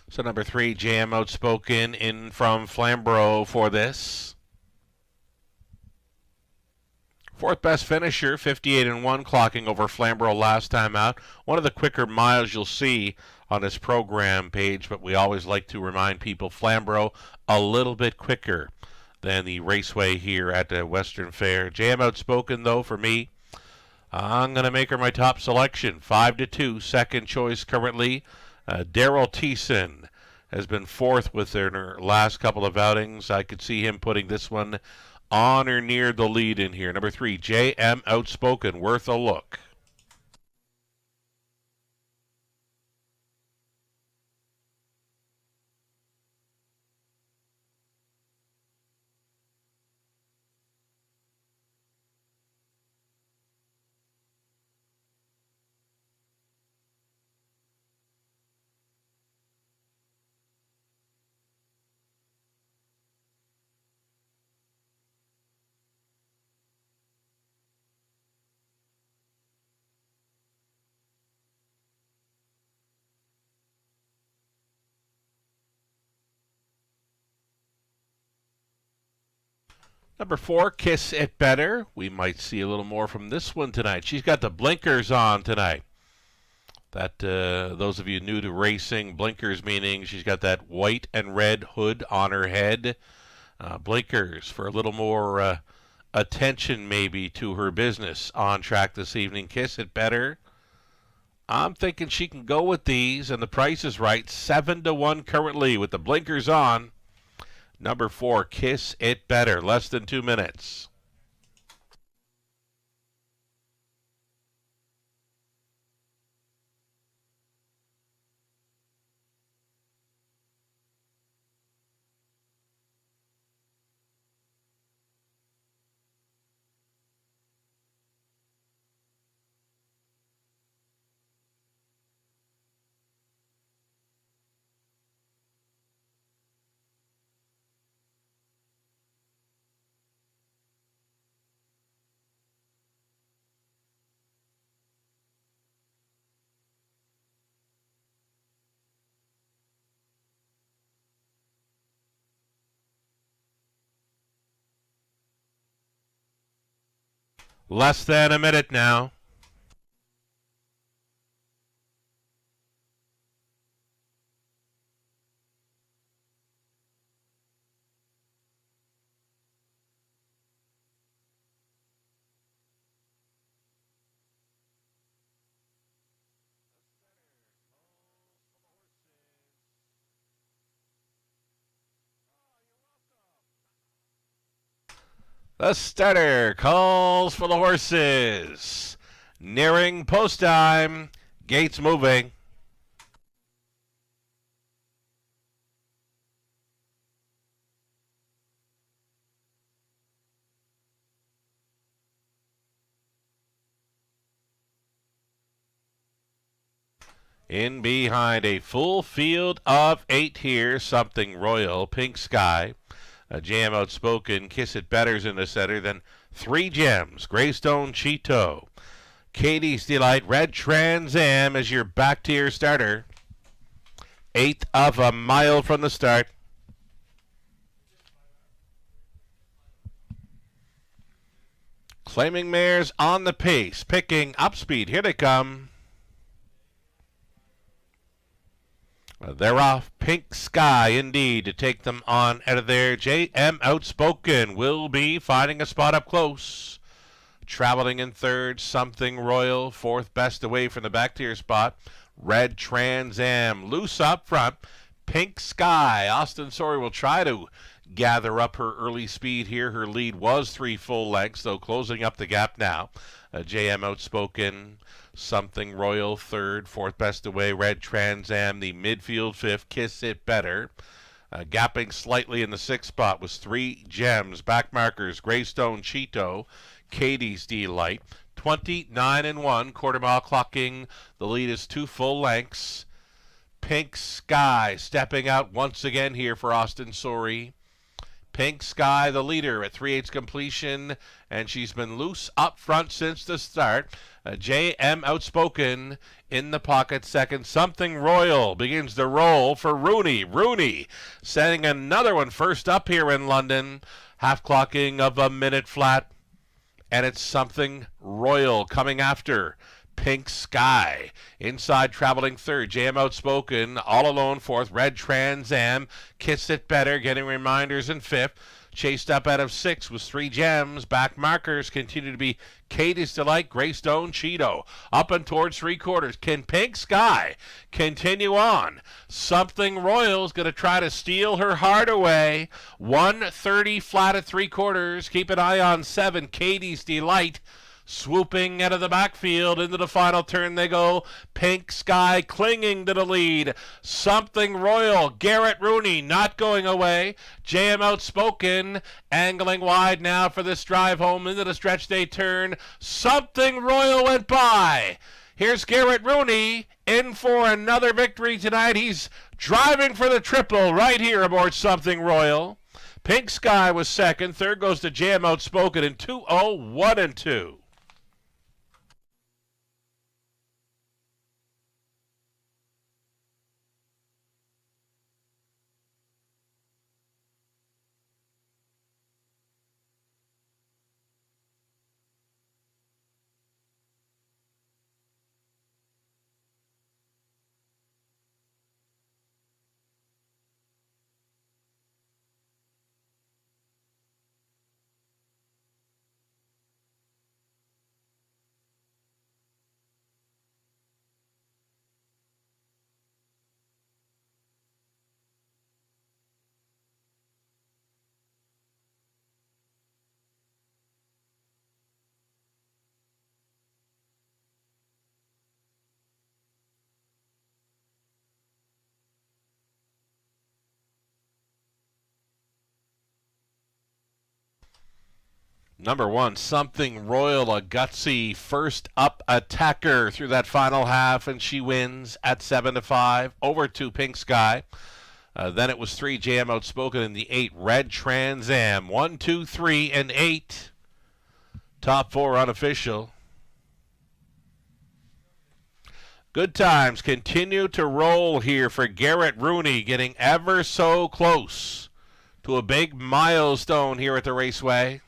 So number 3, JM Outspoken in from Flamborough for this. 4th best finisher, 58-1, clocking over Flamborough last time out. One of the quicker miles you'll see on this program page, but we always like to remind people Flamborough a little bit quicker than the raceway here at the Western Fair. JM Outspoken, though, for me, I'm going to make her my top selection. 5-2, second choice currently. Daryl Thiessen has been 4th with their last couple of outings. I could see him putting this one on or near the lead in here. Number 3, JM Outspoken, worth a look. Number 4, Kiss It Better. We might see a little more from this one tonight. She's got the blinkers on tonight. That those of you new to racing, blinkers meaning she's got that white and red hood on her head. Blinkers for a little more attention maybe to her business on track this evening. Kiss It Better. I'm thinking she can go with these, and the price is right. 7-1 currently with the blinkers on. Number 4, Kiss It Better. Less than 2 minutes. Less than a minute now. The starter calls for the horses. Nearing post time. Gates moving. In behind, a full field of 8 here. Something Royal, Pink Sky, a Jam Outspoken, Kiss It Better's in the center. Then 3 Gems, Greystone Cheeto, Katie's Delight, Red Trans Am as your back tier starter. 1/8 of a mile from the start. Claiming mares on the pace, picking up speed. Here they come. They're off. Pink Sky, indeed, to take them on out of there. JM Outspoken will be finding a spot up close. Traveling in third, Something Royal. Fourth best away from the back tier spot. Red Trans Am loose up front. Pink Sky. Austin Sori will try to gather up her early speed here. Her lead was 3 full lengths, though closing up the gap now. JM Outspoken, Something Royal third, fourth best away. Red Trans Am the midfield fifth. Kiss It Better. Gapping slightly in the 6th spot was 3 Gems. Back markers Greystone Cheeto, Katie's Delight. 29-1, quarter mile clocking. The lead is 2 full lengths. Pink Sky stepping out once again here for Austin Sori. Pink Sky, the leader at 3/8 completion, and she's been loose up front since the start. JM Outspoken in the pocket second. Something Royal begins the roll for Rooney. Rooney setting another one first up here in London. Half clocking of a minute flat, and it's Something Royal coming after Pink Sky. Inside traveling third, JM Outspoken, all alone fourth. Red Trans Am, Kiss It Better, getting reminders in fifth. Chased up out of 6 was 3 Gems. Back markers continue to be Katie's Delight, Greystone Cheeto. Up and towards 3/4. Can Pink Sky continue on? Something Royal's going to try to steal her heart away. 1:30 flat at 3/4. Keep an eye on 7, Katie's Delight. Swooping out of the backfield into the final turn they go. Pink Sky clinging to the lead. Something Royal, Garrett Rooney not going away. JM Outspoken angling wide now for this drive home into the stretch day turn. Something Royal went by. Here's Garrett Rooney in for another victory tonight. He's driving for the triple right here aboard Something Royal. Pink Sky was second. Third goes to JM Outspoken in 2:01-2. Number 1, Something Royal, a gutsy first up attacker through that final half, and she wins at 7-5 over to Pink Sky. Then it was 3 JM Outspoken in the 8, Red Trans Am. 1, 2, 3, and 8. Top 4 unofficial. Good times continue to roll here for Garrett Rooney, getting ever so close to a big milestone here at the Raceway.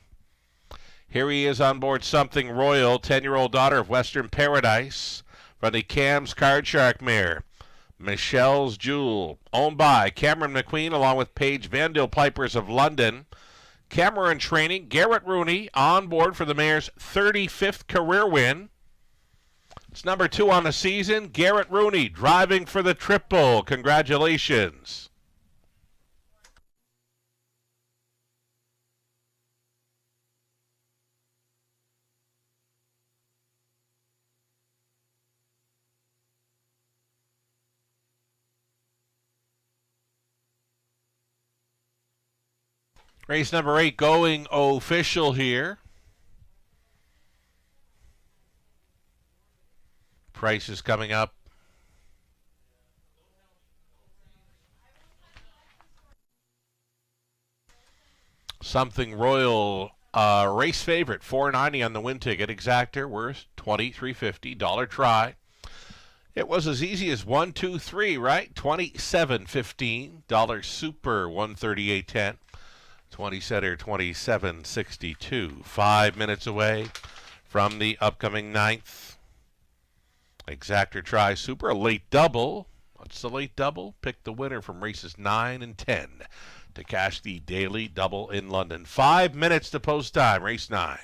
Here he is on board Something Royal, 10-year-old daughter of Western Paradise, from the Cam's Card Shark mare. Michelle's Jewel, owned by Cameron McQueen along with Paige Vandil Pipers of London. Cameron training, Garrett Rooney on board for the mare's 35th career win. It's number 2 on the season. Garrett Rooney driving for the triple. Congratulations. Race number 8 going official here. Price is coming up. Something Royal race favorite, $4.90 on the win ticket. Exactor worth $23.50. Dollar try. It was as easy as 1, 2, 3, right? $27.15. Dollar super, $138.10. 20 setter, $27.62. 5 minutes away from the upcoming ninth. Exactor try super, a late double. What's the late double? Pick the winner from races 9 and 10 to cash the daily double in London. 5 minutes to post time, race 9.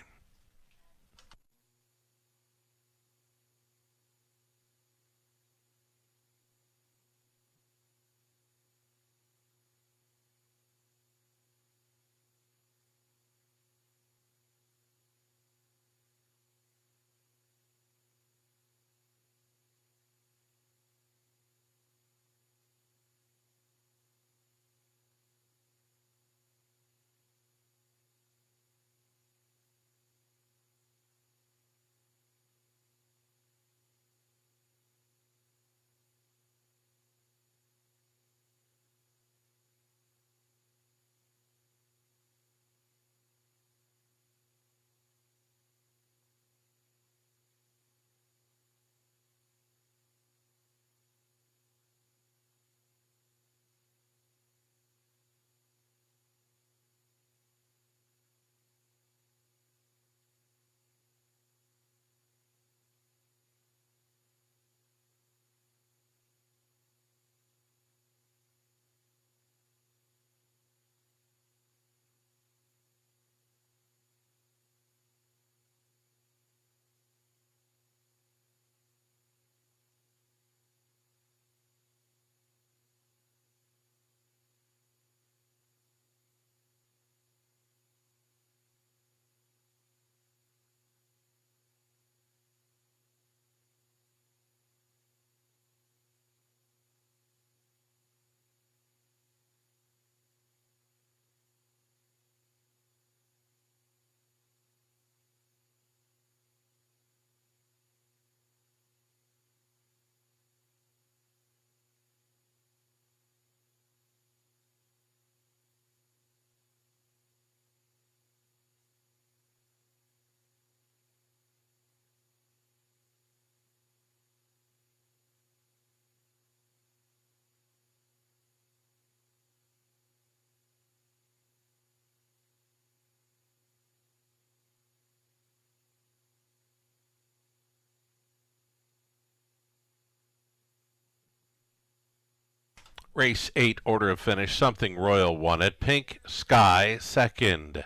Race 8, order of finish. Something Royal won it. Pink Sky second.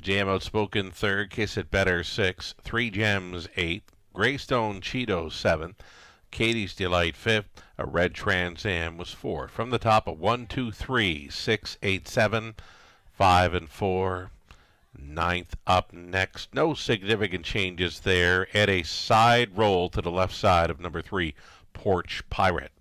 Jam Outspoken third. Kiss It Better 6. 3 Gems 8. Greystone Cheeto 7. Katie's Delight 5th. A Red Trans Am was 4th. From the top of 1, 2, 3, 6, 8, 7, 5, and 4. Ninth up next. No significant changes there. Add a side roll to the left side of number 3, Porch Pirate.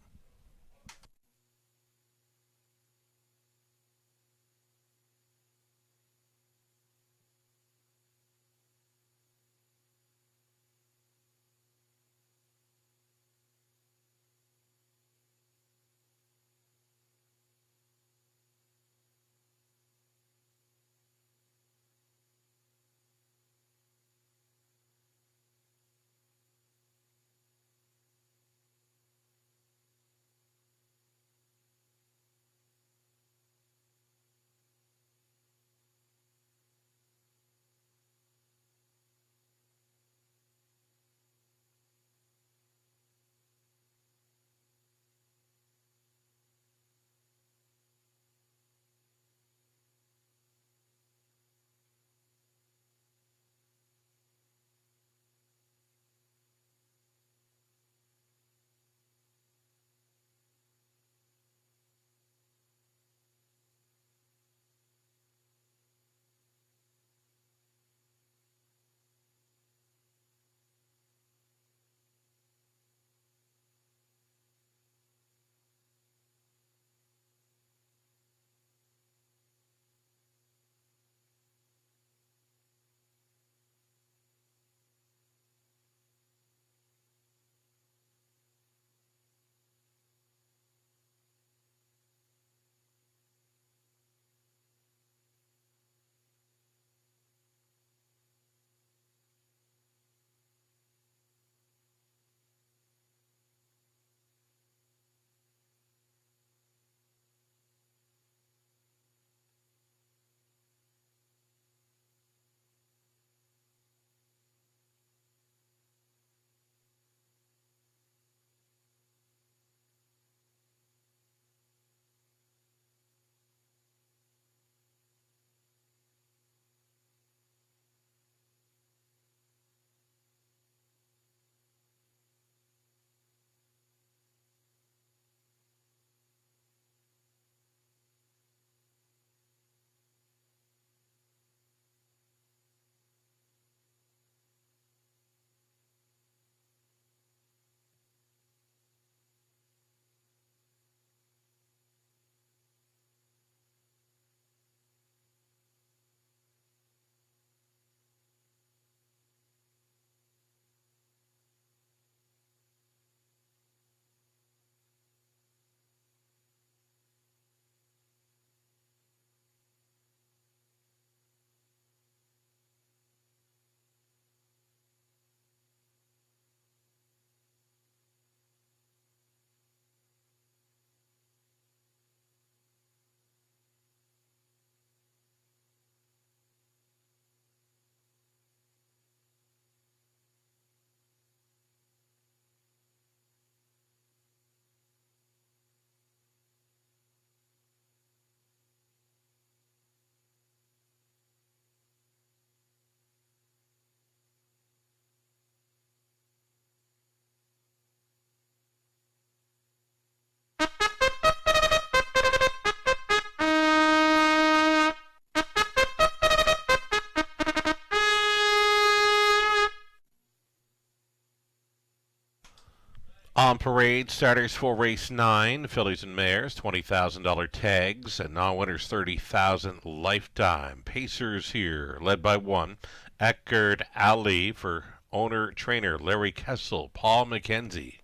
On parade, starters for race 9, fillies and mares, $20,000 tags, and non-winners $30,000 lifetime. Pacers here, led by 1, Eckerd Ali for owner-trainer Larry Kessel, Paul McKenzie.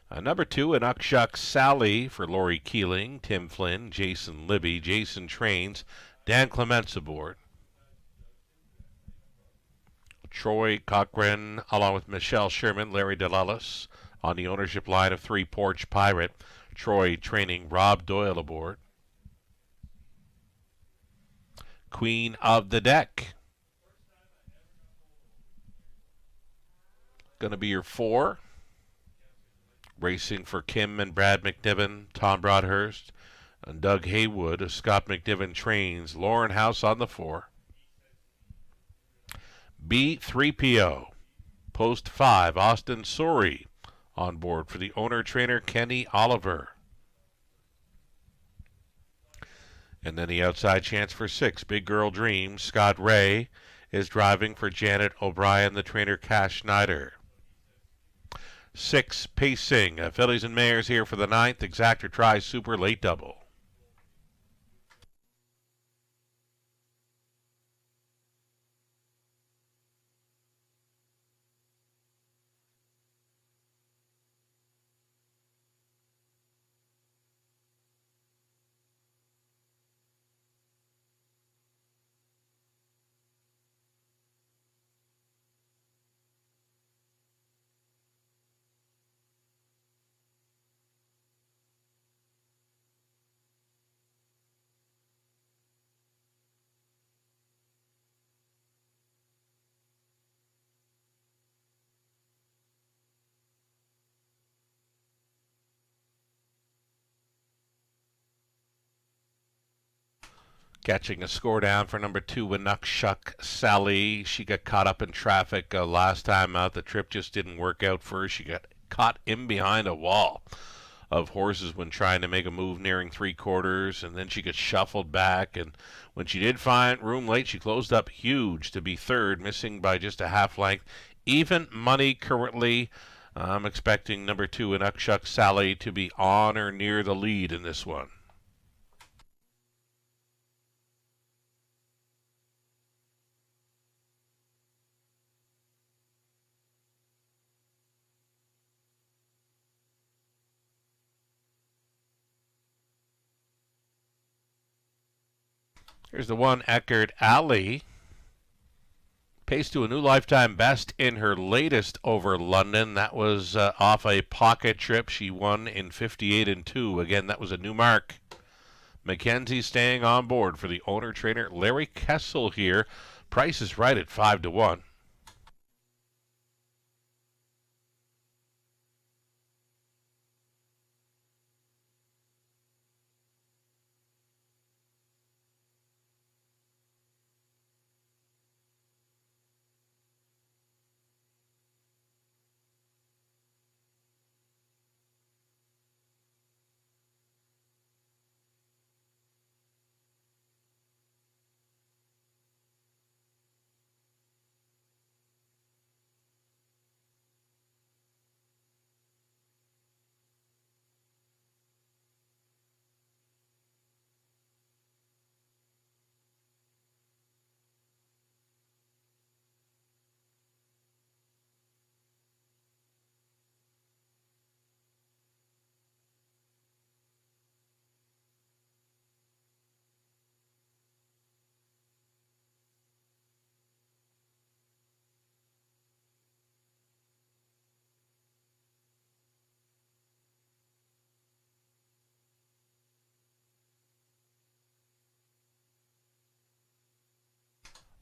Number 2, an Uckchuck Sally for Lori Keeling, Tim Flynn, Jason Libby, Jason Trains, Dan Clements aboard. Troy Cochran, along with Michelle Sherman, Larry DeLellis, on the ownership line of 3, Porch Pirate. Troy training Rob Doyle aboard. Queen of the Deck. Going to be your 4. Racing for Kim and Brad McNiven, Tom Broadhurst, and Doug Haywood. Scott McNiven trains Lauren House on the 4. B3PO, post 5, Austin Sorey on board for the owner-trainer Kenny Oliver. And then the outside chance for 6, Big Girl Dreams, Scott Ray is driving for Janet O'Brien, the trainer Cash Schneider. 6, Pacing, fillies and mares here for the 9th, Exactor Tri Super Late Double. Catching a score down for number 2, Winnuckshuk Sally. She got caught up in traffic last time out. The trip just didn't work out for her. She got caught in behind a wall of horses when trying to make a move nearing 3/4, and then she got shuffled back. And when she did find room late, she closed up huge to be 3rd, missing by just a half length. Even money currently. I'm expecting number 2, Winnuckshuk Sally, to be on or near the lead in this one. Here's the 1, Eckerd Ali. Paced to a new lifetime best in her latest over London. That was off a pocket trip. She won in 58 2. Again, that was a new mark. McKenzie staying on board for the owner-trainer Larry Kessel here. Price is right at 5-1.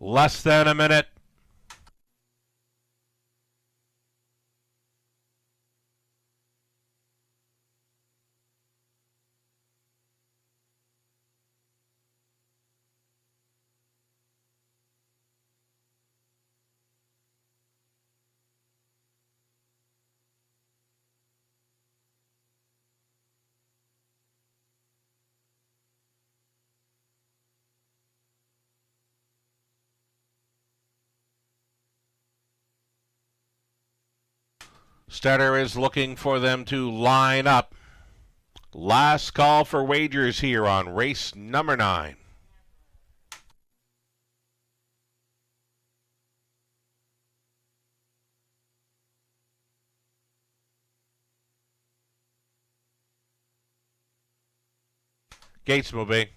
Less than a minute. Starter is looking for them to line up. Last call for wagers here on race number 9. Gates moving.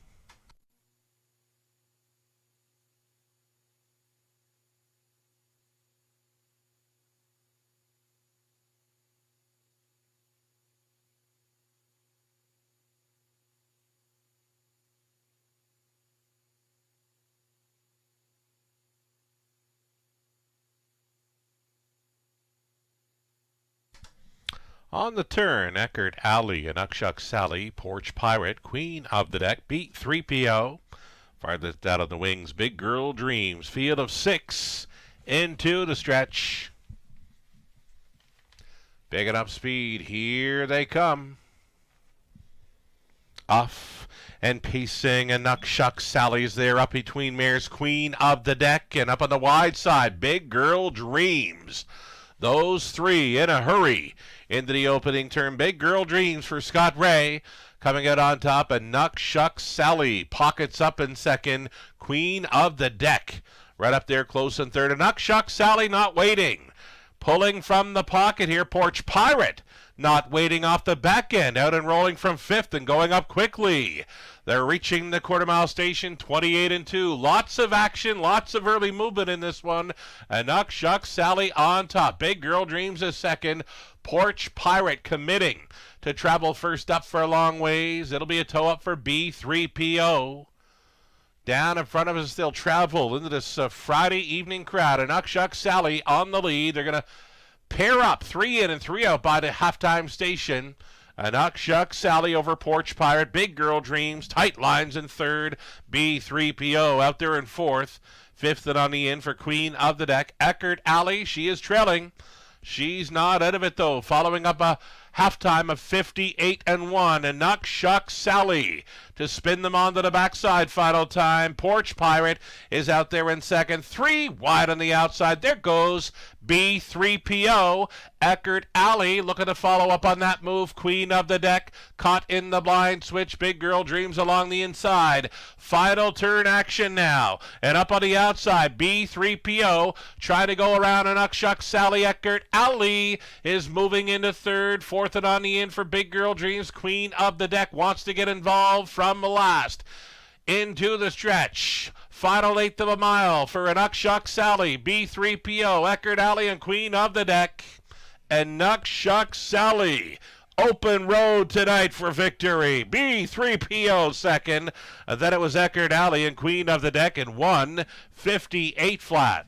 On the turn, Eckert Alley and Uckchuck Sally, Porch Pirate, Queen of the Deck, beat 3PO. Farthest out on the wings, Big Girl Dreams, field of 6 into the stretch. Big enough speed, here they come. Off and pacing, and Uckchuck Sally's there up between mares, Queen of the Deck, and up on the wide side, Big Girl Dreams. Those three in a hurry into the opening turn. Big Girl Dreams for Scott Ray. Coming out on top, and Uckchuck Sally pockets up in second. Queen of the Deck right up there close in third. And Uckchuck Sally not waiting. Pulling from the pocket here, Porch Pirate not waiting off the back end. Out and rolling from fifth and going up quickly. They're reaching the quarter-mile station, 28-2. Lots of action, lots of early movement in this one. And Uckchuck Sally on top. Big Girl Dreams is second. Porch Pirate committing to travel first up for a long ways. It'll be a toe up for B3PO. Down in front of us, they'll travel into this Friday evening crowd. And Uckchuck Sally on the lead. They're going to pair up 3 in and 3 out by the halftime station. And Uckchuck Sally over Porch Pirate. Big Girl Dreams. Tight lines in third. B3PO out there in fourth. Fifth and on the in for Queen of the Deck. Eckert Alley, she is trailing. She's not out of it, though. Following up a halftime of 58-1. And Uckchuck Sally to spin them onto the backside final time. Porch Pirate is out there in second. 3 wide on the outside. There goes B3PO. Eckert Alley looking to follow up on that move. Queen of the Deck caught in the blind switch. Big Girl Dreams along the inside. Final turn action now. And up on the outside, B3PO trying to go around, and Uckchuck Sally. Eckert Alley is moving into third. Fourth and on the in for Big Girl Dreams. Queen of the Deck wants to get involved from the last. Into the stretch. Final eighth of a mile for an Uckchuck Sally. B3PO, Eckert Alley, and Queen of the Deck. And Uckchuck Sally. Open road tonight for victory. B3PO second. Then it was Eckert Alley and Queen of the Deck in 1:58 flat.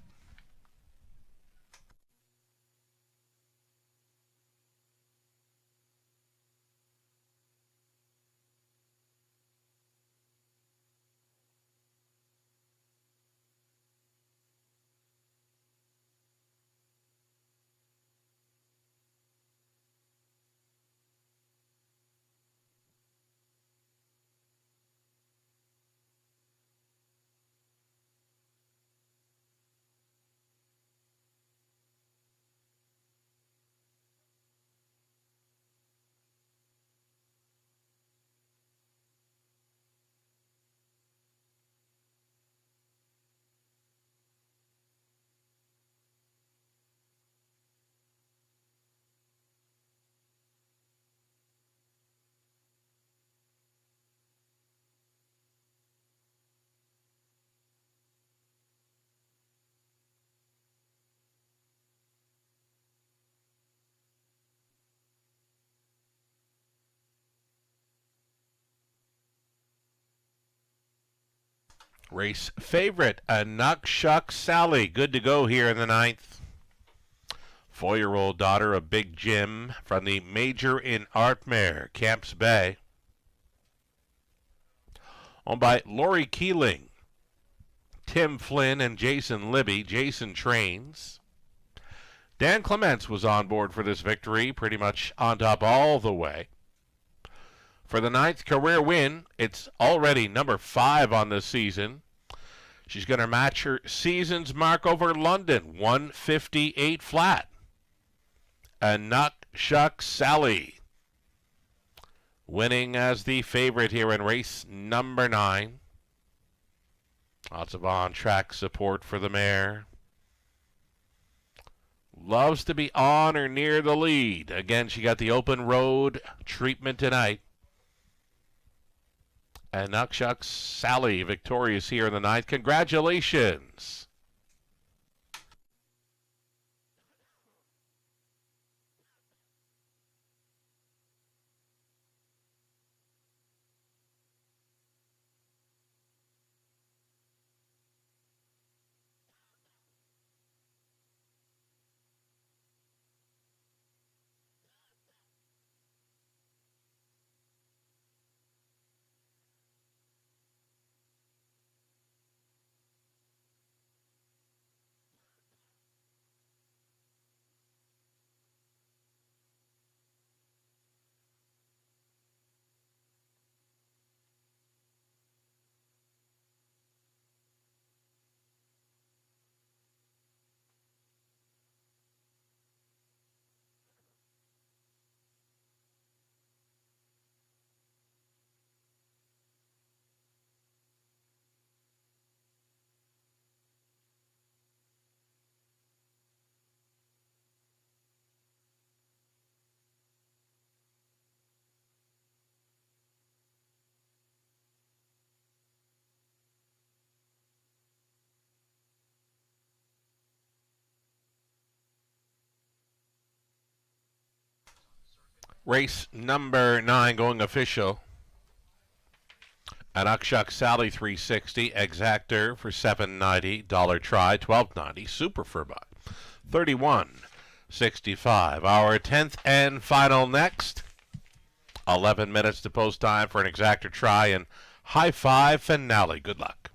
Race favorite, a Uckchuck Sally. Good to go here in the 9th. 4-year-old daughter of Big Jim from the Major in Artmare, Camps Bay. Owned by Lori Keeling, Tim Flynn, and Jason Libby. Jason trains. Dan Clements was on board for this victory, pretty much on top all the way. For the 9th career win, it's already number 5 on this season. She's going to match her season's mark over London, 1:58 flat. And Knock Shuck Sally winning as the favorite here in race number 9. Lots of on-track support for the mare. Loves to be on or near the lead. Again, she got the open road treatment tonight. And Knock Shuck Sally victorious here in the 9th. Congratulations. Race number 9 going official. An Knock Sally 360, Exactor for $7.90, Dollar Try $12.90, Super Furbot $31.65. Our 10th and final next. 11 minutes to post time for an Exactor Try and High Five finale. Good luck.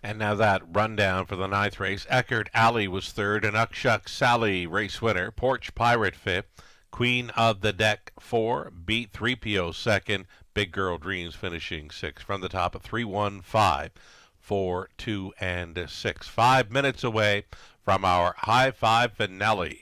And now that rundown for the ninth race. Eckerd Alley was third, and Uckchuck Sally race winner. Porch Pirate fifth. Queen of the Deck 4 beat 3PO second. Big Girl Dreams finishing sixth. From the top of 3-1-5, 4, 2, and 6. 5 minutes away from our high five finale.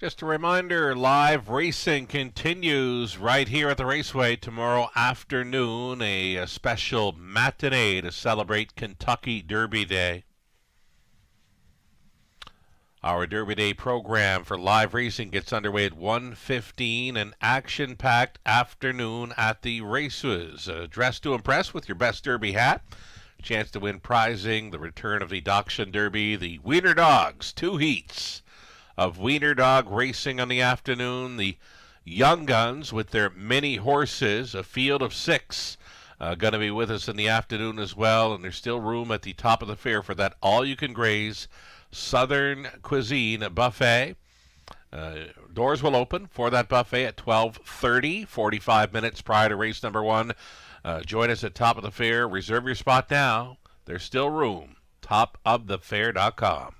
Just a reminder, live racing continues right here at the Raceway tomorrow afternoon, a special matinee to celebrate Kentucky Derby Day. Our Derby Day program for live racing gets underway at 1:15, an action-packed afternoon at the races. Dress to impress with your best Derby hat. Chance to win prizing, the return of the Dachshund Derby, the Wiener Dogs, 2 heats of Wiener Dog racing on the afternoon. The Young Guns with their mini horses, a field of 6, going to be with us in the afternoon as well. And there's still room at the top of the fair for that all-you-can-graze Southern Cuisine buffet. Doors will open for that buffet at 12:30, 45 minutes prior to race number 1. Join us at top of the fair. Reserve your spot now. There's still room. topofthefair.com.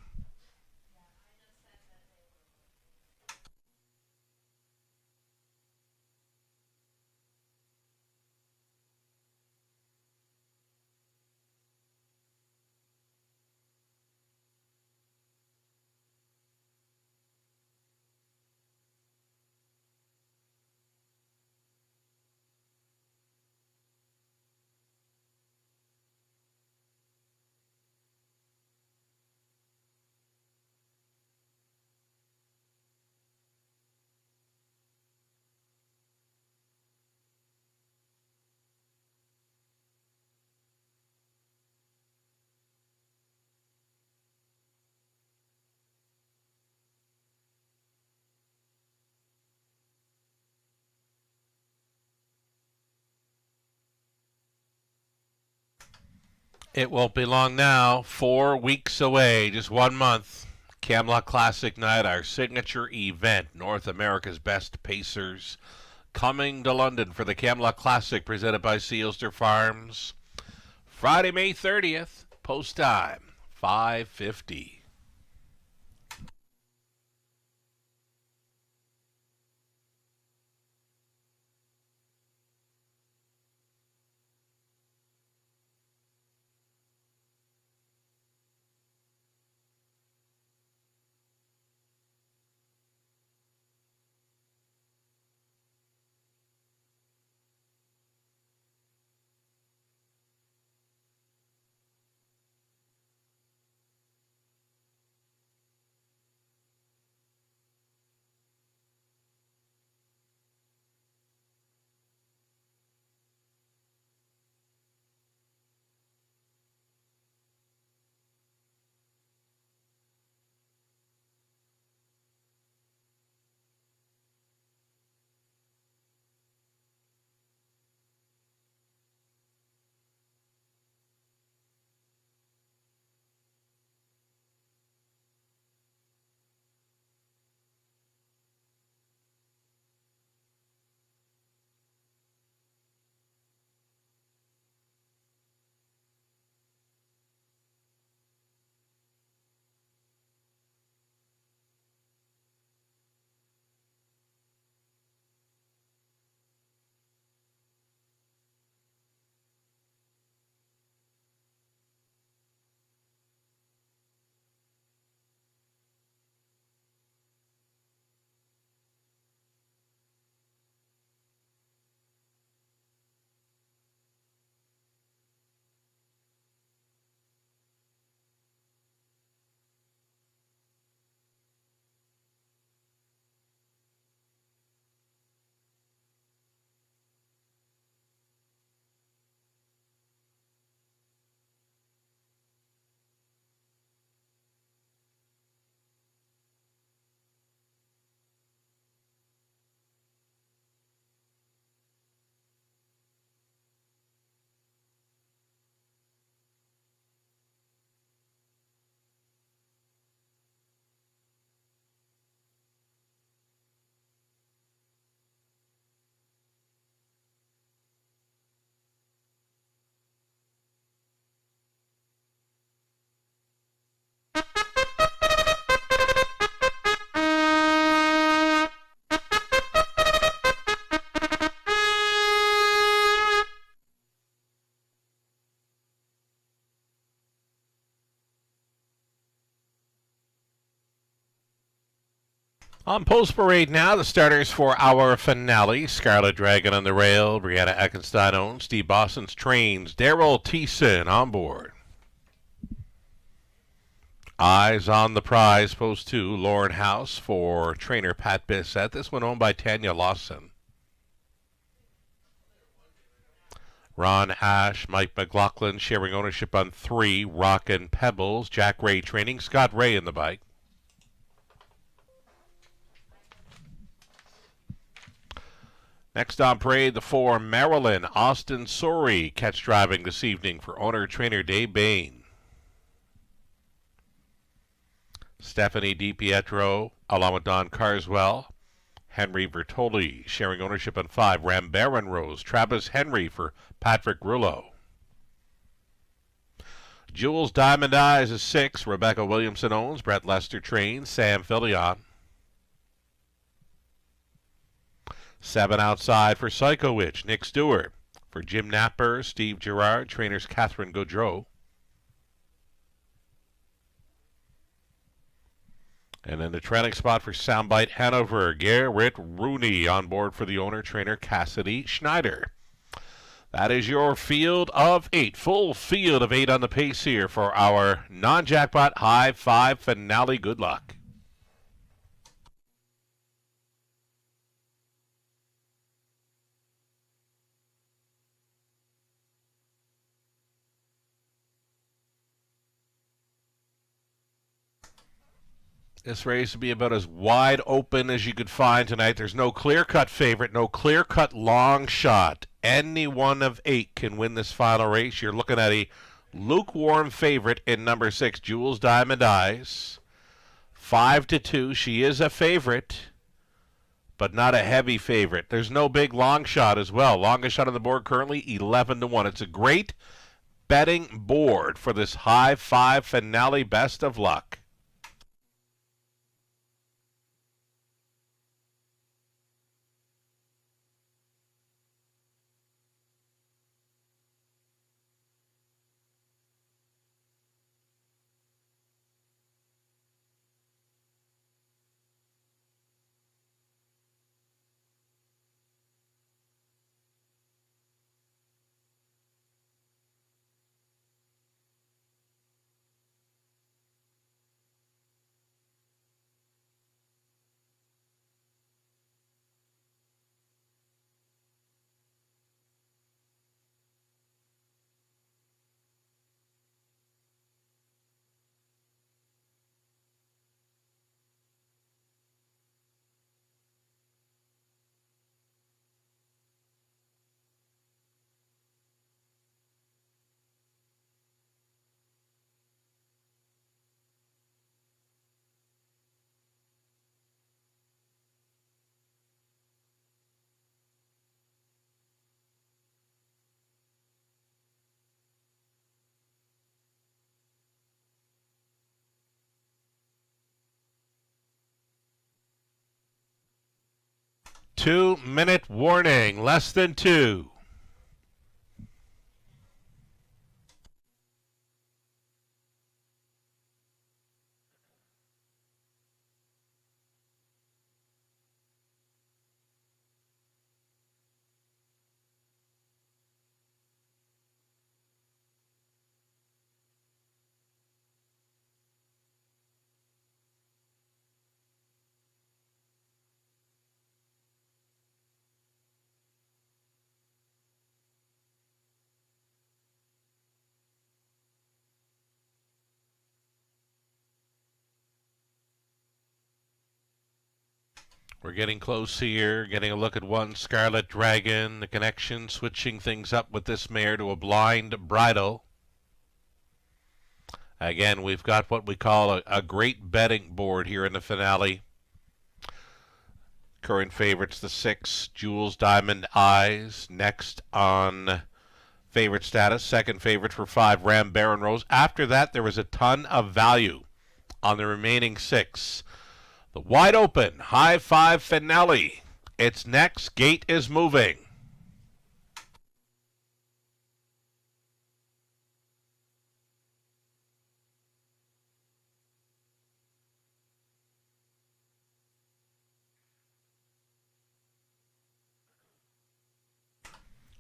It won't be long now. 4 weeks away, just 1 month. Camelot Classic Night, our signature event. North America's best pacers coming to London for the Camelot Classic presented by Sealster Farms. Friday, May 30th, post time, 5:50. On Post Parade now, the starters for our finale. Scarlet Dragon on the rail. Brianna Eckenstein owns. Steve Boston's trains. Daryl Thiessen on board. Eyes on the prize. Post 2, Lauren House for trainer Pat Bissett. This one owned by Tanya Lawson. Ron Ash, Mike McLaughlin sharing ownership on 3, Rockin' Pebbles. Jack Ray training. Scott Ray in the bike. Next on parade, the 4, Maryland, Austin Sori, catch driving this evening for owner-trainer Dave Bain. Stephanie DiPietro, along with Don Carswell. Henry Bertoli, sharing ownership on 5, Rambaran Rose. Travis Henry for Patrick Rullo. Jules Diamond Eyes is 6, Rebecca Williamson owns. Brett Lester trains. Sam Filion. 7 outside for Psycho Witch, Nick Stewart. For Jim Napper, Steve Gerard, trainers Catherine Gaudreau. And then the trailing spot for Soundbite Hanover, Garrett Rooney on board for the owner-trainer Cassidy Schneider. That is your field of 8, full field of 8 on the pace here for our non-jackpot high 5 finale. Good luck. This race will be about as wide open as you could find tonight. There's no clear-cut favorite, no clear-cut long shot. Any one of 8 can win this final race. You're looking at a lukewarm favorite in number 6, Jules Diamond Eyes. 5-2. She is a favorite, but not a heavy favorite. There's no big long shot as well. Longest shot on the board currently 11-1. It's a great betting board for this high 5 finale. Best of luck. Two-minute warning, less than 2. We're getting close here, getting a look at one Scarlet Dragon, the connection, switching things up with this mare to a blind bridle. Again, we've got what we call a great betting board here in the finale. Current favorites, the 6, Jules Diamond Eyes. Next on favorite status, second favorite for 5, Rambaran Rose. After that, there was a ton of value on the remaining 6. The wide open high 5 finale. It's next. Gate is moving.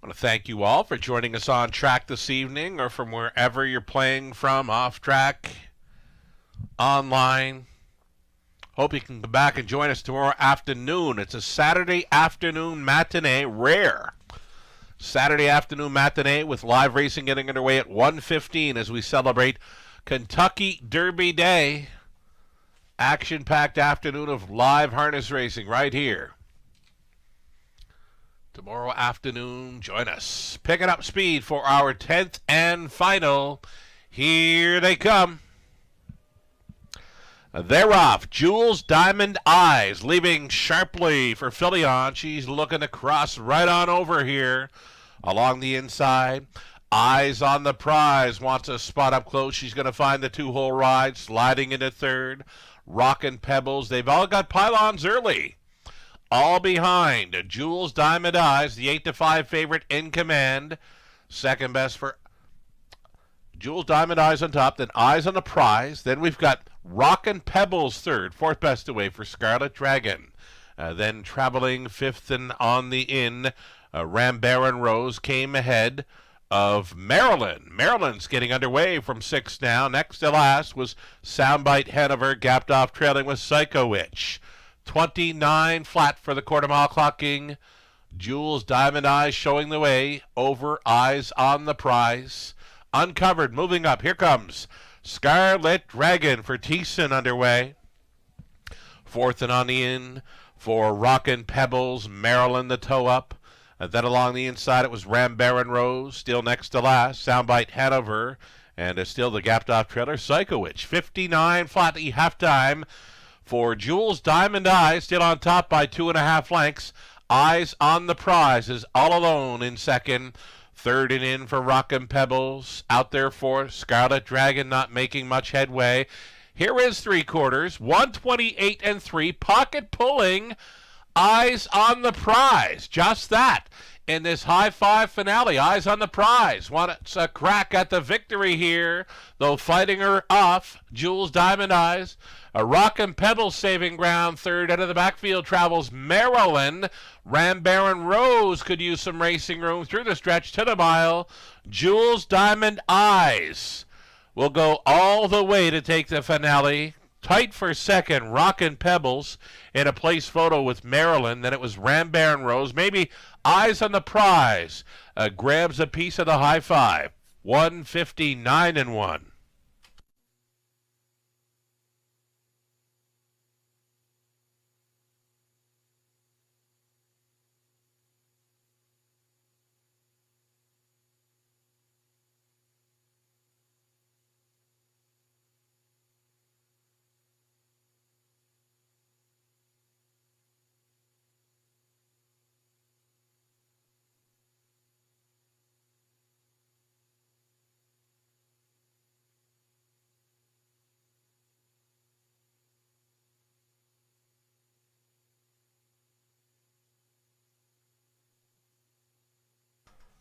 want to thank you all for joining us on track this evening or from wherever you're playing from, off track, online. Hope you can come back and join us tomorrow afternoon. It's a Saturday afternoon matinee, rare. Saturday afternoon matinee with live racing getting underway at 1:15 as we celebrate Kentucky Derby Day. Action-packed afternoon of live harness racing right here. Tomorrow afternoon, join us. Picking up speed for our 10th and final. Here they come. They're off. Jules Diamond Eyes leaving sharply for Filion. She's looking to cross right on over here along the inside. Eyes on the Prize wants a spot up close. She's going to find the two-hole ride, sliding into third. Rockin' Pebbles. They've all got pylons early. All behind, Jules Diamond Eyes, the 8-5 favorite in command. Second best for Jules Diamond Eyes on top, then Eyes on the Prize. Then we've got Rockin' Pebbles third, fourth best away for Scarlet Dragon. Then traveling fifth and on the in, Rambaran Rose came ahead of Maryland. Maryland's getting underway from sixth now. Next to last was Soundbite Hanover, gapped off trailing with Psycho Itch. 29 flat for the quarter-mile clocking. Jules Diamond Eyes showing the way over Eyes on the Prize. Uncovered, moving up. Here comes Scarlet Dragon for Thiessen underway. Fourth and on the in for Rockin' Pebbles, Maryland the toe up. And then along the inside it was Rambaran Rose, still next to last. Soundbite Hanover, and still the gapped off trailer, Psycho Itch. 59 flat at halftime. For Jules Diamond Eyes, still on top by 2.5 lengths. Eyes on the Prize is all alone in second. Third and in for Rockin' Pebbles. Out there for Scarlet Dragon, not making much headway. Here is three quarters. 128 and 3. Pocket pulling. Eyes on the Prize. Just that. In this high five finale, Eyes on the Prize wants a crack at the victory here, though fighting her off, Jules Diamond Eyes. A Rockin' Pebbles saving ground third. Out of the backfield travels Maryland. Rambaran Rose could use some racing room through the stretch to the mile. Jules Diamond Eyes will go all the way to take the finale. Tight for second, Rockin' Pebbles in a place photo with Maryland. Then it was Rambaran Rose. Maybe Eyes on the Prize grabs a piece of the high five. 159 and 1.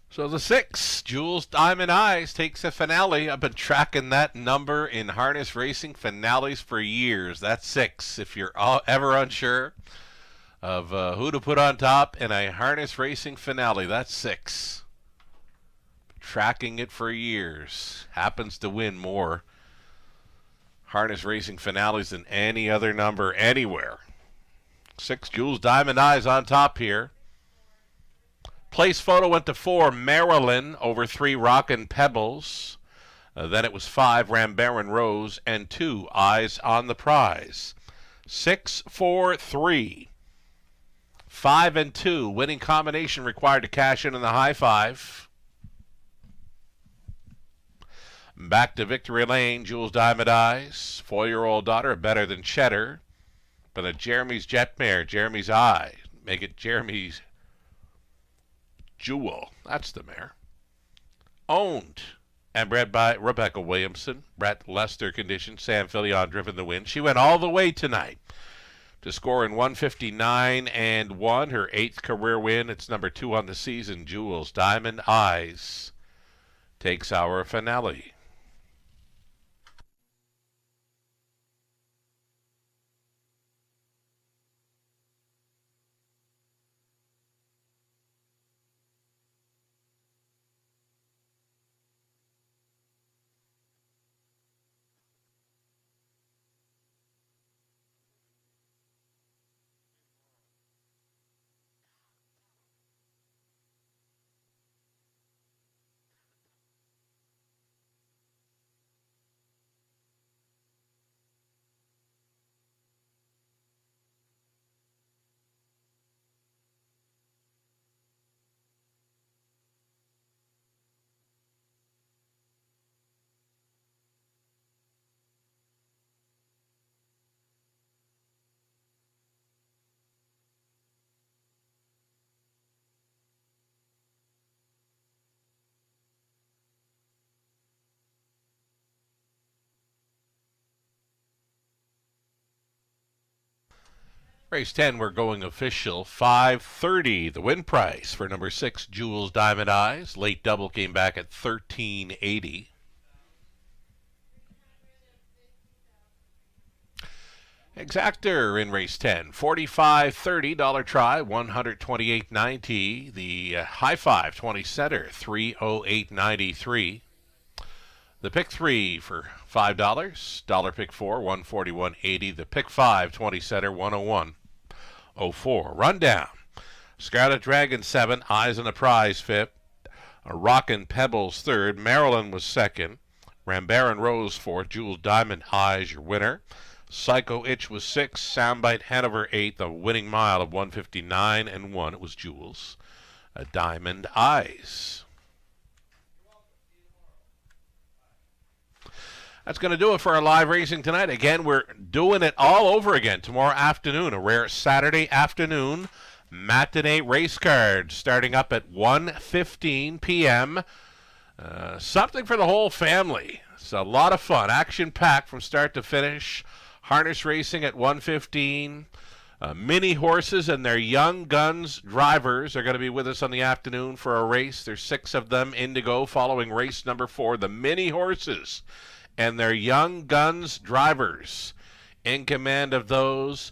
So the 6, Jules Diamond Eyes, takes the finale. I've been tracking that number in harness racing finales for years. That's 6. If you're ever unsure of who to put on top in a harness racing finale, that's 6. Tracking it for years. Happens to win more harness racing finales than any other number anywhere. 6, Jules Diamond Eyes on top here. Place photo went to 4, Maryland, over 3, Rockin' Pebbles. Then it was 5, Rambaran Rose, and 2, Eyes on the Prize. 6, 4, 3. 5 and 2, winning combination required to cash in the high five. Back to victory lane, Jules Diamond Eyes. 4-year-old daughter, better than Cheddar. But a Jeremy's Jet Mare, Jeremy's Eye. Make it Jeremy's Jewel. That's the mare. Owned and bred by Rebecca Williamson. Brett Lester condition. Sam Filion driven the win. She went all the way tonight to score in 159 and 1. Her 8th career win. It's number 2 on the season. Jules Diamond Eyes takes our finale. Race 10, we're going official. $5.30, the win price for number 6, Jules Diamond Eyes. Late double came back at $13.80. Exactor in race 10, $45.30 try, $128.90. The high five 20 center, $308.93. The pick 3 for $5. Dollar pick 4, $141.80. The pick 5 20 center, $101.04. Rundown. Scarlet Dragon 7, Eyes on the Prize 5th. Rockin' Pebbles 3rd. Maryland was 2nd. Rambaran Rose 4th. Jules Diamond Eyes your winner. Psycho Itch was 6th. Soundbite Hanover 8th. A winning mile of 159 and 1. It was Jules Diamond Eyes. That's going to do it for our live racing tonight. Again, we're doing it all over again tomorrow afternoon. A rare Saturday afternoon matinee race card starting up at 1:15 p.m. Something for the whole family. It's a lot of fun. Action-packed from start to finish. Harness racing at 1:15. Mini horses and their young guns drivers are going to be with us on the afternoon for a race. There's 6 of them in to go following race number 4. The mini horses and their young guns drivers in command of those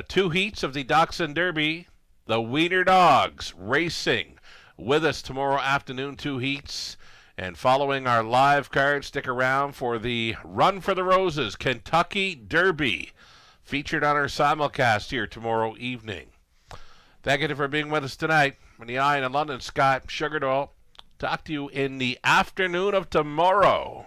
2 heats of the Dachshund Derby. The Wiener Dogs racing with us tomorrow afternoon, 2 heats. And following our live card, stick around for the Run for the Roses Kentucky Derby, featured on our simulcast here tomorrow evening. Thank you for being with us tonight. From the Eye in London, Scott Sugardoll. Talk to you in the afternoon of tomorrow.